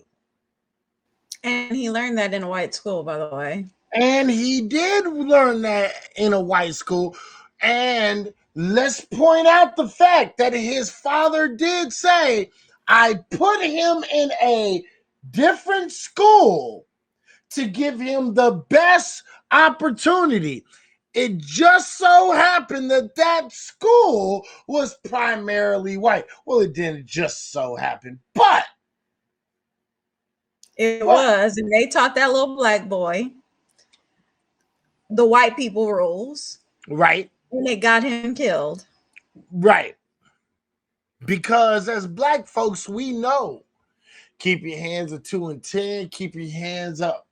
And he learned that in a white school, by the way. And he did learn that in a white school. And let's point out the fact that his father did say, I put him in a different school to give him the best opportunity. It just so happened that that school was primarily white. Well, it didn't just so happen, but it was. And they taught that little black boy the white people rules. Right. And it got him killed. Right. Because as black folks, we know, keep your hands at 2 and 10, keep your hands up.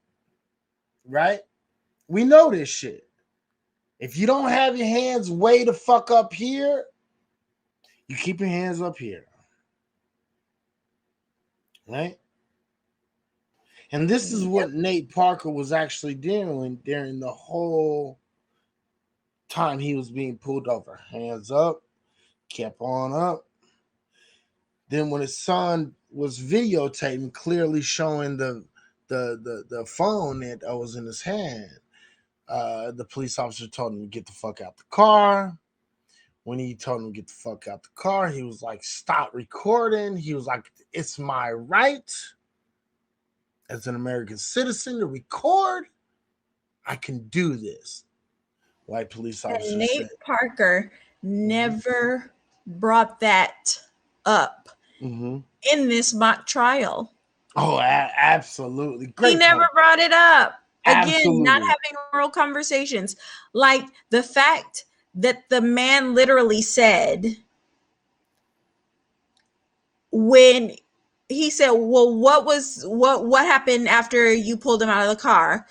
Right? We know this shit. If you don't have your hands way the fuck up here, you keep your hands up here. Right? And this is what Nate Parker was actually doing during the whole time he was being pulled over. Hands up, kept on up. Then when his son was videotaping, clearly showing the phone that was in his hand, the police officer told him to get the fuck out the car. When he told him to get the fuck out the car, he was like, stop recording. He was like, it's my right as an American citizen to record. I can do this. White police officer Nate said. Parker never brought that up in this mock trial. Oh, absolutely. Great he never point. brought it up. Absolutely. Again, not having real conversations. Like the fact that the man literally said, when he said, well, what happened after you pulled him out of the car?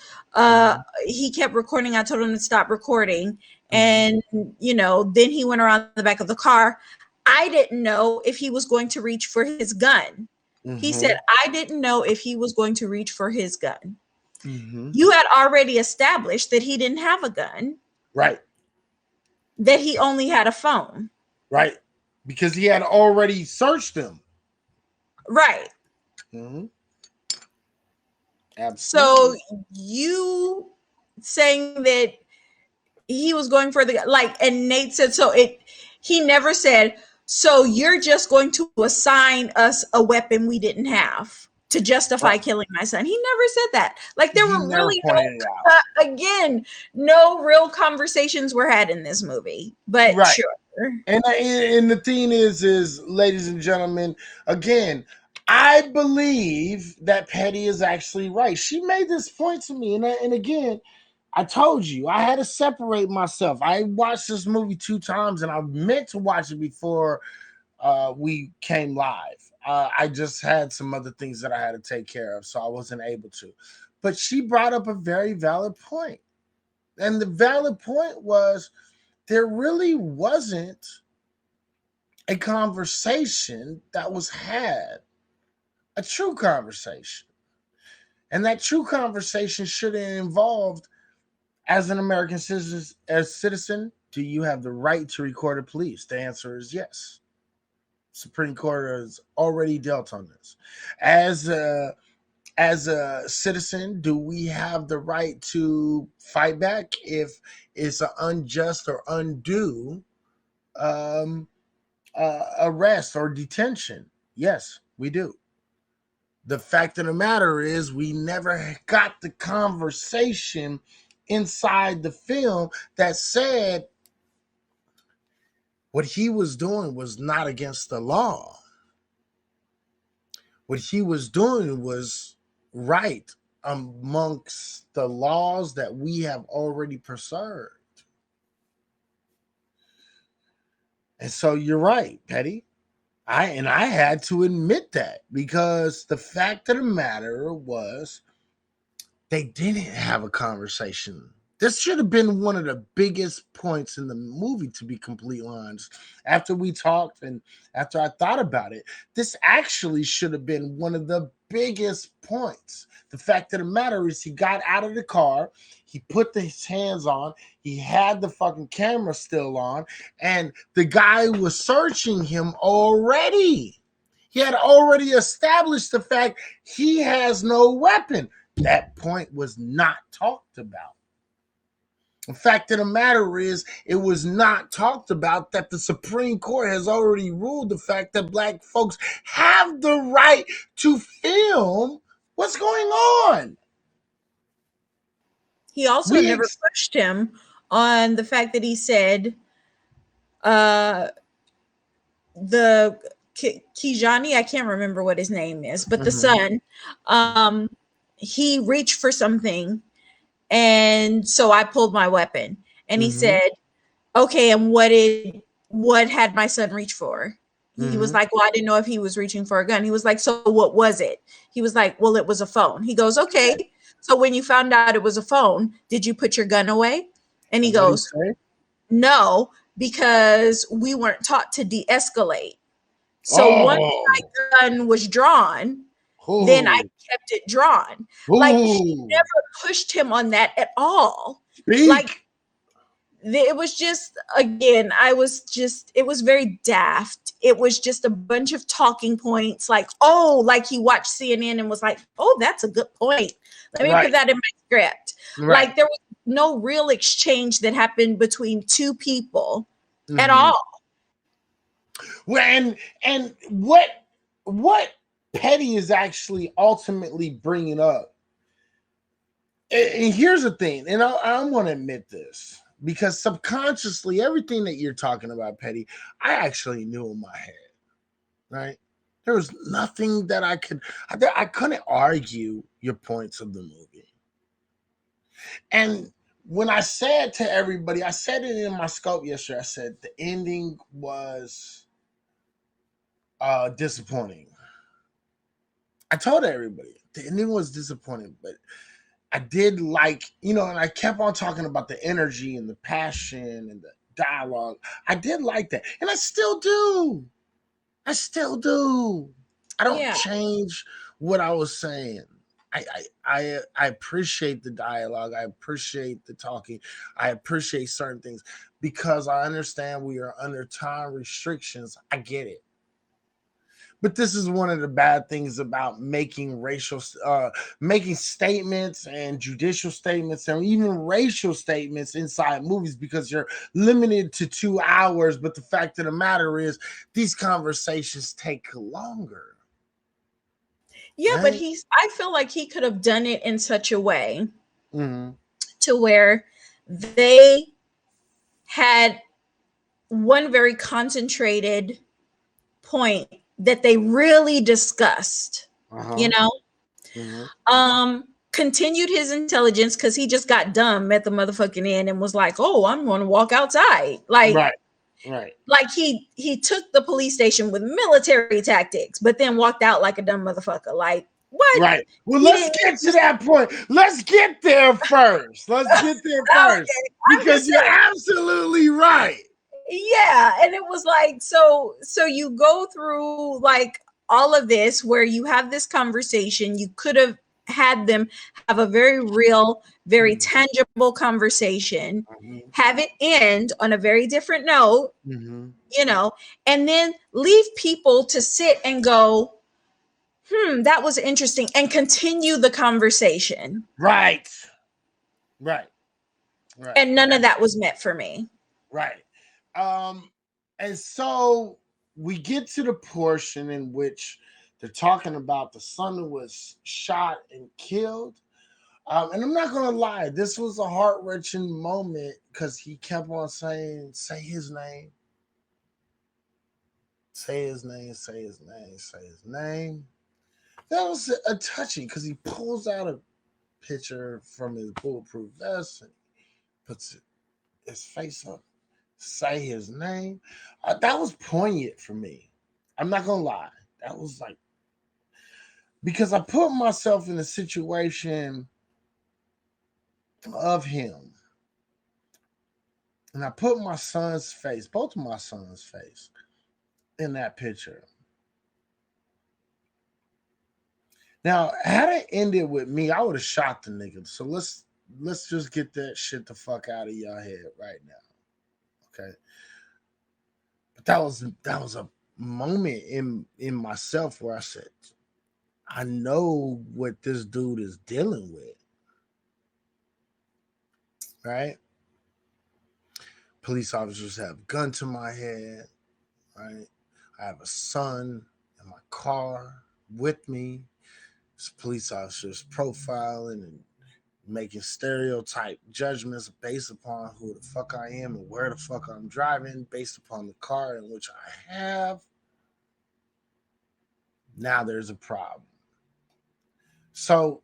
He kept recording. I told him to stop recording. And, then he went around the back of the car. I didn't know if he was going to reach for his gun. He said, I didn't know if he was going to reach for his gun. You had already established that he didn't have a gun. Right. That he only had a phone. Right. Because he had already searched him. Right. Absolutely. So you saying that he was going for the, and Nate said, he never said, so you're just going to assign us a weapon we didn't have to justify killing my son. He never said that. There were really no real conversations were had in this movie, but right. Sure. And the thing is, ladies and gentlemen, again, I believe that Petty is actually right. She made this point to me, and again, I told you I had to separate myself. I watched this movie 2 times, and I meant to watch it before we came live. I just had some other things that I had to take care of, so I wasn't able to. But she brought up a very valid point, and the valid point was there really wasn't a conversation that was had. A true conversation. And that true conversation should have involved As an American citizen, do you have the right to record the police? The answer is yes. Supreme Court has already dealt on this. As a citizen, do we have the right to fight back if it's an unjust or undue arrest or detention? Yes, we do. The fact of the matter is, we never got the conversation inside the film that said what he was doing was not against the law. What he was doing was right amongst the laws that we have already preserved. And so you're right, Petty. I had to admit that, because the fact of the matter was they didn't have a conversation. This should have been one of the biggest points in the movie, to be completely honest. After we talked and after I thought about it, this actually should have been one of the biggest points. The fact of the matter is, he got out of the car, he put his hands on, he had the fucking camera still on, and the guy was searching him already. He had already established the fact he has no weapon. That point was not talked about. The fact of the matter is, it was not talked about that the Supreme Court has already ruled the fact that black folks have the right to film what's going on. He also never pushed him on the fact that he said the Kijani, I can't remember what his name is, but the son, he reached for something, and so I pulled my weapon. And he said, okay, and what had my son reach for? He was like, well, I didn't know if he was reaching for a gun. He was like, so what was it? He was like, well, it was a phone. He goes, okay. So when you found out it was a phone, did you put your gun away? And he goes, no, because we weren't taught to de-escalate. So once my gun was drawn, then I kept it drawn. Like, he never pushed him on that at all. Like, it was just, again, it was very daft. It was just a bunch of talking points, like, oh, like he watched CNN and was like, oh, that's a good point. Let me put that in my script. Like, there was no real exchange that happened between two people at all. Well, and what Petty is actually ultimately bringing up, and here's the thing, and I want to admit this, because subconsciously, everything that you're talking about, Petty, I actually knew in my head, right? There was nothing that I couldn't argue your points of the movie. And when I said to everybody, I said it in my scope yesterday, I said the ending was disappointing. I told everybody the ending was disappointing, but I did like, and I kept on talking about the energy and the passion and the dialogue. I did like that, and I still do. I don't change what I was saying. I appreciate the dialogue. I appreciate the talking. I appreciate certain things because I understand we are under time restrictions. I get it. But this is one of the bad things about making making statements and judicial statements and even racial statements inside movies, because you're limited to 2 hours. But the fact of the matter is, these conversations take longer. Yeah, right? But I feel like he could have done it in such a way to where they had one very concentrated point that they really discussed, continued his intelligence, because he just got dumb at the motherfucking end and was like, oh, I'm going to walk outside. Like, right. Like he took the police station with military tactics, but then walked out like a dumb motherfucker. Like, what? Right. Well, let's get to that point. Let's get there first. Because you're absolutely right. Yeah, and it was like, so you go through like all of this where you have this conversation. You could have had them have a very real, very tangible conversation, have it end on a very different note, you know, and then leave people to sit and go, that was interesting, and continue the conversation. Right. And none of that was meant for me. Right. And so we get to the portion in which they're talking about the son who was shot and killed. And I'm not gonna lie, this was a heart-wrenching moment because he kept on saying, say his name. Say his name, say his name, say his name. That was a touching because he pulls out a picture from his bulletproof vest and puts his face up. Say his name. That was poignant for me. I'm not gonna lie. That was like, because I put myself in a situation of him, and I put my son's face, both of my son's face, in that picture. Now, had it ended with me, I would have shot the nigga. So let's just get that shit the fuck out of your head right now. Okay. But that was a moment in myself where I said, I know what this dude is dealing with. Right? Police officers have a gun to my head. Right? I have a son in my car with me. Police officers profiling and making stereotype judgments based upon who the fuck I am and where the fuck I'm driving, based upon the car in which I have. Now there's a problem. So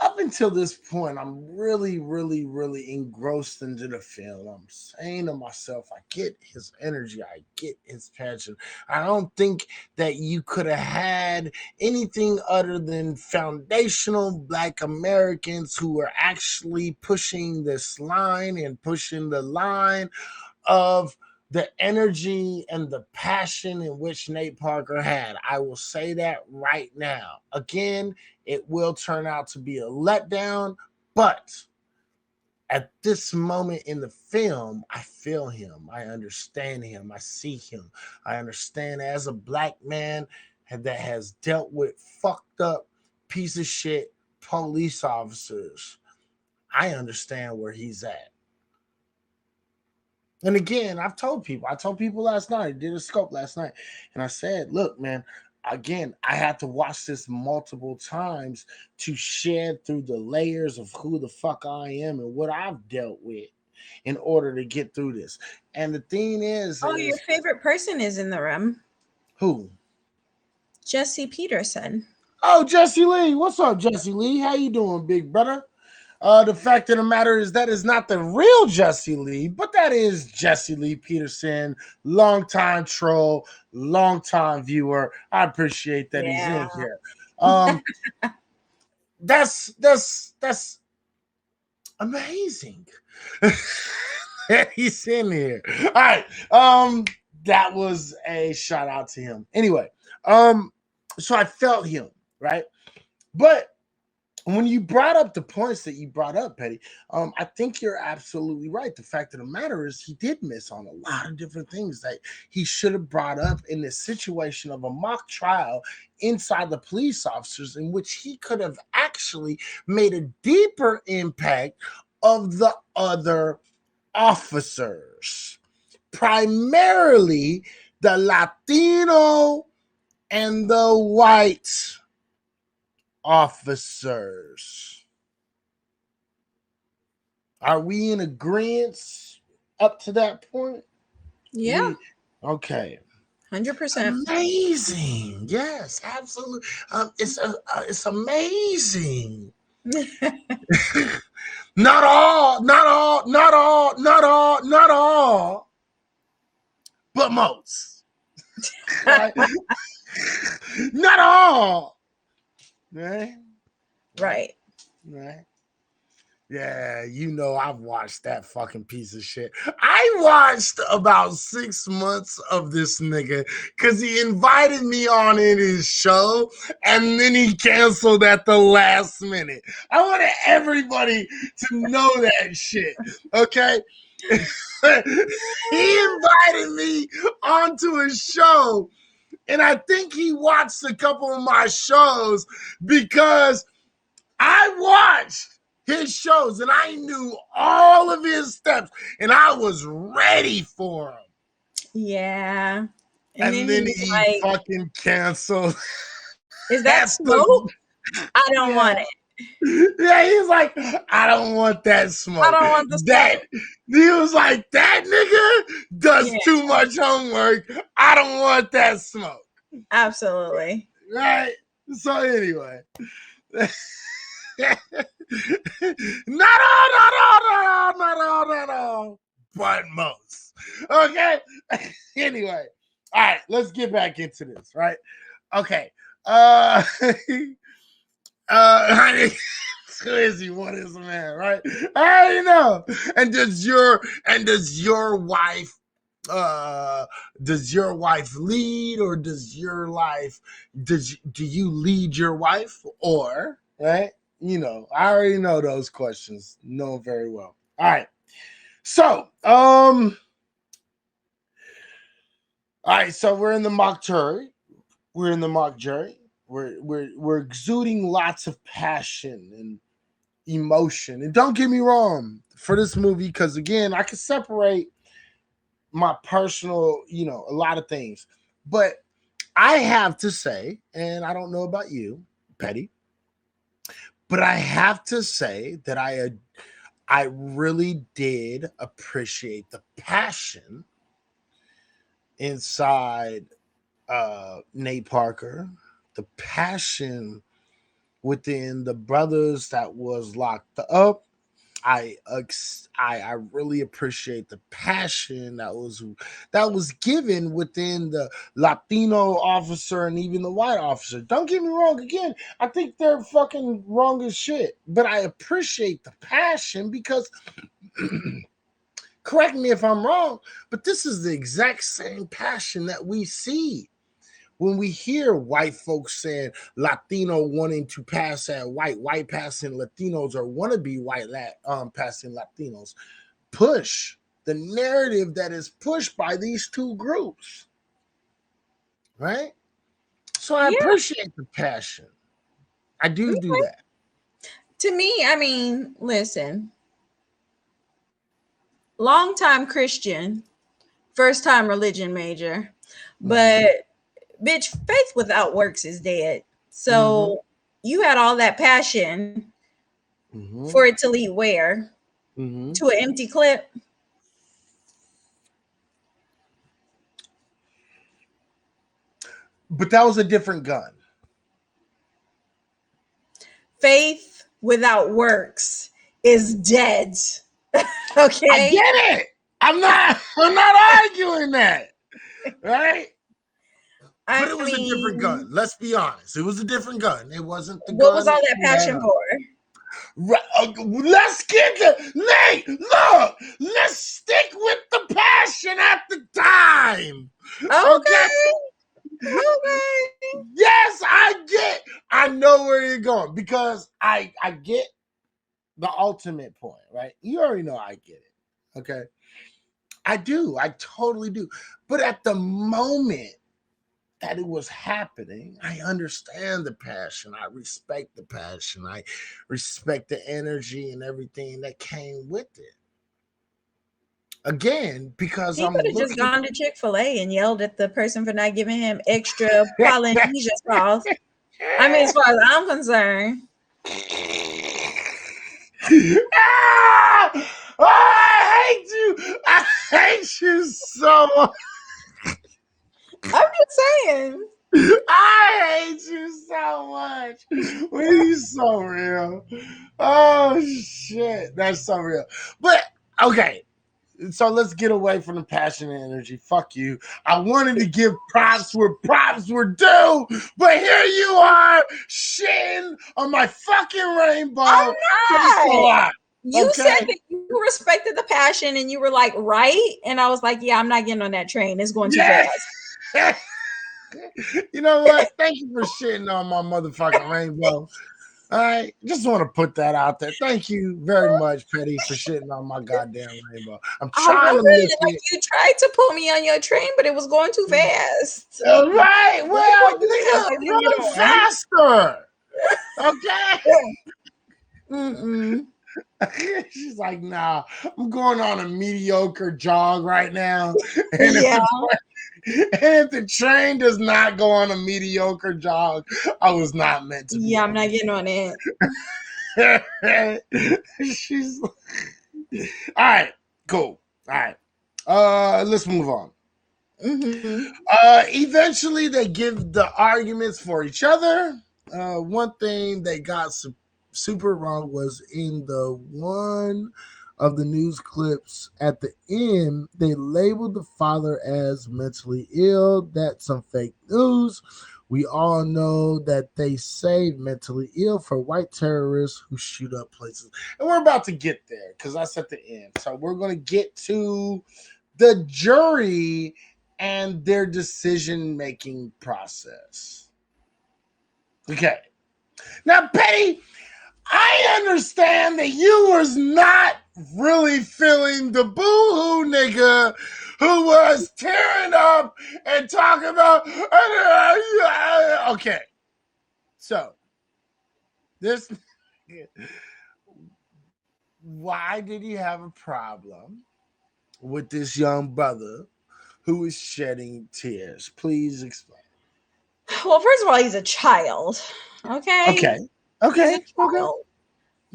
up until this point, I'm really, really, really engrossed into the film. I'm saying to myself, I get his energy, I get his passion. I don't think that you could have had anything other than foundational Black Americans who are actually pushing this line and pushing the line of the energy and the passion in which Nate Parker had. I will say that right now. Again, it will turn out to be a letdown, but at this moment in the film, I feel him. I understand him. I see him. I understand as a Black man that has dealt with fucked up piece of shit police officers. I understand where he's at. And again, I told people last night, I did a scope last night, and I said, look, man, again, I had to watch this multiple times to shed through the layers of who the fuck I am and what I've dealt with in order to get through this. And the thing is, Your favorite person is in the room. Who? Jesse Peterson. Oh, Jesse Lee. What's up, Jesse Lee? How you doing, big brother? The fact of the matter is that is not the real Jesse Lee, but that is Jesse Lee Peterson, longtime troll, longtime viewer. I appreciate that he's in here. That's amazing. He's in here. All right. That was a shout out to him. Anyway, so I felt him, right? But when you brought up the points that you brought up, Petty, I think you're absolutely right. The fact of the matter is he did miss on a lot of different things that he should have brought up in this situation of a mock trial inside the police officers, in which he could have actually made a deeper impact of the other officers, primarily the Latino and the white officers. Are we in agreement up to that point? Yeah. Okay. 100%. Amazing. Yes, absolutely. It's amazing. Not all, but most. Right? Not all. Right? Right. Right. Yeah, you know I've watched that fucking piece of shit. I watched about 6 months of this nigga because he invited me on in his show and then he canceled at the last minute. I wanted everybody to know that shit, okay? He invited me onto his show and I think he watched a couple of my shows because I watched his shows and I knew all of his steps and I was ready for him. Yeah. And then he's he like, fucking canceled. is that smoke? I don't want it. Yeah, he's like, I don't want that smoke. I don't want the smoke. He was like, that nigga does too much homework. I don't want that smoke. Absolutely. Right? So anyway. Not all, but most. Okay. Anyway, all right, let's get back into this, right? Okay. Who is he? What is a man, right? I already know. And does your wife lead, or do you lead your wife, or right? You know, I already know those questions. Know very well. All right. So, all right, so we're in the mock jury. We're exuding lots of passion and emotion. And don't get me wrong for this movie, because again, I can separate my personal, a lot of things. But I have to say, and I don't know about you, Petty, but I have to say that I really did appreciate the passion inside Nate Parker, the passion within the brothers that was locked up. I really appreciate the passion that was given within the Latino officer and even the white officer. Don't get me wrong. Again, I think they're fucking wrong as shit, but I appreciate the passion because correct me if I'm wrong, but this is the exact same passion that we see when we hear white folks saying Latino wanting to pass at white passing Latinos, or want to be white passing Latinos, push the narrative that is pushed by these two groups, right? So I appreciate the passion. I do that. To me, I mean, listen, long-time Christian, first-time religion major, but bitch, faith without works is dead. So you had all that passion for it to lead where? To an empty clip. But that was a different gun. Faith without works is dead. Okay. I get it. I'm not arguing that. Right? But it was a different gun. Let's be honest. It was a different gun. It wasn't the gun. What was all that passion for? Let's get the Nate. Look, let's stick with the passion at the time. Okay. Yes, I know where you're going, because I get the ultimate point, right? You already know I get it. Okay. I do. I totally do. But at the moment that it was happening, I understand the passion. I respect the passion. I respect the energy and everything that came with it. Again, because he could have just gone to Chick-fil-A and yelled at the person for not giving him extra Polynesia sauce. I mean, as far as I'm concerned. I hate you. I hate you so much. I'm just saying. I hate you so much. You're so real. Oh shit, that's so real. But okay, so let's get away from the passion and energy. Fuck you. I wanted to give props where props were due, but here you are shitting on my fucking rainbow. I'm not. You said Okay. that you respected the passion and you were like, right? And I was like, yeah, I'm not getting on that train. It's going too Yeah. fast. You know what? Thank you for shitting on my motherfucking rainbow. All right, just want to put that out there. Thank you very much, Petty, for shitting on my goddamn rainbow. I'm I trying to wasn't lift like it. you tried to pull me on your train, but it was going too fast. All right, well, I nigga, didn't get run on. faster. Okay. Mm-mm. She's like, nah, I'm going on a mediocre jog right now. And Yeah. if the train does not go on a mediocre jog, I was not meant to be. Yeah, I'm not getting on it. She's all right, cool. All right. Let's move on. Mm-hmm. Eventually they give the arguments for each other. One thing they got super wrong was in the one of the news clips at the end, they labeled the father as mentally ill. That's some fake news. We all know that they say mentally ill for white terrorists who shoot up places. And we're about to get there because that's at the end. So we're going to get to the jury and their decision-making process. Okay. Now, Petty, I understand that you was not really feeling the boo-hoo nigga who was tearing up and talking about. Okay, so this. Why did he have a problem with this young brother who is shedding tears? Please explain. Well, first of all, he's a child. Okay. Okay. He's a child.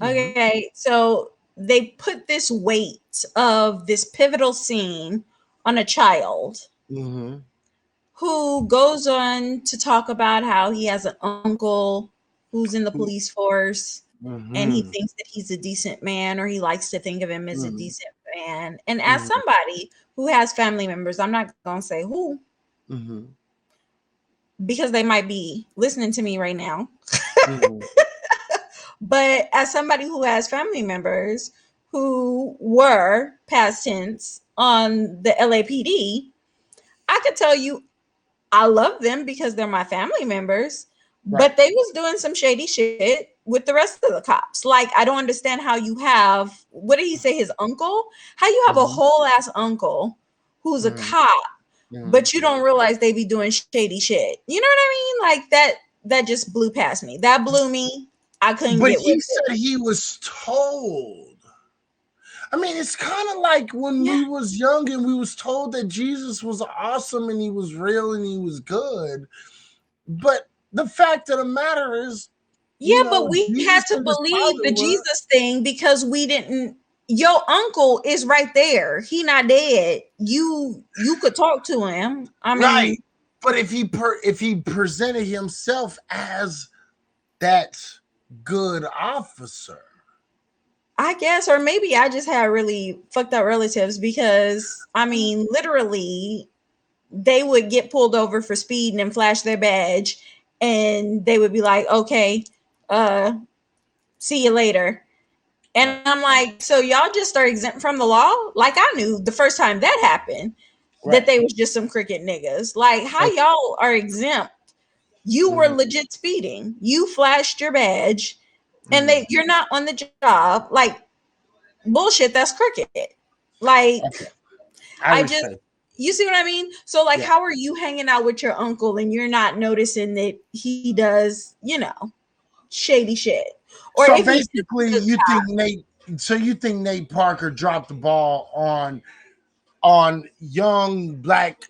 Mhm. Okay. So they put this weight of this pivotal scene on a child Mm-hmm. who goes on to talk about how he has an uncle who's in the police force and he Mm-hmm. thinks that he's a decent man, or he likes to think of him as a Mm-hmm. decent man. And as somebody who has family members, I'm not going to say who, Mm-hmm. because they might be listening to me right now. Mm-hmm. But as somebody who has family members who were past tense on the LAPD, I could tell you I love them because they're my family members, Right. but they was doing some shady shit with the rest of the cops. Like, I don't understand how you have, what did he say, his uncle? How you have a whole ass uncle who's a cop, but you don't realize they be doing shady shit. You know what I mean? Like that just blew past me. That blew me. I couldn't But get he with it. said he was told. I mean, it's kind of like when we was young and we was told that Jesus was awesome and he was real and he was good. But the fact of the matter is, Yeah, but we had Jesus to and his believe father the were Jesus thing because we didn't. Your uncle is right there. He not dead. You could talk to him. I mean, right. But if he presented himself as that good officer, I guess, or maybe I just had really fucked up relatives because I mean, literally, they would get pulled over for speeding and flash their badge, and they would be like, "Okay, see you later." And I'm like, so y'all just are exempt from the law? Like, I knew the first time that happened that they was just some cricket niggas. Like, how y'all are exempt? You were legit speeding. You flashed your badge, and you're not on the job. Like, bullshit. That's cricket. Like, I just, you see what I mean? So, like, how are you hanging out with your uncle and you're not noticing that he does, shady shit? Or so if basically, you think Nate Parker dropped the ball on young black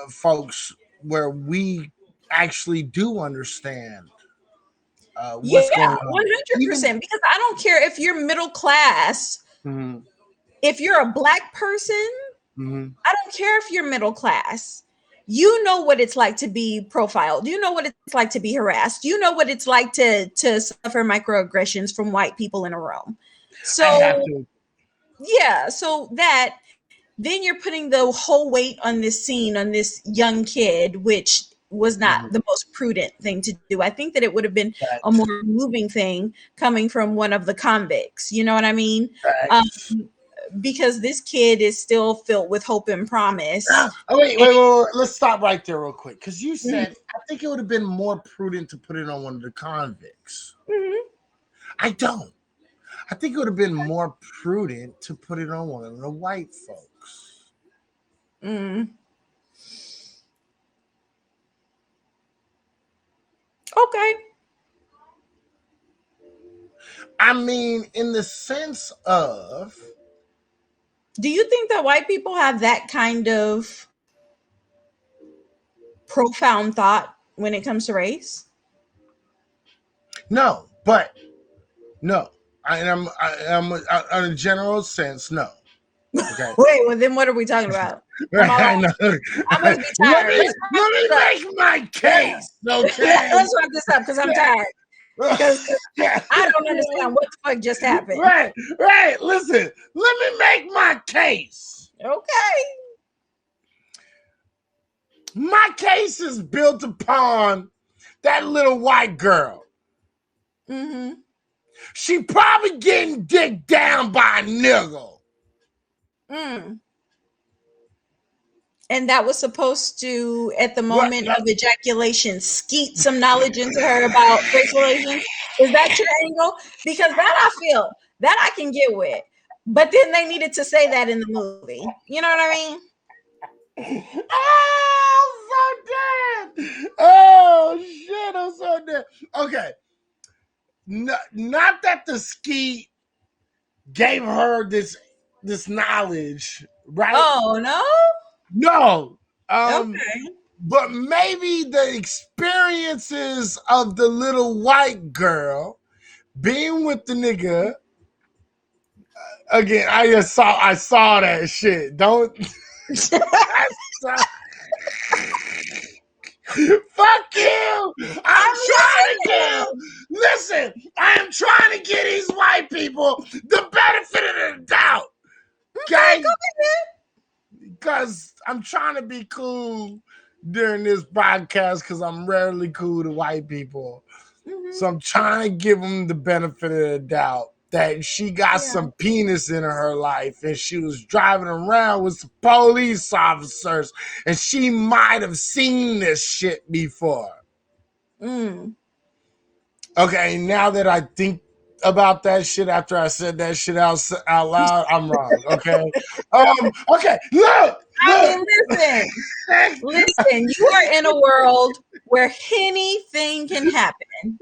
folks where we actually do understand what's going on. 100%. Because I don't care if you're middle class. If you're a black person, I don't care if you're middle class. You know what it's like to be profiled. You know what it's like to be harassed. You know what it's like to suffer microaggressions from white people in a room. So yeah, so then you're putting the whole weight on this scene on this young kid, which was not the most prudent thing to do. I think that it would have been a more moving thing coming from one of the convicts. You know what I mean? Because this kid is still filled with hope and promise. Wait. Let's stop right there real quick. Because you said, I think it would have been more prudent to put it on one of the convicts. I don't. I think it would have been more prudent to put it on one of the white folks. Okay. I mean, in the sense of, do you think that white people have that kind of profound thought when it comes to race? No, but no. I'm in a general sense, no. Okay. Wait, well then what are we talking about? I'm gonna be tired. Let me make my case. Okay. Let's wrap this up because I'm tired. Because I don't understand what the fuck just happened. Right. Listen, let me make my case. Okay. My case is built upon that little white girl. She probably getting dicked down by a nigga. And that was supposed to, at the moment of ejaculation, skeet some knowledge into her about race relations. Is that your angle? Because that I feel that I can get with. But then they needed to say that in the movie. You know what I mean? Oh, I'm so dead. Oh shit, I'm so dead. Okay. Not that the skeet gave her this knowledge, right? Oh no? No. Okay. But maybe the experiences of the little white girl being with the nigga. Again, I saw that shit. Don't fuck you. Listen, I am trying to get these white people the benefit of the doubt. Okay? Because I'm trying to be cool during this podcast because I'm rarely cool to white people. So I'm trying to give them the benefit of the doubt that she got some penis in her life and she was driving around with some police officers and she might have seen this shit before. Okay, now that I think about that shit after I said that shit out loud, I'm wrong. Okay. Okay. Look. I mean, listen. You are in a world where anything can happen.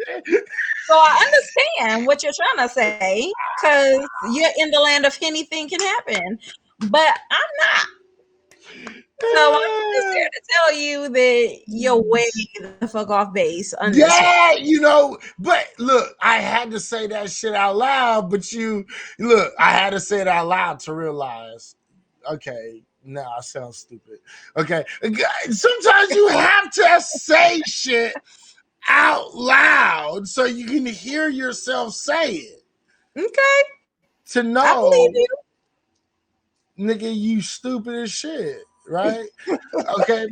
So I understand what you're trying to say because you're in the land of anything can happen, but I'm not. So I'm just here to tell you that you're way the fuck off base. Yeah, but look, I had to say that shit out loud, but I had to say it out loud to realize, okay, no, I sound stupid. Okay, sometimes you have to say shit out loud so you can hear yourself say it. Okay. To know, I believe you. Nigga, you stupid as shit. Right? Okay.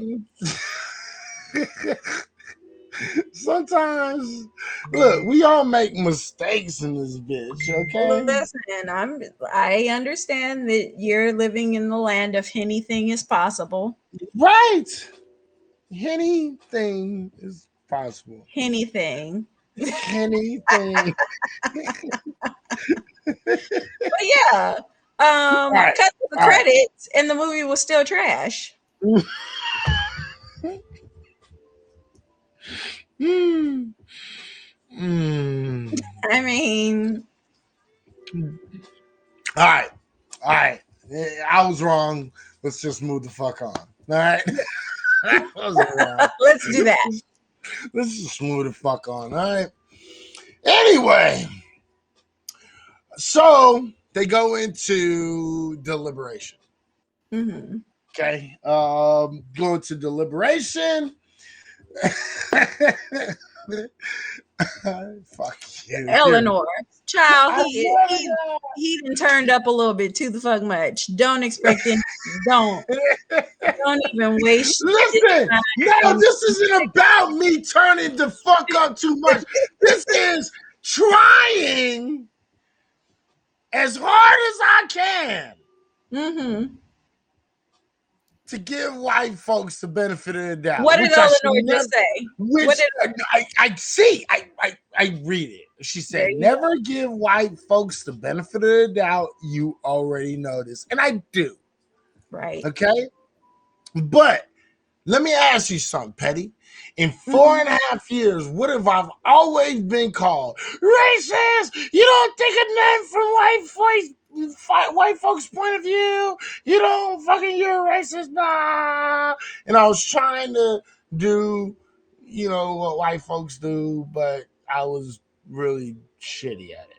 Sometimes, look, we all make mistakes in this bitch, okay? Listen, I understand that you're living in the land of anything is possible. Right. Anything is possible. Anything. Anything. But yeah. Cut to the credits and the movie was still trash. I mean, all right. I was wrong. Let's just move the fuck on. All right. Let's do that. Let's just move the fuck on. All right. Anyway, so they go into deliberation. Okay. Go into deliberation. Fuck you. Eleanor. Child, he done turned up a little bit too the fuck much. Don't expect it. Don't. Don't even waste. Listen, no, this isn't about me turning the fuck up too much. This is trying as hard as I can to give white folks the benefit of the doubt. What did Eleanor just say? Which I see. I read it. She said, never give white folks the benefit of the doubt. You already know this. And I do. Right. Okay. But let me ask you something, Petty. In 4.5 years, what have I always been called? Racist! You don't think of nothing from white folks' point of view. You don't you're a racist, nah. And I was trying to do, what white folks do, but I was really shitty at it.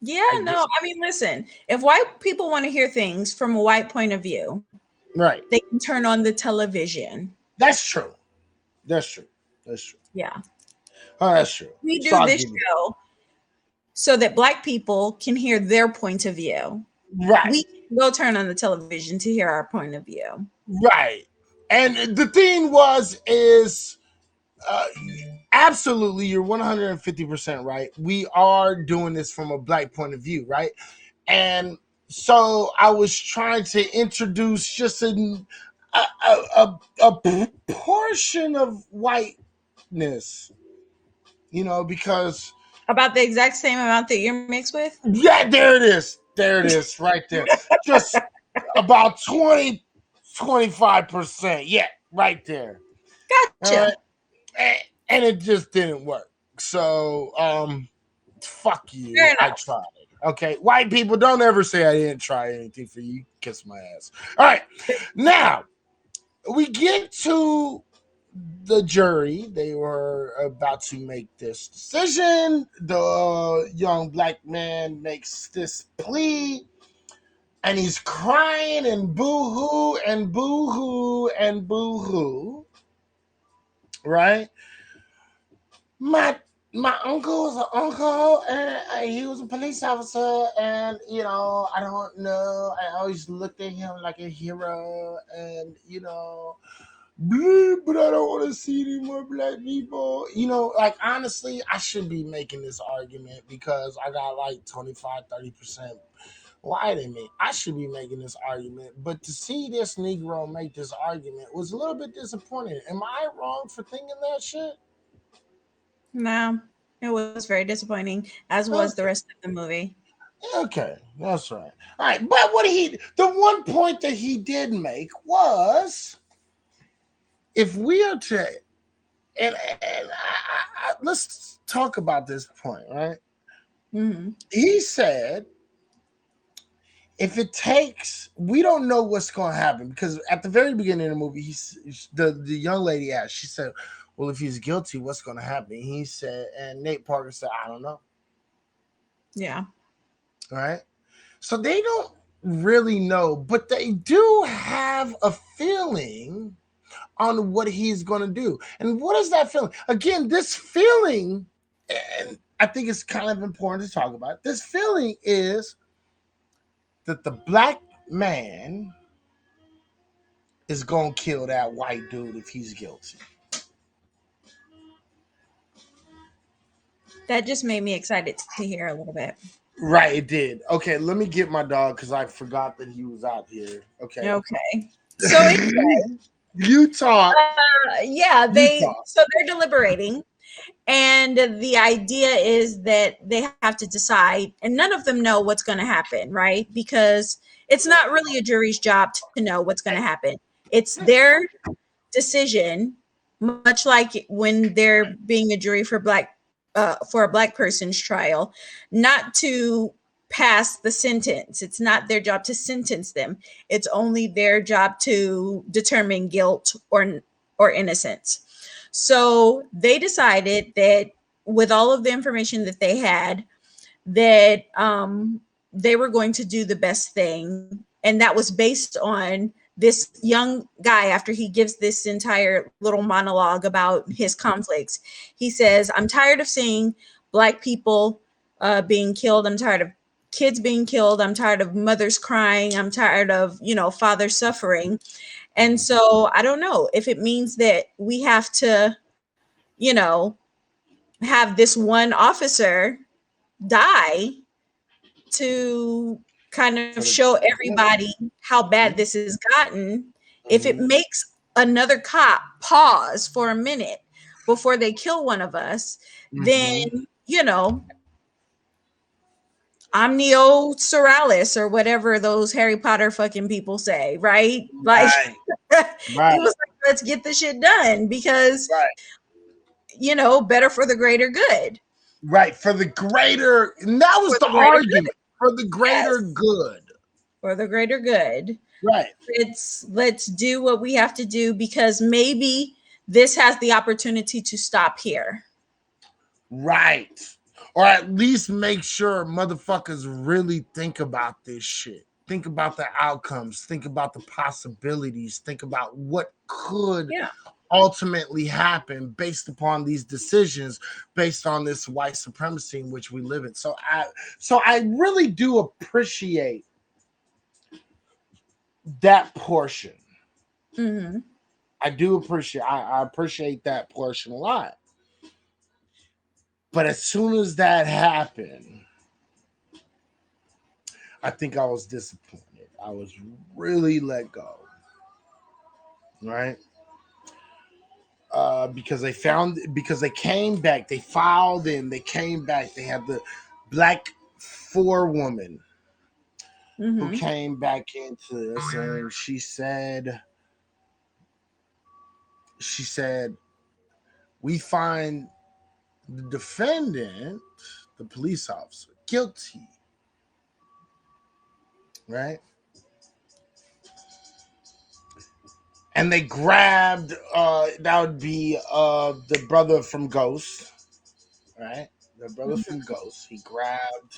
Yeah, I mean, listen, if white people want to hear things from a white point of view, right, they can turn on the television. That's true. Yeah. Oh, that's true. We do this show so that black people can hear their point of view. Right. We go turn on the television to hear our point of view. Right. And the thing is absolutely, you're 150% right. We are doing this from a black point of view, right? And so I was trying to introduce just a portion of whiteness, because about the exact same amount that you're mixed with. Yeah, there it is, right there. Just about 20-25%. Yeah, right there. Gotcha. And it just didn't work. So, fuck you. I tried. Okay, white people, don't ever say I didn't try anything for you. Kiss my ass. All right, now we get to the jury. They were about to make this decision. The young black man makes this plea, and he's crying and boo-hoo and boo-hoo and boo-hoo. Right? My uncle was an uncle, and he was a police officer, and I don't know. I always looked at him like a hero, and but I don't want to see any more black people. Honestly, I should be making this argument because I got 25-30% white in me. I should be making this argument, but to see this Negro make this argument was a little bit disappointing. Am I wrong for thinking that shit? No, it was very disappointing, as was the rest of the movie. Okay, that's right. All right, but the one point that he did make was, if we are to, and let's talk about this point, right? He said, if it takes, we don't know what's going to happen, because at the very beginning of the movie, the young lady asked, she said, well, if he's guilty, what's going to happen? He said, and Nate Parker said, I don't know. Yeah. Right? So they don't really know, but they do have a feeling on what he's going to do. And what is that feeling? Again, this feeling, and I think it's kind of important to talk about, this feeling is that the black man is going to kill that white dude if he's guilty. That just made me excited to hear a little bit. Right, it did. Okay, let me get my dog because I forgot that he was out here. Okay. So anyway, Utah. So they're deliberating, and the idea is that they have to decide, and none of them know what's going to happen, right? Because it's not really a jury's job to know what's going to happen. It's their decision, much like when they're being a jury for a black person's trial, not to pass the sentence. It's not their job to sentence them. It's only their job to determine guilt or innocence. So they decided that with all of the information that they had, that they were going to do the best thing. And that was based on this young guy, after he gives this entire little monologue about his conflicts. He says, I'm tired of seeing black people being killed. I'm tired of kids being killed. I'm tired of mothers crying. I'm tired of, fathers suffering. And so I don't know if it means that we have to, you know, have this one officer die to kind of show everybody how bad this has gotten. If it makes another cop pause for a minute before they kill one of us, then, you know, Omnio Seralis or whatever those Harry Potter fucking people say, right? Like, Right. he was like, let's get the shit done because, Right. you know, better for the greater good. Right. For the greater, and that was the argument. For the greater good. For the greater good. Right. Let's do what we have to do because maybe this has the opportunity to stop here. Right. Or at least make sure motherfuckers really think about this shit. Think about the outcomes. Think about the possibilities. Think about what could ultimately happen based upon these decisions, based on this white supremacy in which we live in. So I really do appreciate that portion. Mm-hmm. I do appreciate. I appreciate that portion a lot. But as soon as that happened, I think I was disappointed. I was really let go. Right? Because they came back, they filed in, they came back, they had the black forewoman who came back into this, and she said, we find the defendant, the police officer, guilty. Right? And they grabbed that would be the brother from Ghost, right? The brother from Ghost. He grabbed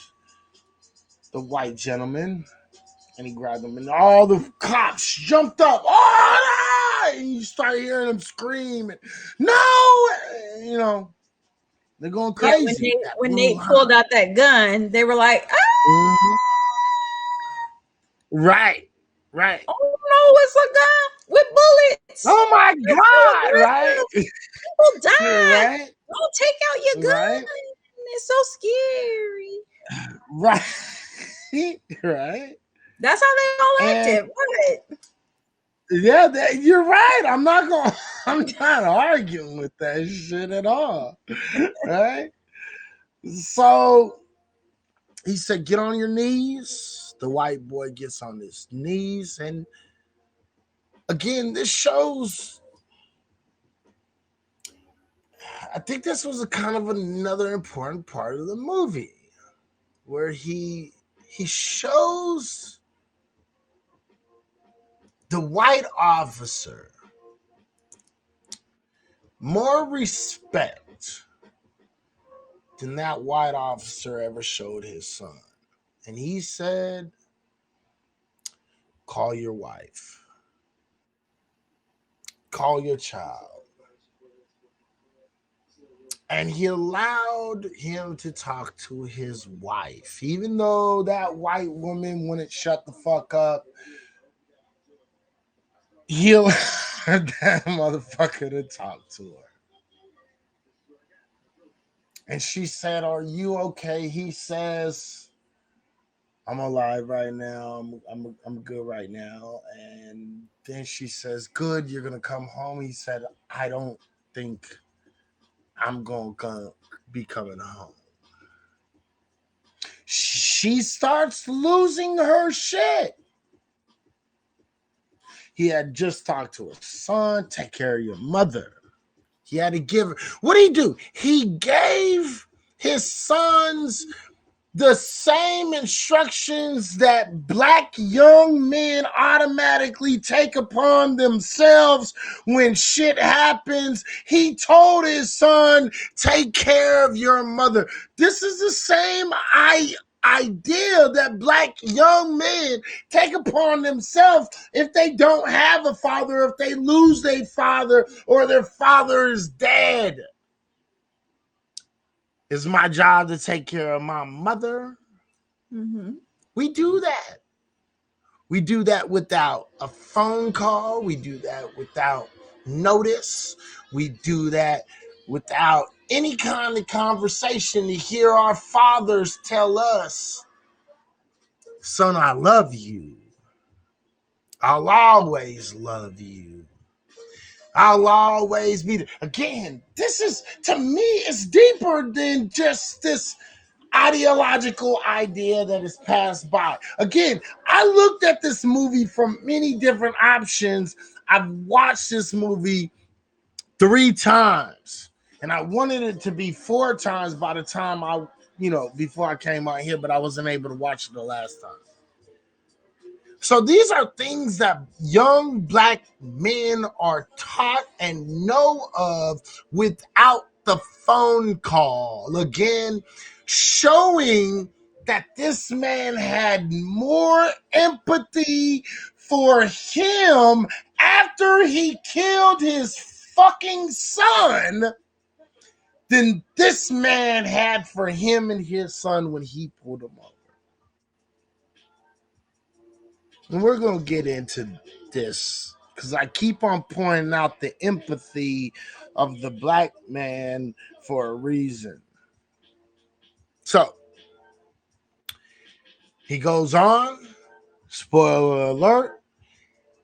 the white gentleman and he grabbed him, and all the cops jumped up. Oh, no! And you start hearing them scream, and, no, you know, they're going crazy. Yeah, when they pulled out that gun, they were like, ah! Right. Right. Oh no, it's a gun with bullets. Oh my God, right? People die. Right? Don't take out your gun. Right? It's so scary. Right. Right. That's how they all acted. What? Yeah, you're right. I'm not arguing with that shit at all. Right? So he said, get on your knees. The white boy gets on his knees. And again, this shows, I think this was a kind of another important part of the movie where he shows the white officer more respect than that white officer ever showed his son. And he said, call your wife, call your child. And he allowed him to talk to his wife, even though that white woman wouldn't shut the fuck up. He allowed that motherfucker to talk to her. And she said, are you okay? He says, I'm alive right now. I'm good right now. And then she says, good, you're going to come home. He said, I don't think I'm going to be coming home. She starts losing her shit. He had just talked to his son, take care of your mother. He had to give her. What did he do? He gave his sons the same instructions that black young men automatically take upon themselves when shit happens. He told his son, take care of your mother. This is the same idea that black young men take upon themselves if they don't have a father, if they lose their father or their father is dead. It's my job to take care of my mother. We do that. We do that without a phone call. We do that without notice. We do that without any kind of conversation to hear our fathers tell us, son, I love you. I'll always love you. I'll always be there. Again, this is, to me, it's deeper than just this ideological idea that is passed by. Again, I looked at this movie from many different options. I've watched this movie 3 times, and I wanted it to be 4 times by the time before I came out here, but I wasn't able to watch it the last time. So these are things that young black men are taught and know of without the phone call. Again, showing that this man had more empathy for him after he killed his fucking son than this man had for him and his son when he pulled him over. And we're going to get into this because I keep on pointing out the empathy of the black man for a reason. So, he goes on, spoiler alert,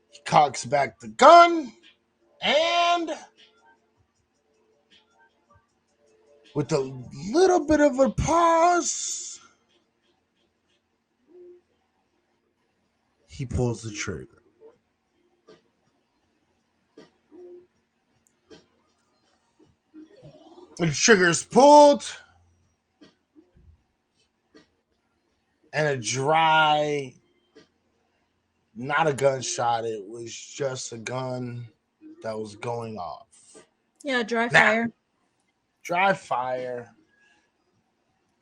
he cocks back the gun, and with a little bit of a pause, he pulls the trigger. The trigger is pulled, and a dry, not a gunshot, it was just a gun that was going off. Yeah, dry fire. Dry fire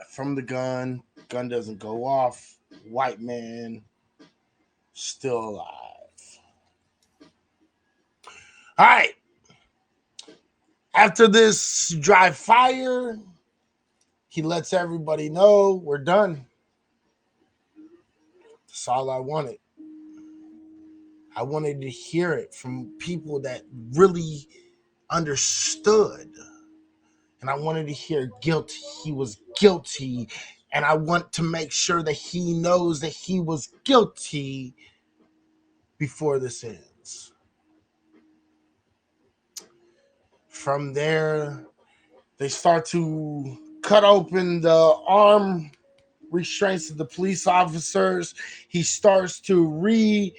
from the gun. Gun doesn't go off. White man still alive. All right. After this dry fire, he lets everybody know we're done. That's all I wanted. I wanted to hear it from people that really understood. And I wanted to hear guilty. He was guilty. And I want to make sure that he knows that he was guilty before this ends. From there, they start to cut open the arm restraints of the police officers. He starts to re-buckle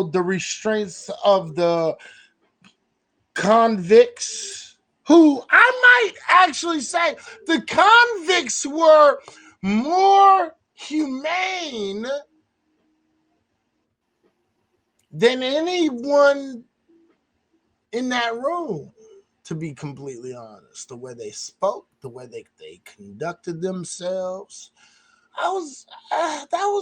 the restraints of the convicts, who I might actually say the convicts were more humane than anyone in that room, to be completely honest. The way they spoke, the way they conducted themselves. That was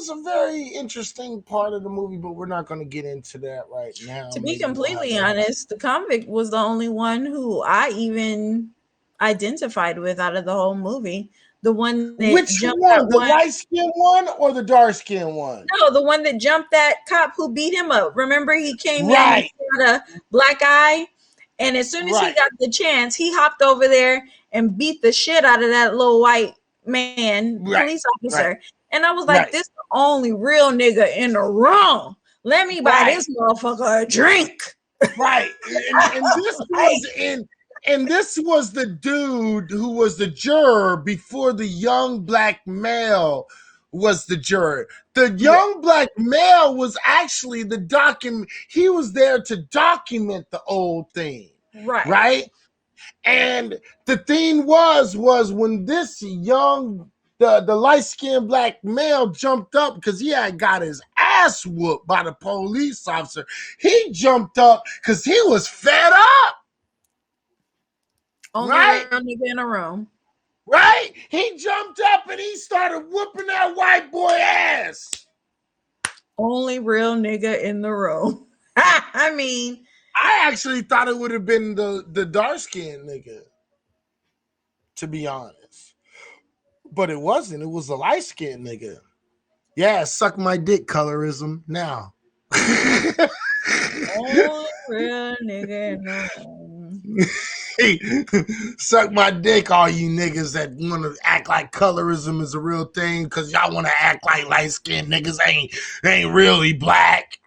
a very interesting part of the movie, but we're not going to get into that right now. To be completely honest, the convict was the only one who I even identified with out of the whole movie. The one that Which jumped one? The one, light-skinned one or the dark-skinned one? No, the one that jumped that cop who beat him up. Remember, he came in Right. and had a black eye, and as soon as he got the chance, he hopped over there and beat the shit out of that little white man, police officer. And I was like, this is the only real nigga in the room. Let me buy this motherfucker a drink. Right. And this was the dude who was the juror before the young black male was the juror. The young black male was actually the document. He was there to document the old thing. Right. And the thing was when this young, the light-skinned black male jumped up because he had got his ass whooped by the police officer. He jumped up because he was fed up. Only real nigga in a room. Right? He jumped up and he started whooping that white boy ass. Only real nigga in the room. I mean, I actually thought it would have been the dark-skinned nigga, to be honest. But it wasn't. It was a light-skinned nigga. Yeah, suck my dick colorism now. Only real nigga no. Suck my dick, all you niggas that want to act like colorism is a real thing, because y'all want to act like light skinned niggas ain't really black.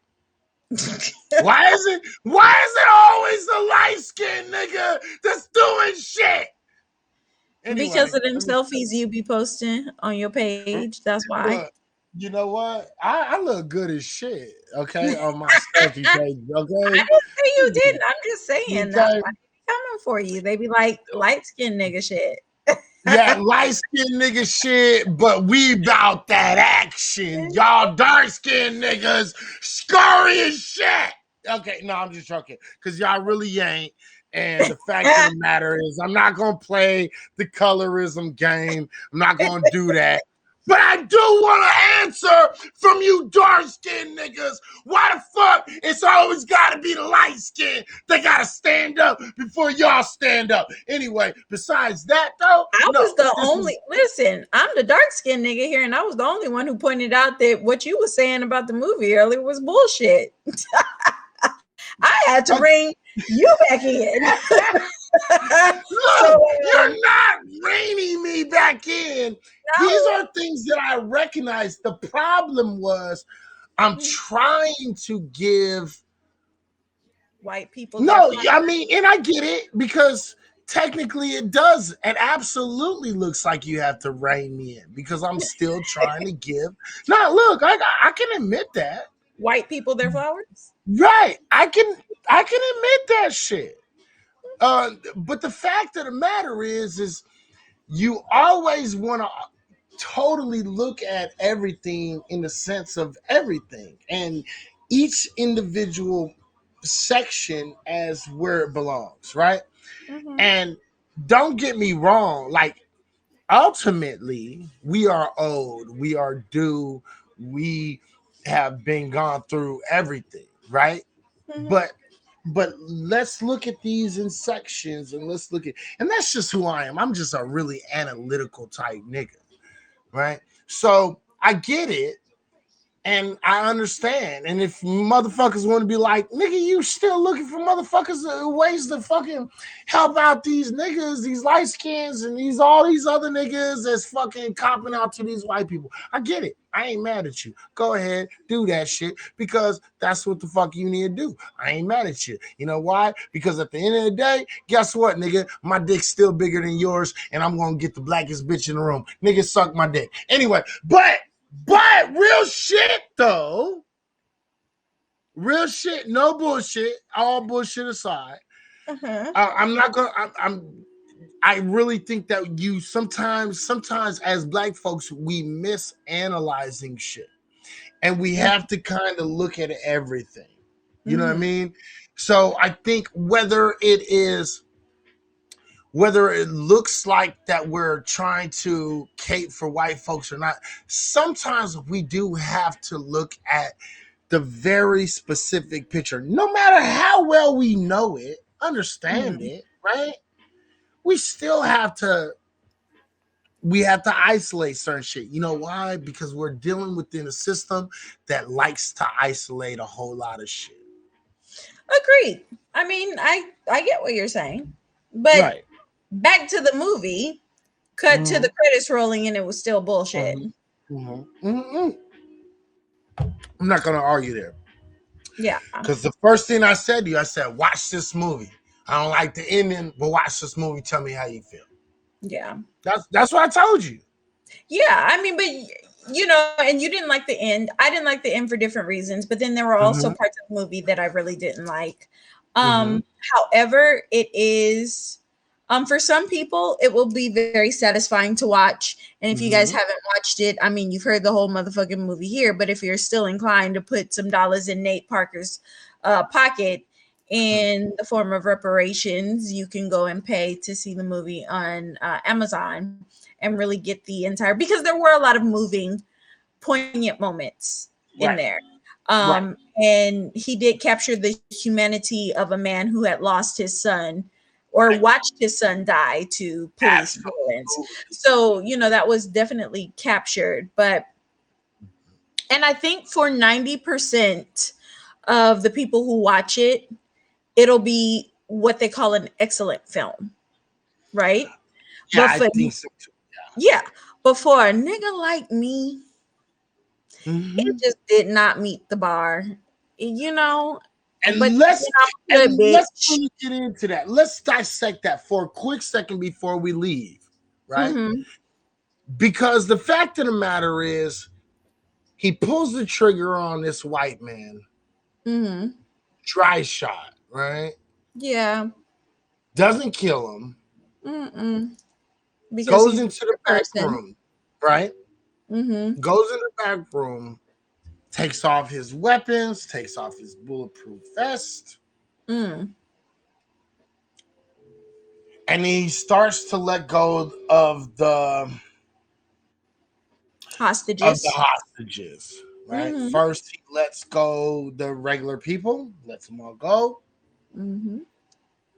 Why is it always the light skinned nigga that's doing shit? Anyway, Because of them selfies you be posting on your page. That's why. look, you know what? I look good as shit, okay, on my selfie page, okay? I didn't say you didn't. I'm just saying that's Okay? why they be coming for you. They be like light skinned nigga shit. Yeah, light skinned nigga shit, but we bout that action. Y'all dark skinned niggas scurry as shit. Okay, no, I'm just joking, because y'all really ain't. And the fact of the matter is, I'm not gonna play the colorism game. I'm not gonna do that. But I do want to answer from you dark skinned niggas. Why the fuck it's always got to be the light skin? They got to stand up before y'all stand up. Anyway, besides that, though, I was the only, listen, I'm the dark skinned nigga here, and I was the only one who pointed out that what you were saying about the movie earlier was bullshit. I had to bring you back in. Look, you're not reining me back in. No. These are things that I recognize. The problem was I'm trying to give white people. No, I mean, and I get it, because technically it does. It absolutely looks like you have to rein me in, because I'm still trying to give. Now, look, I can admit that. White people their flowers? Right. I can admit that shit. But the fact of the matter is you always want to totally look at everything in the sense of everything, and each individual section as where it belongs, right? Mm-hmm. And don't get me wrong, like, ultimately we are owed, we are due, we have been gone through everything, right? Mm-hmm. But let's look at these in sections, and and that's just who I am. I'm just a really analytical type nigga, right? So I get it, and I understand. And if motherfuckers want to be like, nigga, you still looking for motherfuckers ways to fucking help out these niggas, these light skins, and all these other niggas that's fucking copping out to these white people. I get it. I ain't mad at you. Go ahead, do that shit, because that's what the fuck you need to do. I ain't mad at you. You know why? Because at the end of the day, guess what, nigga? My dick's still bigger than yours, and I'm gonna get the blackest bitch in the room. Nigga, suck my dick. Anyway, but real shit though, real shit, no bullshit, all bullshit aside. I'm not gonna. I really think that you sometimes as black folks, we misanalyzing shit, and we have to kind of look at everything. You know what I mean? So I think whether it looks like that we're trying to cape for white folks or not, sometimes we do have to look at the very specific picture, no matter how well we know it, understand it, right? We still have to isolate certain shit. You know why? Because we're dealing within a system that likes to isolate a whole lot of shit. Agreed. I mean, I get what you're saying, but Right. Back to the movie, cut to the credits rolling, and it was still bullshit. I'm not gonna argue there. Yeah. Because the first thing I said to you, I said, watch this movie. I don't like the ending, but watch this movie. Tell me how you feel. Yeah. That's what I told you. Yeah. I mean, but you know, and you didn't like the end. I didn't like the end for different reasons, but then there were also parts of the movie that I really didn't like. However, it is for some people, it will be very satisfying to watch. And if you guys haven't watched it, I mean, you've heard the whole motherfucking movie here, but if you're still inclined to put some dollars in Nate Parker's pocket in the form of reparations, you can go and pay to see the movie on Amazon and really get the entire, because there were a lot of moving, poignant moments in there. And he did capture the humanity of a man who had lost his son or watched his son die to police violence. So, you know, that was definitely captured. But And I think for 90% of the people who watch it, it'll be what they call an excellent film, right? Yeah, But I for think so too. yeah, but for a nigga like me, it Mhm. just did not meet the bar, you know. But And let's I'm a good bitch. really get into that. Let's dissect that for a quick second before we leave, right? Mm-hmm. Because the fact of the matter is, he pulls the trigger on this white man, Mm-hmm. dry shot, right? Yeah. Doesn't kill him, Mm-mm. Because goes he's a into the good back person. room, right? Mm-hmm. Goes in the back room, takes off his weapons, takes off his bulletproof vest, Mm. and he starts to let go of the Hostages. hostages. Right. Mm-hmm. First, he lets go the regular people, lets them all go. Mm-hmm.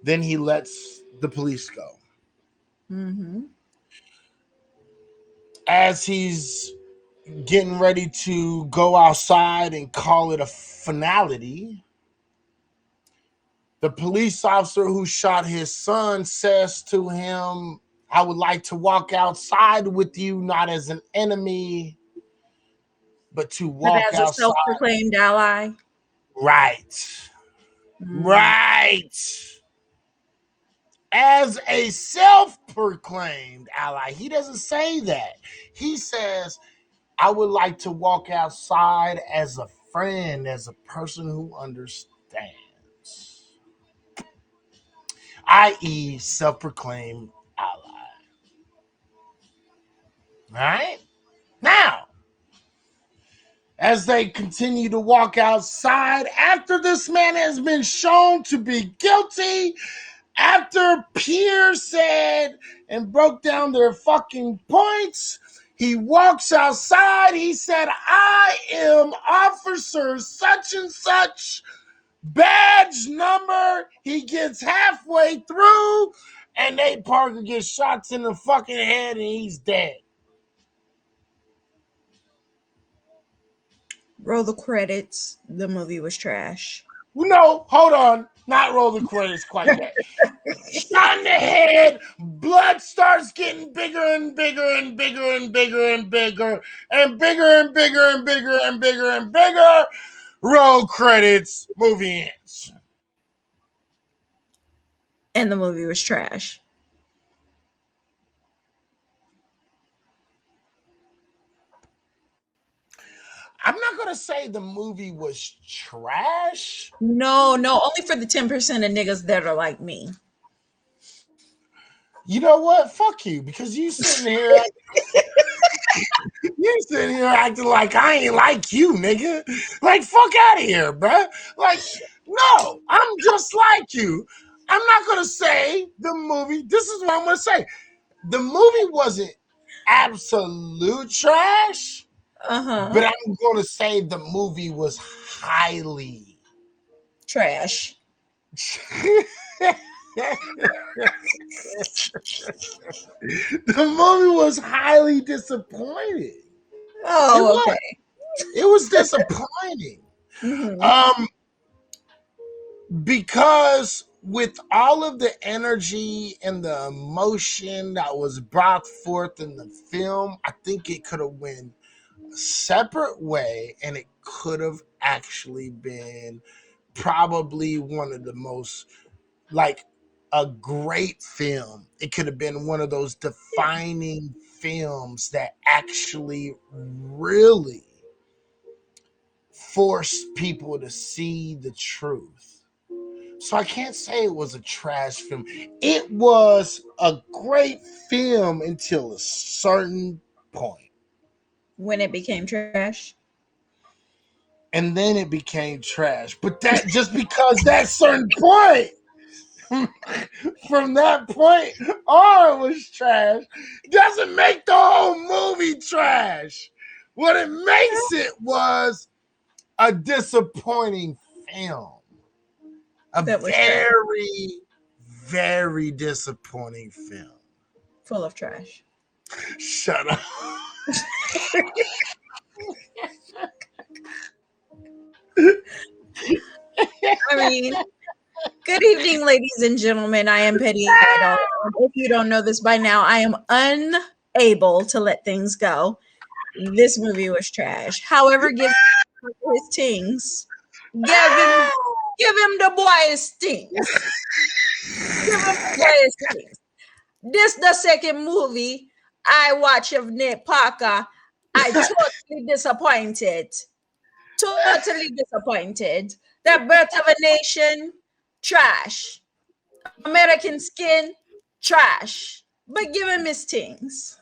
Then he lets the police go. Mm-hmm. As he's getting ready to go outside and call it a finality, the police officer who shot his son says to him, I would like to walk outside with you, not as an enemy, but to But walk as a outside. self-proclaimed ally. Right. Mm. Right. As a self-proclaimed ally. He doesn't say that. He says, I would like to walk outside as a friend, as a person who understands, i.e., self-proclaimed ally. All right? Now, as they continue to walk outside, after this man has been shown to be guilty, after peers said and broke down their fucking points, he walks outside. He said, I am officer such and such, badge number. He gets halfway through, and Nate Parker gets shots in the fucking head, and he's dead. Roll the credits. The movie was trash. No, hold on. Not roll the credits quite yet. Shot in the head, blood starts getting bigger and bigger and bigger and bigger and bigger and bigger and bigger and bigger and bigger and bigger. Roll credits, movie ends. And the movie was trash. I'm not gonna say the movie was trash. No, only for the 10% of niggas that are like me. You know what? Fuck you, because you sitting here acting like I ain't like you, nigga. Like, fuck out of here, bruh. Like, no, I'm just like you. I'm not gonna say the movie. This is what I'm gonna say. The movie wasn't absolute trash, Uh-huh. but I'm gonna say the movie was highly Trash. The movie was highly disappointing. Oh, okay. It was disappointing. Mm-hmm. Because with all of the energy and the emotion that was brought forth in the film, I think it could have went a separate way, and it could have actually been probably one of the most, like, a great film. It could have been one of those defining films that actually really forced people to see the truth. So I can't say it was a trash film. It was a great film until a certain point. When it became trash. And then it became trash. But that just because that certain point, from that point on, was trash, doesn't make the whole movie trash. What it makes it was a disappointing film. A That was very, very disappointing film. full of trash. Shut up. mean, good evening, ladies and gentlemen. I am Petty Idol. If you don't know this by now, I am unable to let things go. This movie was trash. However, give him his tings. Give him the boy's tings. Give him the boy's tings. This the second movie I watch of Nate Parker. I totally disappointed. Totally disappointed. The Birth of a Nation, trash. American Skin, trash. But give him his things.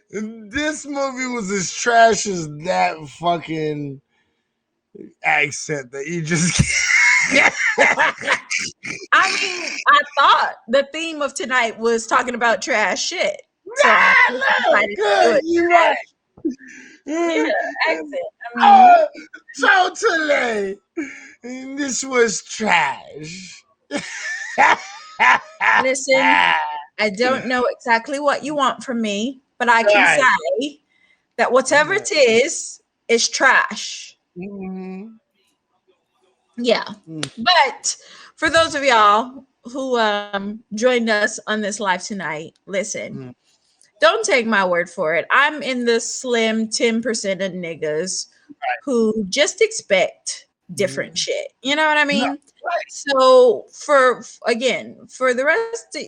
This movie was as trash as that fucking accent that you just. I mean, I thought the theme of tonight was talking about trash shit. So I decided to do it. You're right. Yeah, accent. Totally. This was trash. Listen, I don't know exactly what you want from me, but I can say that whatever it is trash. Mm-hmm. Yeah. But for those of y'all who joined us on this live tonight, listen, don't take my word for it. I'm in the slim 10% of niggas who just expect different shit. You know what I mean? So for the rest of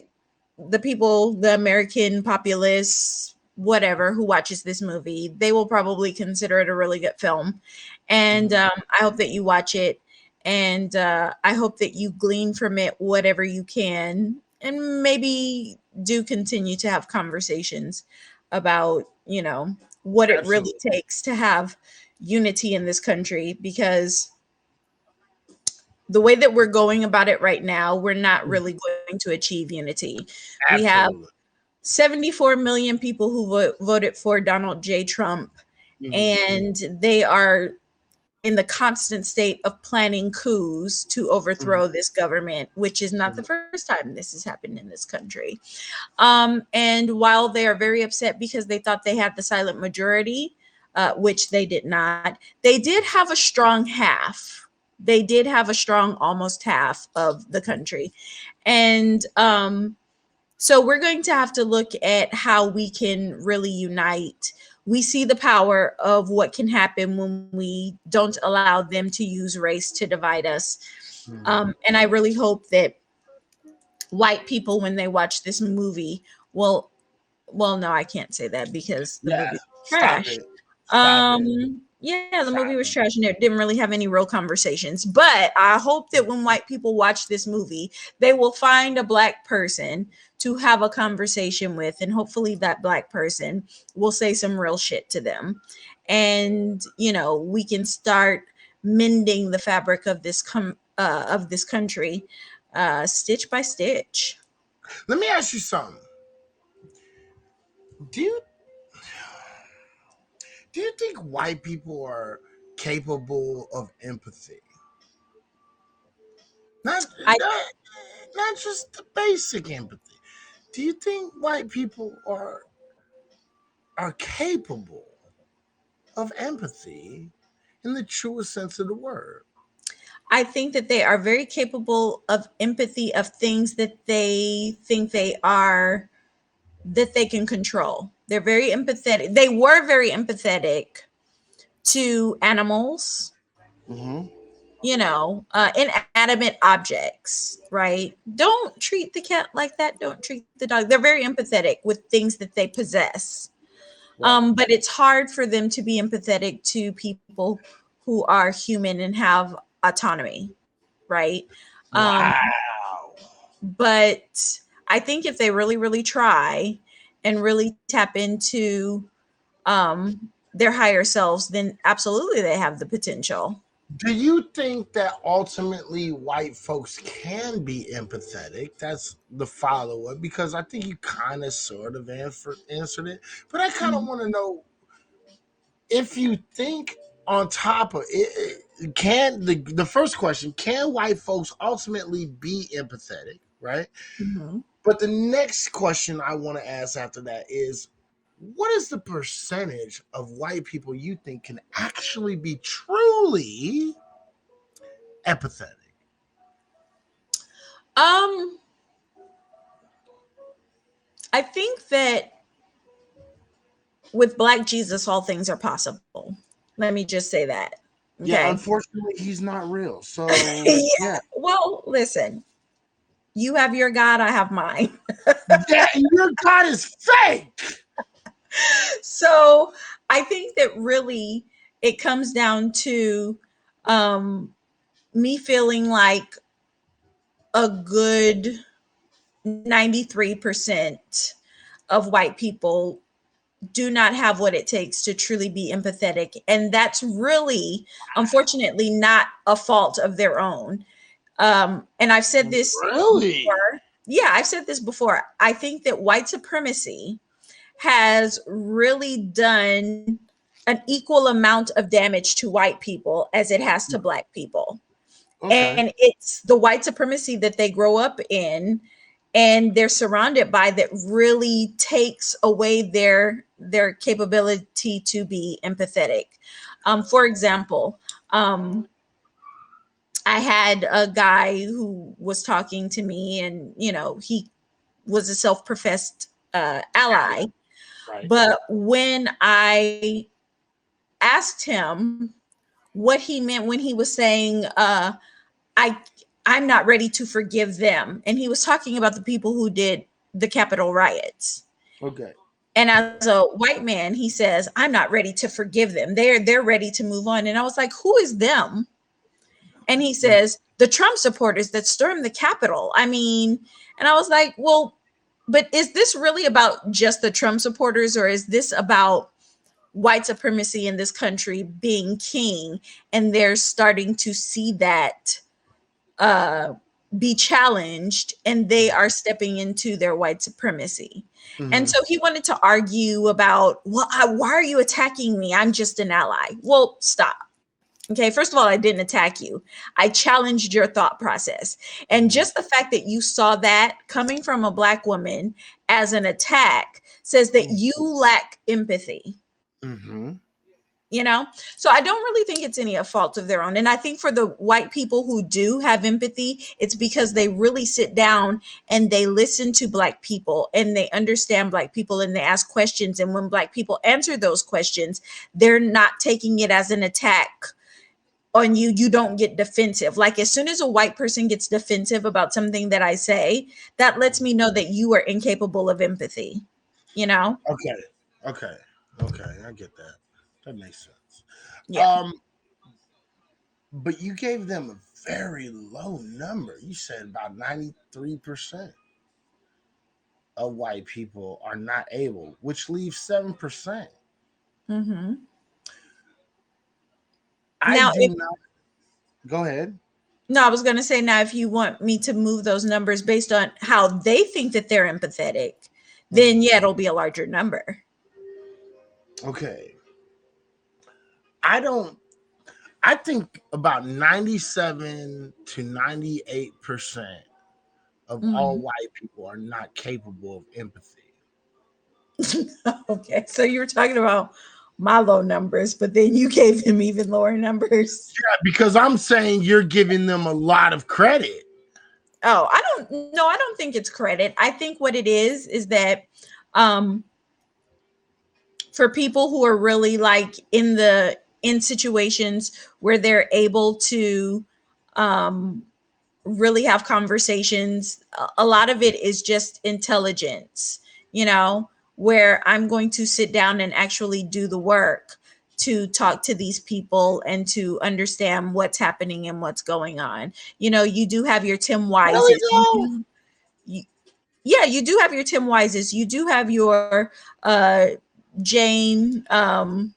the people, the American populace, whatever, who watches this movie, they will probably consider it a really good film. And I hope that you watch it. And I hope that you glean from it whatever you can, and maybe do continue to have conversations about, you know, what it really takes to have unity in this country, because the way that we're going about it right now, we're not really going to achieve unity. We have 74 million people who voted for Donald J. Trump, and they are in the constant state of planning coups to overthrow this government, which is not the first time this has happened in this country. And while they are very upset because they thought they had the silent majority, which they did not, they did have a strong half. They did have a strong almost half of the country. And so we're going to have to look at how we can really unite. We see the power of what can happen when we don't allow them to use race to divide us. And I really hope that white people, when they watch this movie, well, no, I can't say that because the movie was trash. The movie was trash and it didn't really have any real conversations. But I hope that when white people watch this movie, they will find a black person to have a conversation with, and hopefully that black person will say some real shit to them. And, you know, we can start mending the fabric of this country, stitch by stitch. Let me ask you something. Do you think white people are capable of empathy? Not just the basic empathy. Do you think white people are capable of empathy in the truest sense of the word? I think that they are very capable of empathy of things that they think that they can control. They're very empathetic. They were very empathetic to animals, you know, inanimate objects, right? Don't treat the cat like that. Don't treat the dog. They're very empathetic with things that they possess. But it's hard for them to be empathetic to people who are human and have autonomy, right? But I think if they really, really try and really tap into their higher selves, then absolutely they have the potential. Do you think that ultimately white folks can be empathetic? That's the follow-up, because I think you kind of sort of answered it. But I kind of want to know if you think on top of it, can the first question, can white folks ultimately be empathetic, right? But the next question I want to ask after that is, what is the percentage of white people you think can actually be truly empathetic? I think that with Black Jesus, all things are possible. Let me just say that. Okay. Yeah, unfortunately, he's not real. So yeah. Well, listen, you have your God, I have mine. Yeah, your God is fake. So I think that really it comes down to me feeling like a good 93% of white people do not have what it takes to truly be empathetic. And that's really, unfortunately, not a fault of their own. And I've said this before. Yeah, I've said this before. I think that white supremacy has really done an equal amount of damage to white people as it has to Black people. Okay. And it's the white supremacy that they grow up in and they're surrounded by that really takes away their capability to be empathetic. For example, I had a guy who was talking to me, and he was a self-professed ally. Right. But when I asked him what he meant when he was saying, I'm not ready to forgive them. And he was talking about the people who did the Capitol riots. Okay. And as a white man, he says, I'm not ready to forgive them. They're ready to move on. And I was like, who is them? And he says, the Trump supporters that stormed the Capitol. I mean, and I was like, well, but is this really about just the Trump supporters, or is this about white supremacy in this country being king? And they're starting to see that be challenged, and they are stepping into their white supremacy. Mm-hmm. And so he wanted to argue about, well, why are you attacking me? I'm just an ally. Well, stop. Okay, first of all, I didn't attack you. I challenged your thought process. And just the fact that you saw that coming from a Black woman as an attack says that you lack empathy. Mm-hmm. So I don't really think it's any fault of their own. And I think for the white people who do have empathy, it's because they really sit down and they listen to Black people and they understand Black people and they ask questions. And when Black people answer those questions, they're not taking it as an attack on you. You don't get defensive. Like as soon as a white person gets defensive about something that I say, that lets me know that you are incapable of empathy, Okay. I get that. That makes sense. Yeah. But you gave them a very low number. You said about 93% of white people are not able, which leaves 7%. Mm-hmm. Go ahead. No, I was going to say, now, if you want me to move those numbers based on how they think that they're empathetic, then yeah, it'll be a larger number. Okay. I think about 97 to 98% of all white people are not capable of empathy. Okay. So you were talking about my low numbers, but then you gave them even lower numbers. Yeah, because I'm saying you're giving them a lot of credit. Oh, I don't think it's credit. I think what it is that for people who are really like in situations where they're able to really have conversations, a lot of it is just intelligence, where I'm going to sit down and actually do the work to talk to these people and to understand what's happening and what's going on. You do have your Tim Wises. You do have your Tim Wises. You do have your Jane Elliott.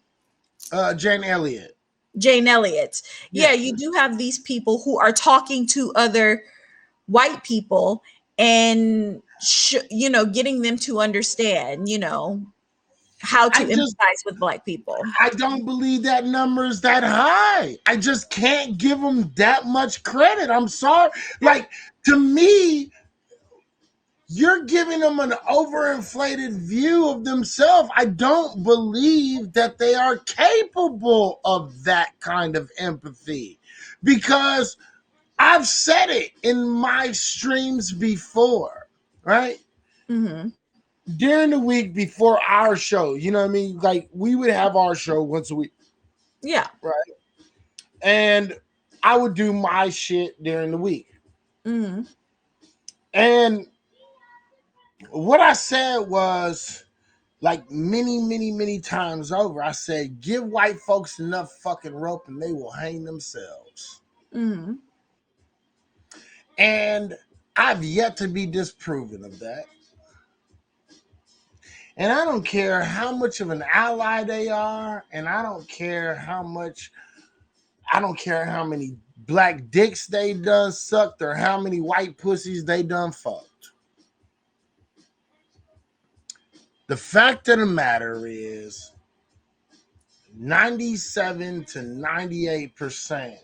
Jane Elliott. Yeah, you do have these people who are talking to other white people and getting them to understand, how to empathize with Black people. I don't believe that number is that high. I just can't give them that much credit. I'm sorry. Like, to me, you're giving them an overinflated view of themselves. I don't believe that they are capable of that kind of empathy, because I've said it in my streams before, right? Mm-hmm. During the week before our show, you know what I mean? Like, we would have our show once a week, Yeah. right? And I would do my shit during the week. Mm-hmm. And what I said was, like, many times over, I said, give white folks enough fucking rope and they will hang themselves. Mm-hmm. And I've yet to be disproven of that. And I don't care how much of an ally they are, and I don't care how many black dicks they done sucked or how many white pussies they done fucked. The fact of the matter is 97 to 98%.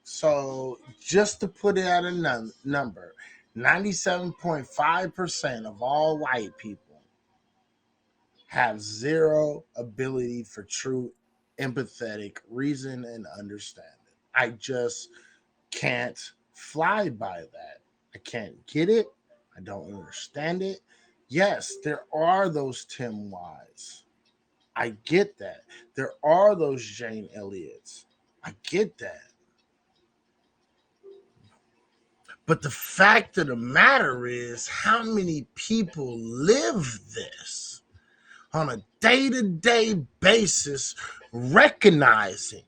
So just to put it at a number, 97.5% of all white people have zero ability for true empathetic reason and understanding. I just can't fly by that. I can't get it. I don't understand it. Yes, there are those Tim Wise. I get that. There are those Jane Elliots. I get that. But the fact of the matter is, how many people live this on a day-to-day basis, recognizing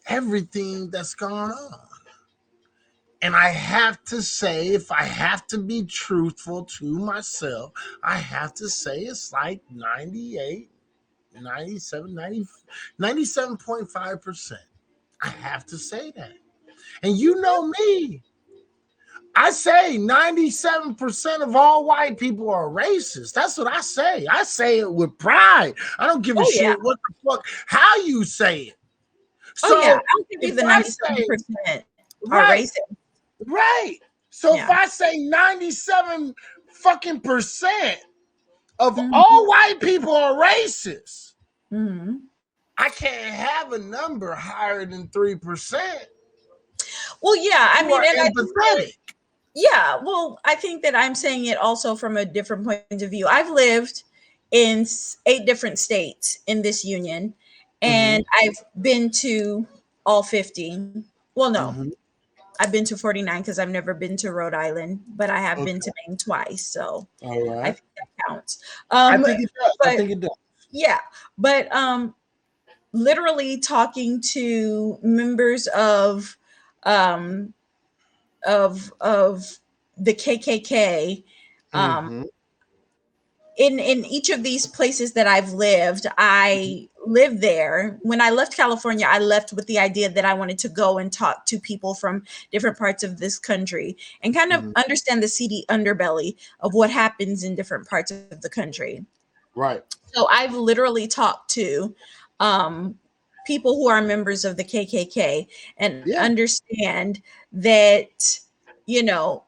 everything that's going on? And I have to say, if I have to be truthful to myself, I have to say it's like 98, 97, 90, 97.5%. I have to say that. And you know me. I say 97% of all white people are racist. That's what I say. I say it with pride. I don't give a yeah. shit what the fuck, how you say it. Oh yeah, So I'll give you if the I say 97% are right, racist. right. So if Yeah. I say 97 fucking percent of Mm-hmm. all white people are racist, Mm-hmm. I can't have a number higher than 3% Well, yeah, I who mean, are and I think that, empathetic. yeah, well, I think that I'm saying it also from a different point of view. I've lived in 8 different states in this union, and I've been to all 50. Well, no, Mm-hmm. I've been to 49 because I've never been to Rhode Island, but I have Okay. been to Maine twice, so All I right. think that counts. I think it does. I But think it does. yeah, but literally talking to members um of the KKK, Mm-hmm. in each of these places that I've lived, I lived there. When I left California, I left with the idea that I wanted to go and talk to people from different parts of this country and kind of Mm-hmm. understand the seedy underbelly of what happens in different parts of the country. Right. So I've literally talked to um, people who are members of the KKK and Yeah. understand that, you know,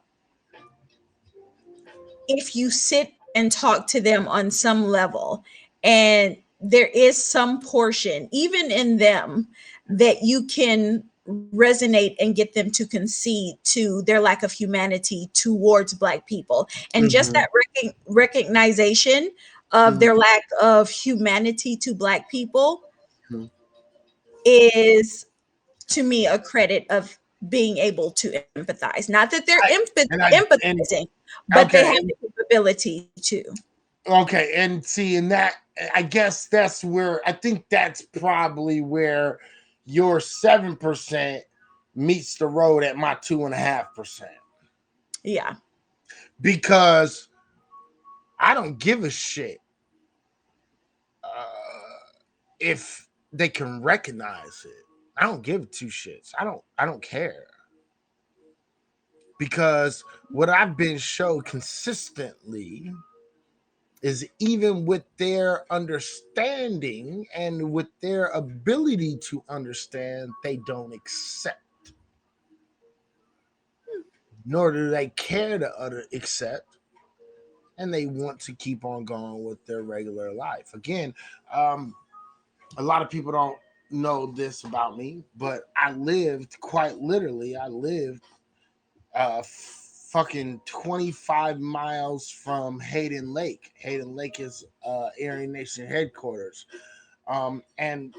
if you sit and talk to them on some level, and there is some portion, even in them, that you can resonate and get them to concede to their lack of humanity towards Black people. And just Mm-hmm. that recognition of Mm-hmm. their lack of humanity to Black people Mm-hmm. is, to me, a credit of being able to empathize. Not that they're And empathizing, but they okay, have the capability to. okay, and see, and that, I guess that's where I think that's probably where your 7% meets the road at my 2.5%, Yeah. because I don't give a shit if they can recognize it. I don't give two shits. I don't care, because what I've been showed consistently is, even with their understanding and with their ability to understand, they don't accept. nor do they care to accept, and they want to keep on going with their regular life. Again, a lot of people don't know this about me, but I lived quite literally. I lived fucking 25 miles from Hayden Lake. Hayden Lake is Aryan Nation headquarters. And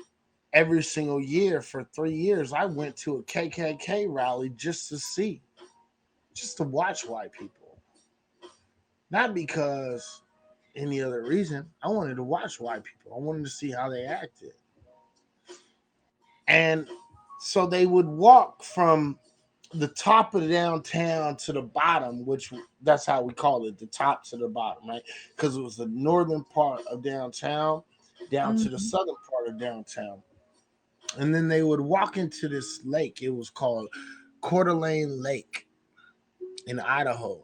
every single year for 3 years, I went to a KKK rally just to watch white people. Not because any other reason. I wanted to watch white people. I wanted to see how they acted. And so they would walk from the top of the downtown to the bottom, which that's how we call it, the top to the bottom, right? Because it was the northern part of downtown down to the southern part of downtown. And then they would walk into this lake. It was called Coeur d'Alene Lake in Idaho.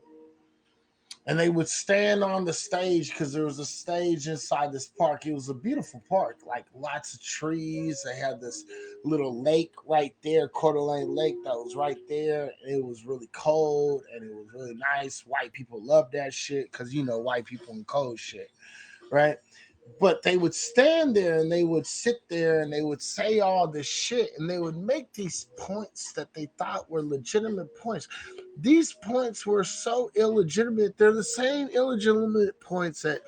And they would stand on the stage because there was a stage inside this park. It was a beautiful park, like lots of trees. They had this little lake right there, Coeur d'Alene Lake, that was right there. It was really cold and it was really nice. White people loved that shit because, white people and cold shit, right? But they would stand there and they would sit there and they would say all this shit and they would make these points that they thought were legitimate points. These points were so illegitimate. They're the same illegitimate points that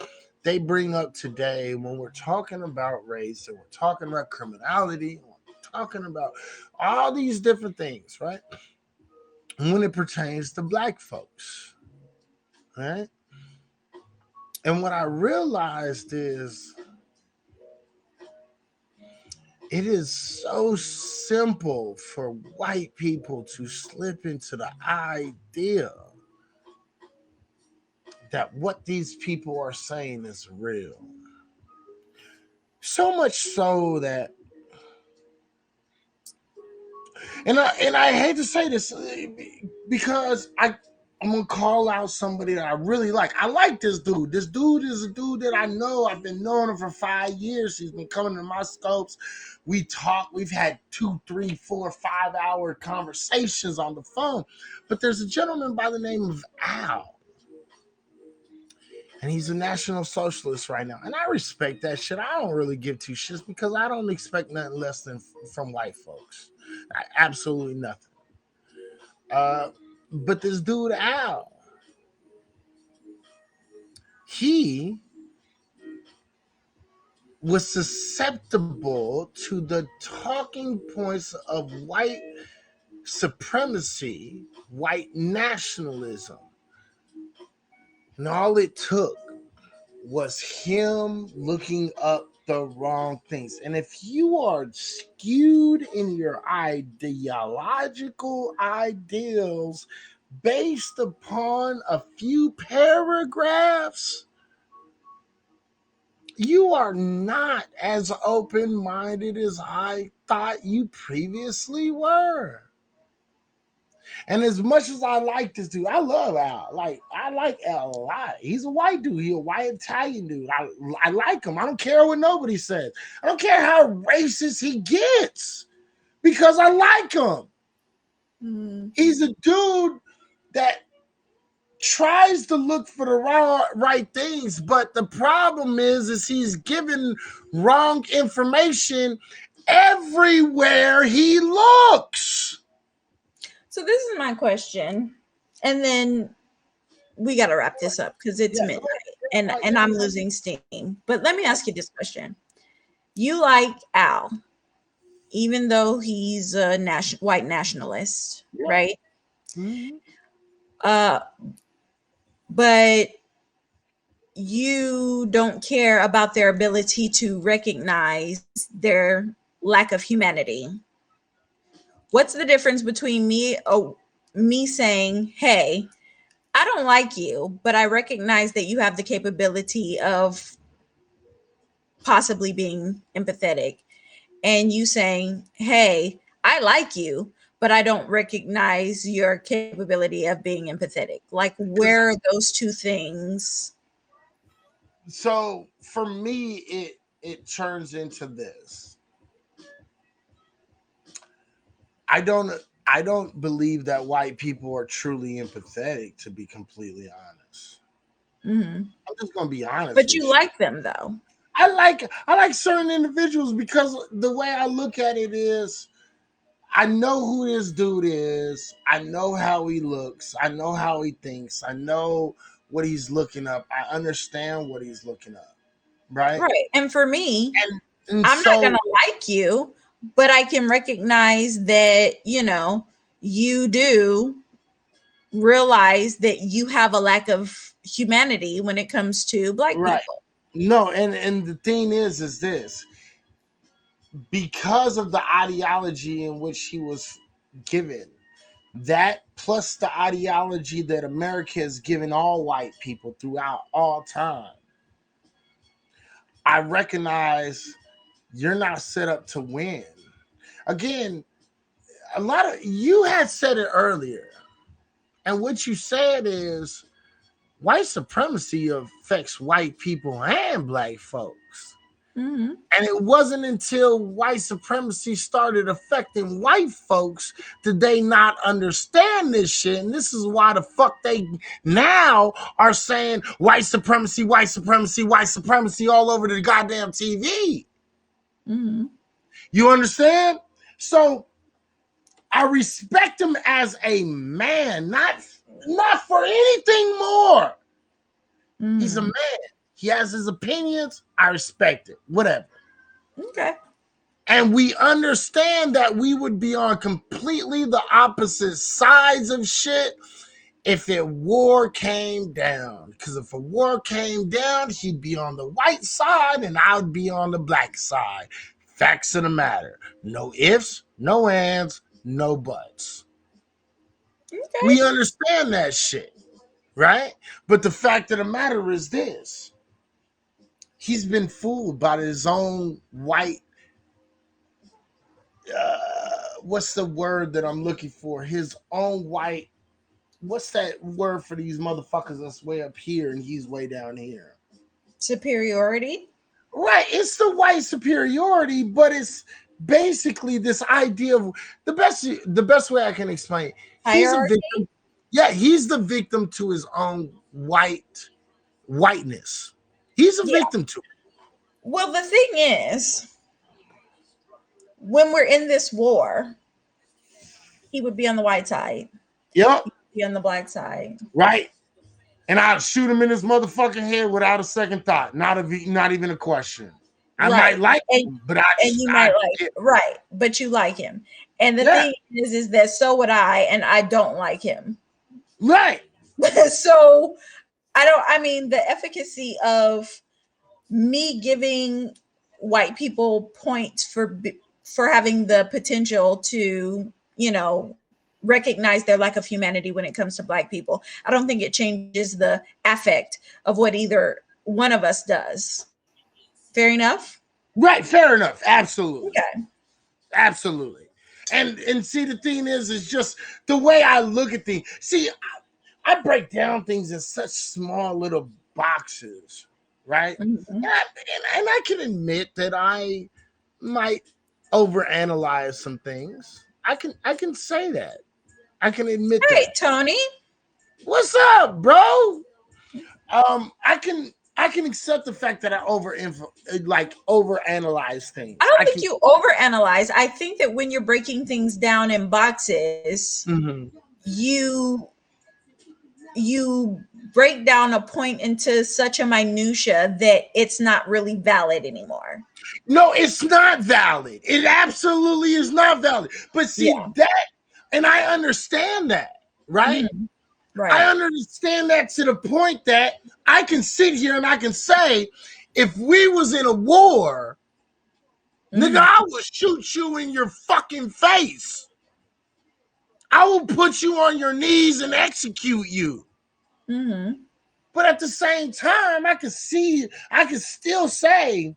they bring up today when we're talking about race and we're talking about criminality, and we're talking about all these different things, right? When it pertains to black folks, right? And what I realized is it is so simple for white people to slip into the idea that what these people are saying is real. So much so that, and I hate to say this because I'm gonna call out somebody that I really like. I like this dude. This dude is a dude that I know. I've been knowing him for 5 years. He's been coming to my scopes. We talk. We've had 2, 3, 4, 5 hour conversations on the phone. But there's a gentleman by the name of Al. And he's a national socialist right now. And I respect that shit. I don't really give two shits because I don't expect nothing less than from white folks. Absolutely nothing. But this dude, Al, he was susceptible to the talking points of white supremacy, white nationalism. And all it took was him looking up the wrong things. And if you are skewed in your ideological ideals based upon a few paragraphs, you are not as open-minded as I thought you previously were. And as much as I like this dude, I love Al. I like Al a lot. He's a white dude. He's a white Italian dude. I like him. I don't care what nobody says. I don't care how racist he gets because I like him. He's a dude that tries to look for the right things, but the problem is he's given wrong information everywhere he looks. So this is my question, and then we got to wrap this up because it's midnight and I'm losing steam. But let me ask you this question. You like Al, even though he's a white nationalist, right? Mm-hmm. But you don't care about their ability to recognize their lack of humanity. What's the difference between me saying, hey, I don't like you, but I recognize that you have the capability of possibly being empathetic, and you saying, hey, I like you, but I don't recognize your capability of being empathetic? Like, where are those two things? So for me, it turns into this. I don't I don't believe that white people are truly empathetic, to be completely honest. Mm-hmm. I'm just gonna be honest But with you you. like them though. I like certain individuals because the way I look at it is I know who this dude is. I know how he looks. I know how he thinks. I know what he's looking up. I understand what he's looking up. Right? Right. And for me, And I'm not going so to like you, but I can recognize that, you do realize that you have a lack of humanity when it comes to black right. people. No, and the thing is this because of the ideology in which he was given, that plus the ideology that America has given all white people throughout all time, I recognize you're not set up to win. Again, a lot of you had said it earlier, and what you said is white supremacy affects white people and black folks. Mm-hmm. And it wasn't until white supremacy started affecting white folks did they not understand this shit. And this is why the fuck they now are saying white supremacy, white supremacy, white supremacy all over the goddamn TV. Mm-hmm. You understand? So I respect him as a man, not for anything more. Mm-hmm. He's a man. He has his opinions. I respect it. Whatever. Okay. And we understand that we would be on completely the opposite sides of shit if a war came down. Because if a war came down, he'd be on the white side and I would be on the black side. Facts of the matter. No ifs, no ands, no buts. Okay. We understand that shit, right? But the fact of the matter is this. He's been fooled by his own white what's the word that I'm looking for? His own white. What's that word for these motherfuckers that's way up here and he's way down here? Superiority. Right. It's the white superiority, but it's basically this idea of the best way I can explain it. He's a Hierarchy. victim. Yeah, he's the victim to his own whiteness. He's a victim to it. Well, the thing is, when we're in this war, he would be on the white side. Yep. Be on the black side. Right. And I'd shoot him in his motherfucking head without a second thought. Not even a question. I might like him, but right, but you like him. And the Yeah. thing is that so would I, and I don't like him. Right. So I mean, the efficacy of me giving white people points for having the potential to, recognize their lack of humanity when it comes to black people. I don't think it changes the affect of what either one of us does. Fair enough? Right, fair enough. Absolutely. Okay. Absolutely. And see, the thing is just the way I look at things. See, I break down things in such small little boxes, right? Mm-hmm. And I can admit that I might overanalyze some things. I can say that. I can admit Hey, that. Tony. What's up, bro? I can accept the fact that I overanalyze things. I don't think you overanalyze. I think that when you're breaking things down in boxes, Mm-hmm. you break down a point into such a minutia that it's not really valid anymore. No, it's not valid. It absolutely is not valid. But see that, and I understand that, right? Mm-hmm. Right. I understand that to the point that I can sit here and I can say, if we was in a war, nigga, I will shoot you in your fucking face. I will put you on your knees and execute you. Mm-hmm. But at the same time, I can still say,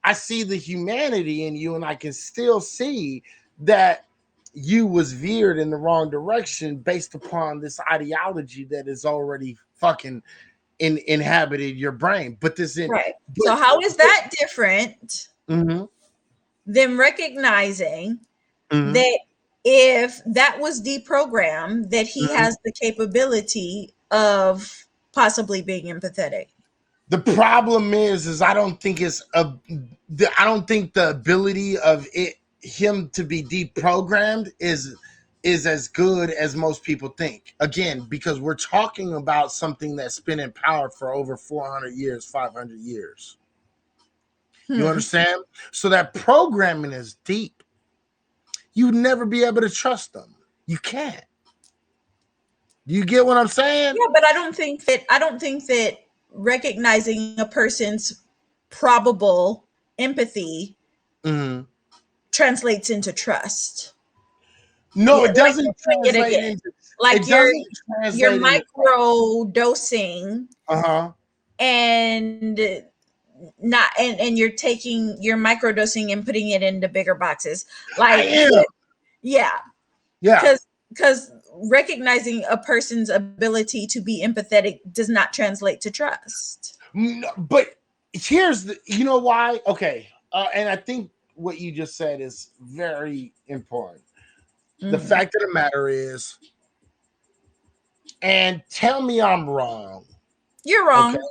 I see the humanity in you, and I can still see that you was veered in the wrong direction based upon this ideology that is already fucking inhabited your brain. But right. So how is that different mm-hmm. than recognizing Mm-hmm. that if that was deprogrammed, that he has the capability of possibly being empathetic. The problem is I don't think I don't think the ability of him to be deprogrammed is as good as most people think. Again, because we're talking about something that's been in power for over 400 years, 500 years. You understand? So that programming is deep. You'd never be able to trust them. You can't. Do you get what I'm saying? Yeah, but I don't think that recognizing a person's probable empathy translates into trust. No, it doesn't translate into like it you're doesn't translate you're into micro dosing and not and you're micro dosing and putting it into bigger boxes. Like yeah. Because recognizing a person's ability to be empathetic does not translate to trust. But here's you know why? Okay. And I think what you just said is very important. The fact of the matter is, and tell me I'm wrong. You're wrong. Okay?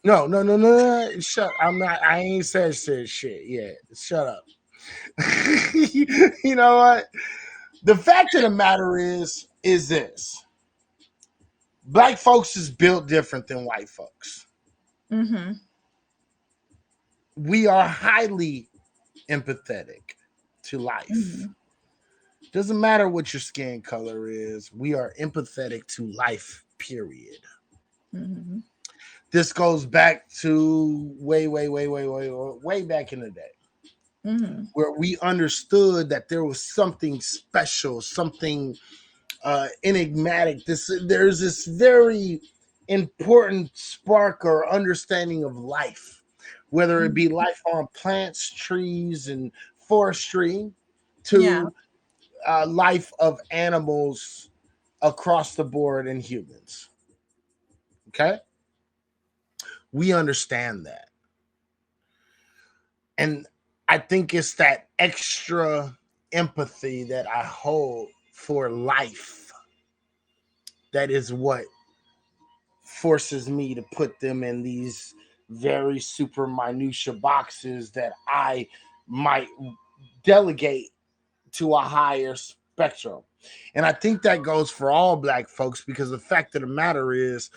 No. Shut. I'm not. I ain't said shit yet. Shut up. You know what? The fact of the matter is this: black folks is built different than white folks. We are highly empathetic to life. Doesn't matter what your skin color is. We are empathetic to life, period. This goes back to way back in the day, where we understood that there was something special, something enigmatic. There's this very important spark or understanding of life, whether it be life on plants, trees, and forestry, to life of animals across the board and humans. Okay? We understand that. And I think it's that extra empathy that I hold for life that is what forces me to put them in these very super minutia boxes that I might delegate to a higher spectrum. And I think that goes for all black folks, because the fact of the matter is,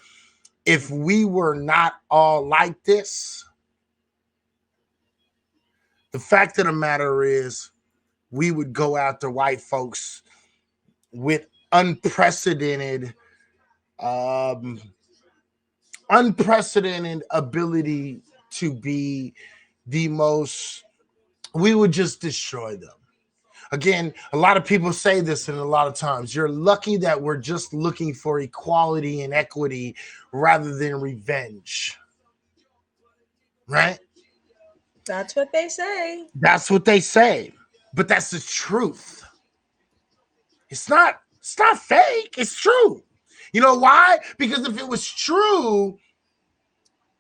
if we were not all like this, the fact of the matter is we would go after white folks with unprecedented ability to be the most, we would just destroy them. Again, a lot of people say this, and a lot of times, you're lucky that we're just looking for equality and equity rather than revenge. Right? That's what they say. That's what they say. But that's the truth. It's not fake. It's true. You know why? Because if it was true,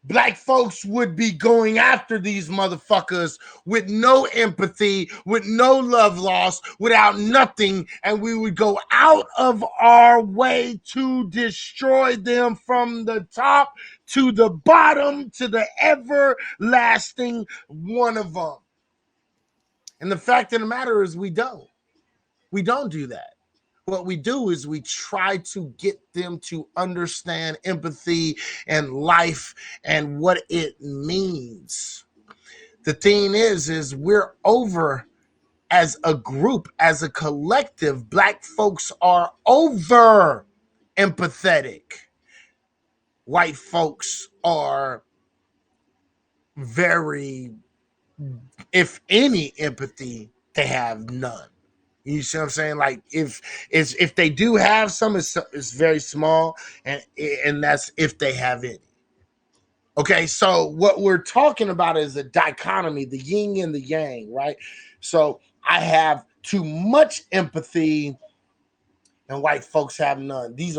black folks would be going after these motherfuckers with no empathy, with no love lost, without nothing, and we would go out of our way to destroy them from the top to the bottom to the everlasting one of them. And the fact of the matter is we don't do that. What we do is we try to get them to understand empathy and life and what it means. The thing is we're over as a group, as a collective. Black folks are over empathetic. White folks are very, if any empathy, they have none. You see what I'm saying? Like if they do have some, it's very small, and that's if they have any. Okay, so what we're talking about is a dichotomy, the yin and the yang, right? So I have too much empathy, and white folks have none. This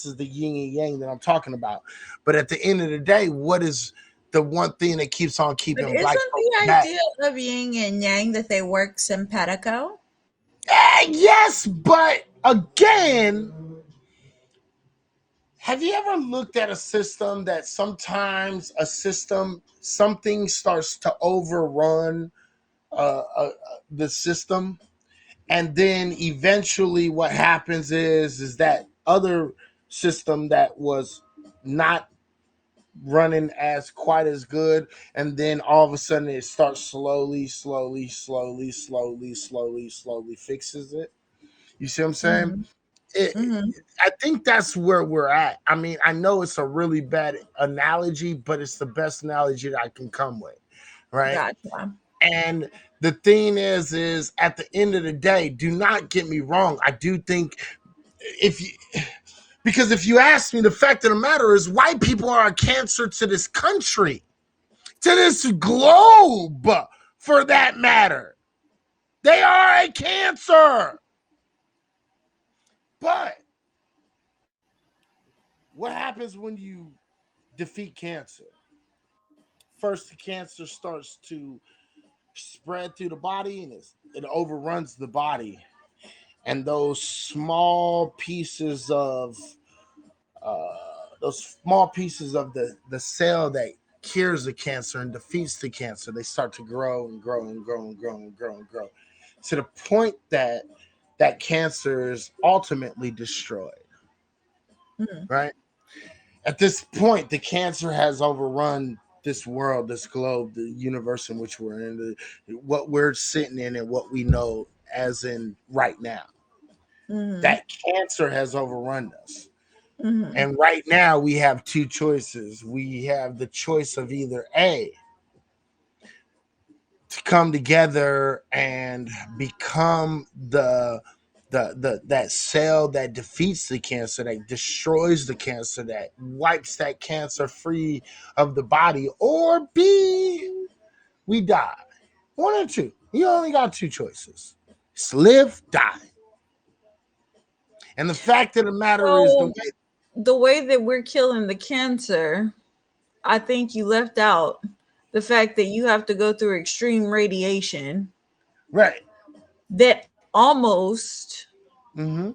is the yin and yang that I'm talking about. But at the end of the day, what is the one thing that keeps on keeping black folks back? Isn't the idea of yin and yang that they work simpatico? Yes, but again, have you ever looked at a system that sometimes something starts to overrun the system, and then eventually what happens is that other system that was not running as quite as good, and then all of a sudden it starts slowly fixes it. You see what I'm saying? Mm-hmm. It, Mm-hmm. I think that's where we're at. I mean, I know it's a really bad analogy, but it's the best analogy that I can come with, right? Gotcha. And the thing is at the end of the day, do not get me wrong. I do think if you because if you ask me, the fact of the matter is white people are a cancer to this country, to this globe, for that matter. They are a cancer. But what happens when you defeat cancer? First, the cancer starts to spread through the body, and it overruns the body. And those small pieces of the cell that cures the cancer and defeats the cancer, they start to grow and grow and grow and grow and grow and grow to the point that that cancer is ultimately destroyed. Mm-hmm. Right at this point, the cancer has overrun this world, this globe, the universe in which we're in, what we're sitting in, and what we know as in right now. Mm-hmm. That cancer has overrun us. Mm-hmm. And right now we have two choices. We have the choice of either A, to come together and become the that cell that defeats the cancer, that destroys the cancer, that wipes that cancer free of the body, or B, we die. One or two. You only got two choices. It's live, die. And the fact of the matter is So the way that we're killing the cancer, I think you left out the fact that you have to go through extreme radiation right. that almost, Mm-hmm.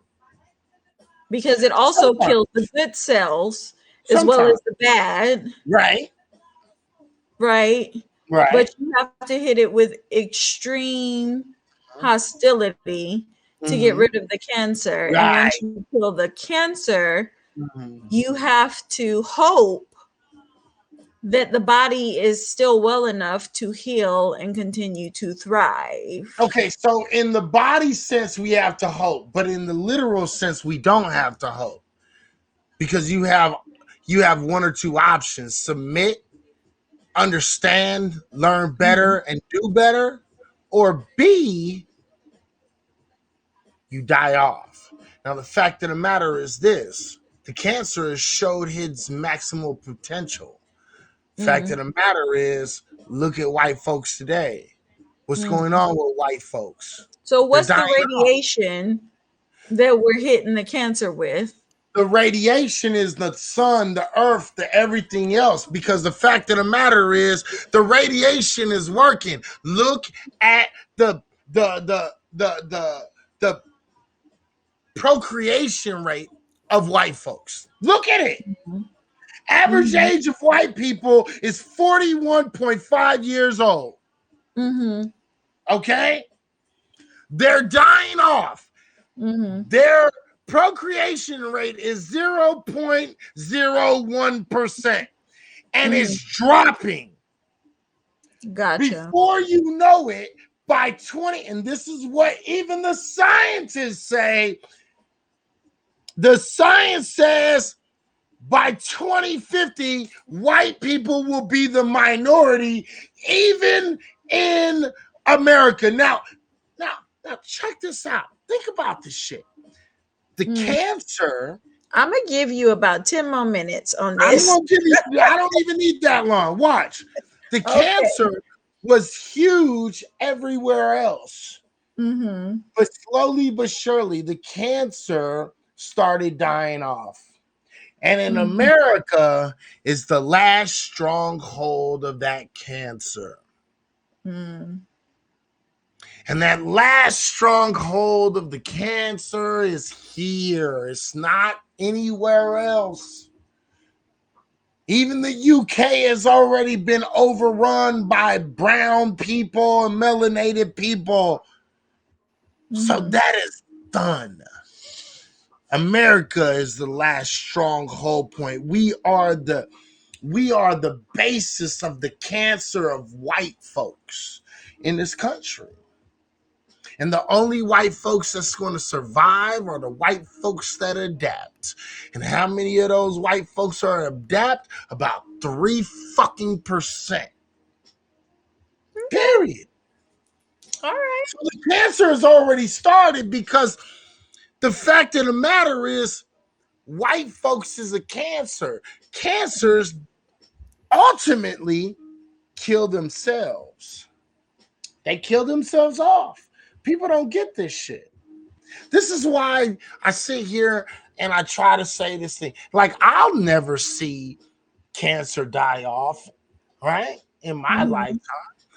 because it also Sometimes. kills the good cells as well Sometimes. as the bad, Right. right? Right. But you have to hit it with extreme hostility to get Mm-hmm. rid of the cancer. And once Right. you kill the cancer, Mm-hmm. you have to hope that the body is still well enough to heal and continue to thrive. Okay, so in the body sense, we have to hope, but in the literal sense, we don't have to hope because you have one or two options: submit, understand, learn better, Mhm. and do better, or B, you die off. Now, the fact of the matter is this: the cancer has showed its maximal potential. Fact of Mm, the matter is, look at white folks today. What's going mm. on with white folks? So, They're what's dying the off. radiation that we're hitting the cancer with? The radiation is the sun, the earth, the everything else. Because the fact of the matter is, the radiation is working. Look at the procreation rate of white folks. Look at it. Average Mm-hmm. age of white people is 41.5 years old. Mm-hmm. Okay, they're dying off. Mm-hmm. Their procreation rate is 0.01%, and Mm-hmm. it's dropping. Gotcha. Before you know it, by 20, and this is what even the scientists say, the science says by 2050, white people will be the minority, even in America. Now, check this out. Think about this shit. The Mm. cancer. I'm gonna give you about 10 more minutes on I'm this. gonna give you. I don't even need that long. Watch. The Okay. cancer was huge everywhere else, Mm-hmm. but slowly but surely, the cancer started dying off. And in Mm-hmm. America is the last stronghold of that cancer. Mm. And that last stronghold of the cancer is here. It's not anywhere else. Even the UK has already been overrun by brown people and melanated people. So that is done. America is the last stronghold point. We are the basis of the cancer of white folks in this country. And the only white folks that's going to survive are the white folks that adapt. And how many of those white folks are adapt? About 3% Period. All right. So the cancer has already started, because the fact of the matter is white folks is a cancer. Cancers ultimately kill themselves. They kill themselves off. People don't get this shit. This is why I sit here and I try to say this thing. Like, I'll never see cancer die off, right? In my lifetime.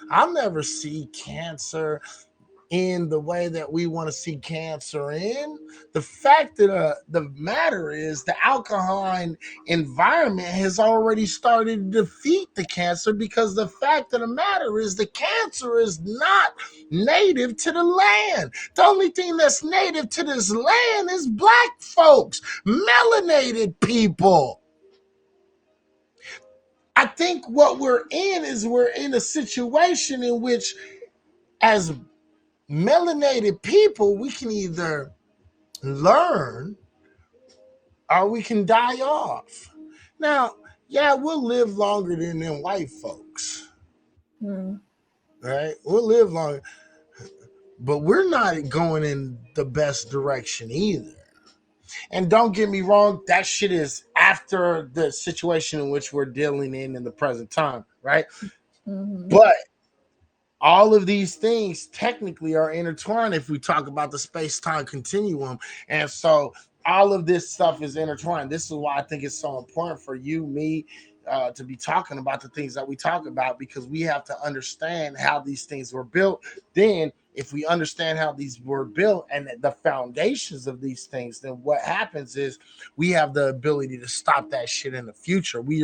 I'll never see cancer in the way that we want to see cancer in. The fact of the matter is the alkaline environment has already started to defeat the cancer, because the fact of the matter is the cancer is not native to the land. The only thing that's native to this land is black folks, melanated people. I think what we're in a situation in which, as melanated people, we can either learn or we can die off. Now, yeah, we'll live longer than them white folks. Right? We'll live longer. But we're not going in the best direction either. And don't get me wrong, that shit is after the situation in which we're dealing in the present time, right? But all of these things technically are intertwined if we talk about the space-time continuum. And so all of this stuff is intertwined. This is why I think it's so important for you, me, to be talking about the things that we talk about, because we have to understand how these things were built. Then if we understand how these were built and the foundations of these things, then what happens is we have the ability to stop that shit in the future. We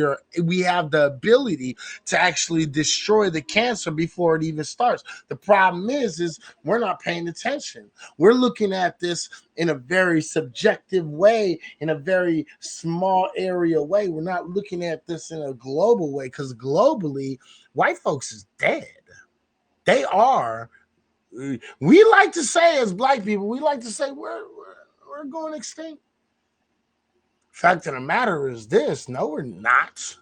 have the ability to actually destroy the cancer before it even starts. The problem is we're not paying attention. We're looking at this in a very subjective way, in a very small area way. We're not looking at this in a global way, because globally, white folks is dead. They are. We like to say, as black people, we like to say we're going extinct. Fact of the matter is this: no, we're not.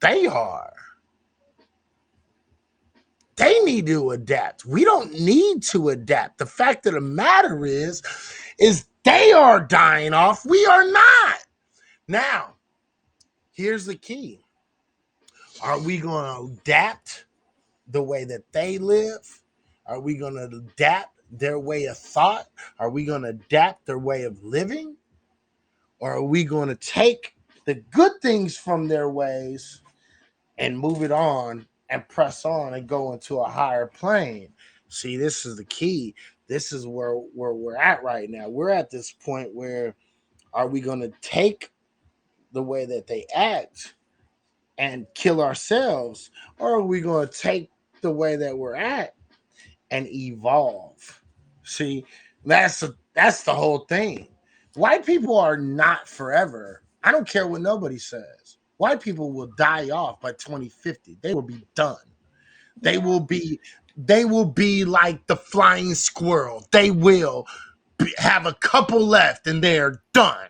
They are. They need to adapt. We don't need to adapt. The fact of the matter is they are dying off. We are not. Now, here's the key. Are we going to adapt the way that they live? Are we going to adapt their way of thought? Are we going to adapt their way of living? Or are we going to take the good things from their ways and move it on and press on and go into a higher plane? See, this is the key. This is where we're at right now. We're at this point where, are we going to take the way that they act and kill ourselves? Or are we going to take the way that we're at and evolve? See, that's the whole thing. White people are not forever. I don't care what nobody says. White people will die off by 2050. They will be done. They will be like the flying squirrel. They will have a couple left and they're done.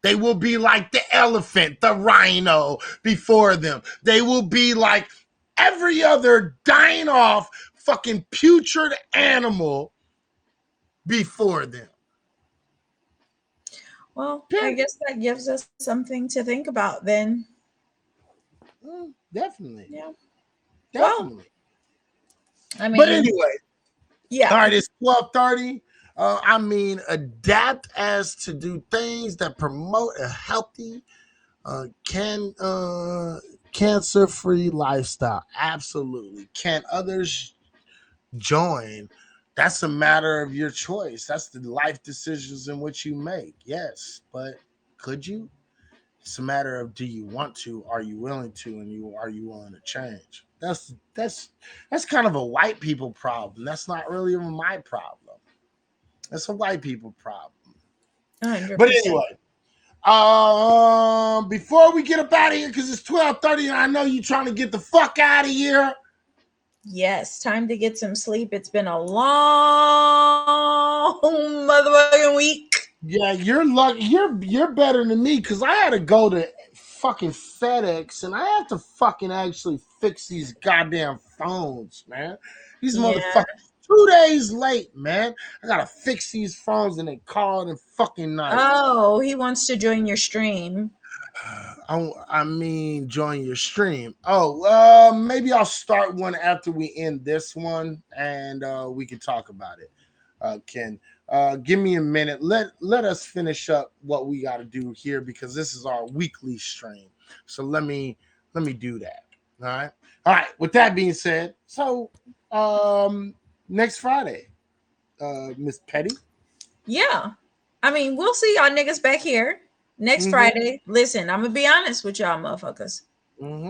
They will be like the elephant, the rhino before them. They will be like every other dying off fucking putrid animal before them. Well, I guess that gives us something to think about then. Definitely. Yeah. Definitely. Well, I mean, but anyway. Yeah. All right, it's 12:30. Adapt as to do things that promote a healthy, cancer-free lifestyle. Absolutely. Can others join, that's a matter of your choice. That's the life decisions in which you make. Yes, but could you? It's a matter of, do you want to? Are you willing to? And are you willing to change? That's kind of a white people problem. That's not really even my problem. That's a white people problem. 100%. But anyway, before we get up out of here, because it's 12:30 and I know you're trying to get the fuck out of here. Yes, time to get some sleep. It's been a long motherfucking week. Yeah, you're lucky. You're better than me, because I had to go to fucking FedEx and I have to fucking actually fix these goddamn phones, man. These motherfuckers 2 days late, man. I gotta fix these phones and they call it a fucking night. Oh, he wants to join your stream. I mean, join your stream. Oh, maybe I'll start one after we end this one, and we can talk about it. Ken, give me a minute. Let us finish up what we got to do here, because this is our weekly stream. So let me do that. All right. With that being said, so next Friday, Miss Petty. Yeah, I mean, we'll see y'all niggas back here next Friday. Listen, I'm gonna be honest with y'all motherfuckers.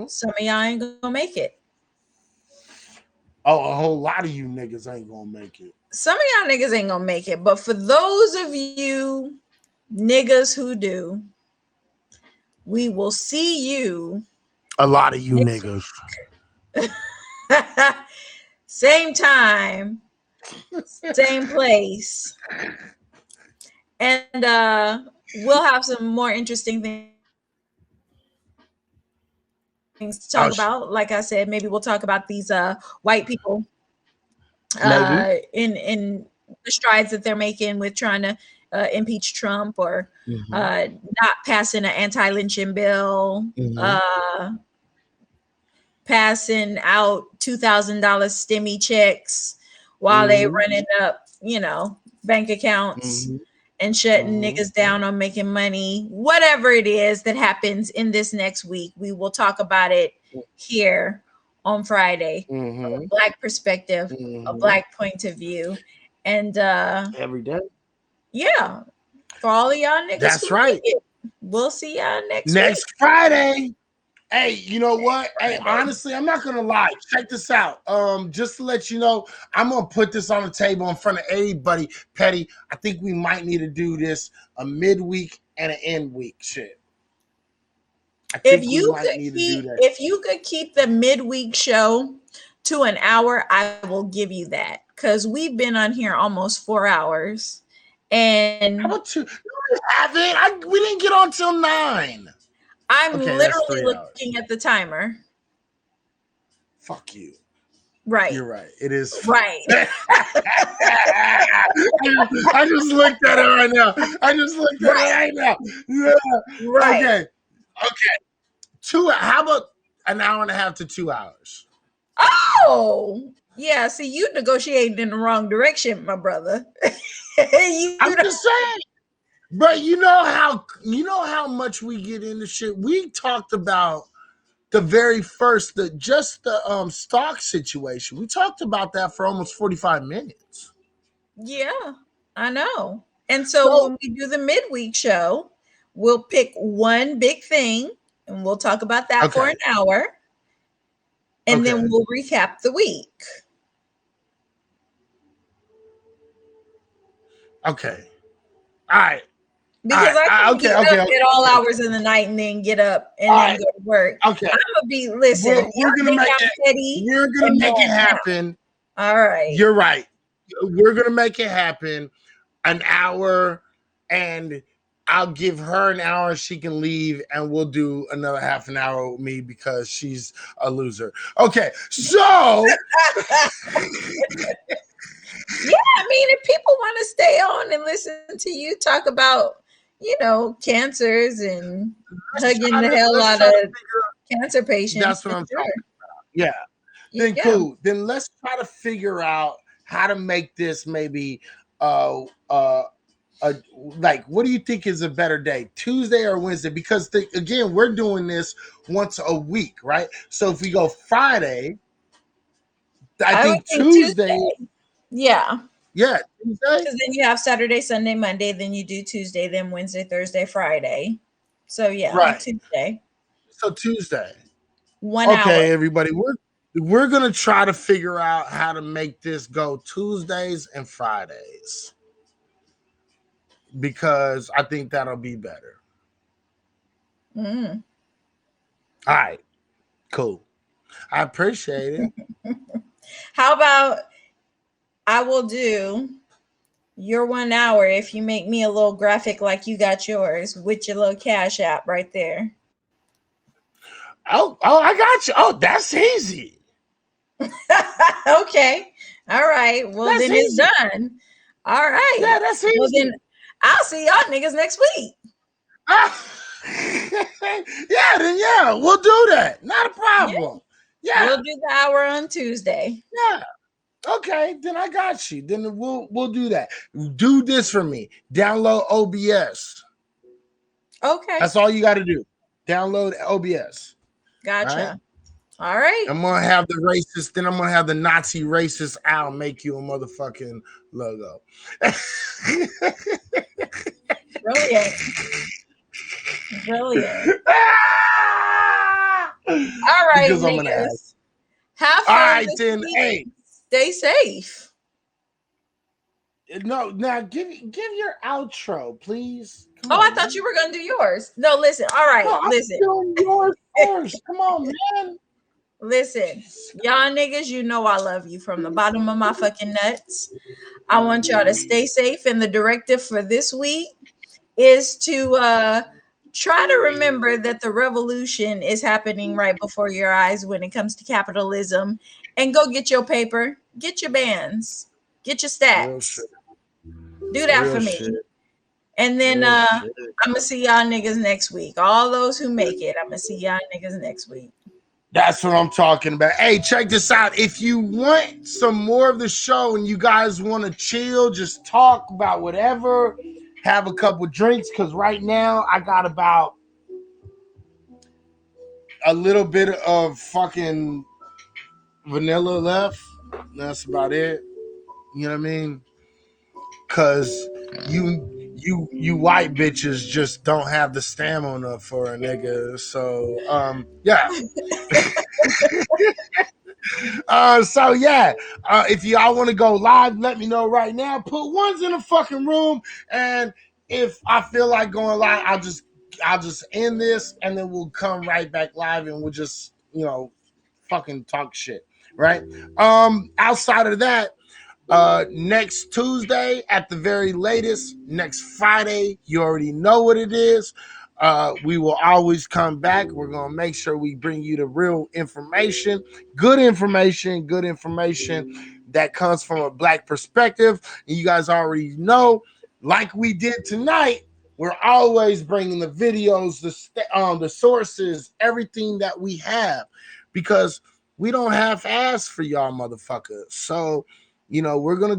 Some of y'all ain't gonna make it. Oh, a whole lot of you niggas ain't gonna make it. Some of y'all niggas ain't gonna make it, but for those of you niggas who do, we will see you. A lot of you niggas. Same time, same place. And we'll have some more interesting things to talk about. Like I said, maybe we'll talk about these white people in the strides that they're making with trying to impeach Trump, or not passing an anti-lynching bill, passing out $2,000 stimmy checks while they running up, bank accounts and shutting niggas down on making money. Whatever it is that happens in this next week, we will talk about it here on Friday. From a Black perspective, a Black point of view. And every day. Yeah. For all of y'all niggas. That's right. We'll see y'all next Friday. Hey, you know what? Hey, honestly, I'm not gonna lie. Check this out. Just to let you know, I'm gonna put this on the table in front of everybody. Petty, I think we might need to do this a midweek and an end week shit. If you could keep the midweek show to an hour, I will give you that, because we've been on here almost 4 hours. And how about two? We didn't get on till 9. I'm literally looking at the timer. Fuck you. Right. You're right. It is. Right. I just looked at it right now. Yeah. Right. Okay. How about an hour and a half to 2 hours? Oh, yeah. See, you negotiating in the wrong direction, my brother. I'm just saying. But you know how much we get into shit. We talked about the very first, the stock situation. We talked about that for almost 45 minutes. Yeah, I know. And so when we do the midweek show, we'll pick one big thing and we'll talk about that for an hour. And then we'll recap the week. Okay. All right. Because I can't get up at all hours in the night and then get up and then go to work. Okay. I'm gonna be We're gonna make it happen. All right. You're right. We're gonna make it happen. An hour, and I'll give her an hour. She can leave, and we'll do another half an hour with me because she's a loser. Okay, so. Yeah, I mean, if people want to stay on and listen to you talk about, cancers and hugging the hell out of cancer patients. That's what I'm talking about. Yeah. Then cool. Then let's try to figure out how to make this maybe like, what do you think is a better day, Tuesday or Wednesday? Because again, we're doing this once a week, right? So if we go Friday, I think would think Tuesday. Yeah. Yeah, Tuesday. Because then you have Saturday, Sunday, Monday, then you do Tuesday, then Wednesday, Thursday, Friday. So yeah, Right. Tuesday. So Tuesday. 1 hour. Okay, everybody, we're gonna try to figure out how to make this go Tuesdays and Fridays because I think that'll be better. Mm. All right, cool. I appreciate it. How about I will do your 1 hour if you make me a little graphic like you got yours with your little Cash App right there. Oh, I got you. Oh, that's easy. Okay. All right. Well, That's then it's easy. done. All right. Yeah, that's easy. Well, then I'll see y'all niggas next week. Yeah, then yeah, we'll do that. Not a problem. Yeah, We'll do the hour on Tuesday. yeah. Okay, then I got you. Then we'll do that. Do this for me. Download OBS. Okay. That's all you got to do. Download OBS. Gotcha. All right. I'm gonna have the racist. Then I'm gonna have the Nazi racist Al make you a motherfucking logo. Brilliant. Brilliant. All right, Because I'm gonna niggas. ask. Have All fun. right, this then. week. Hey, Stay safe. no, now give your outro, please. Come Oh, on, I thought you were gonna do yours. No, listen. All right, No, I'm listen. doing yours first. Come on, man. Listen, y'all niggas, you know I love you from the bottom of my fucking nuts. I want y'all to stay safe, and the directive for this week is to try to remember that the revolution is happening right before your eyes when it comes to capitalism, and go get your paper, get your bands, get your Real stacks. shit. Do that Real for me. shit. And then Real I'm shit. gonna see y'all niggas next week. All those who make it, I'm gonna see y'all niggas next week. That's what I'm talking about. Hey, check this out. If you want some more of the show and you guys want to chill, just talk about whatever, have a couple drinks, because right now I got about a little bit of fucking vanilla left. That's about it. You know what I mean? Because you white bitches just don't have the stamina for a nigga. So yeah. So yeah, if y'all want to go live, let me know right now. Put ones in the fucking room, and if I feel like going live, I'll just end this, and then we'll come right back live, and we'll just fucking talk shit, right? Outside of that, next Tuesday at the very latest, next Friday, you already know what it is. We will always come back. We're going to make sure we bring you the real information, good information that comes from a black perspective. And you guys already know, like we did tonight, we're always bringing the videos, the sources, everything that we have, because we don't have ass for y'all motherfuckers. So, we're going to go.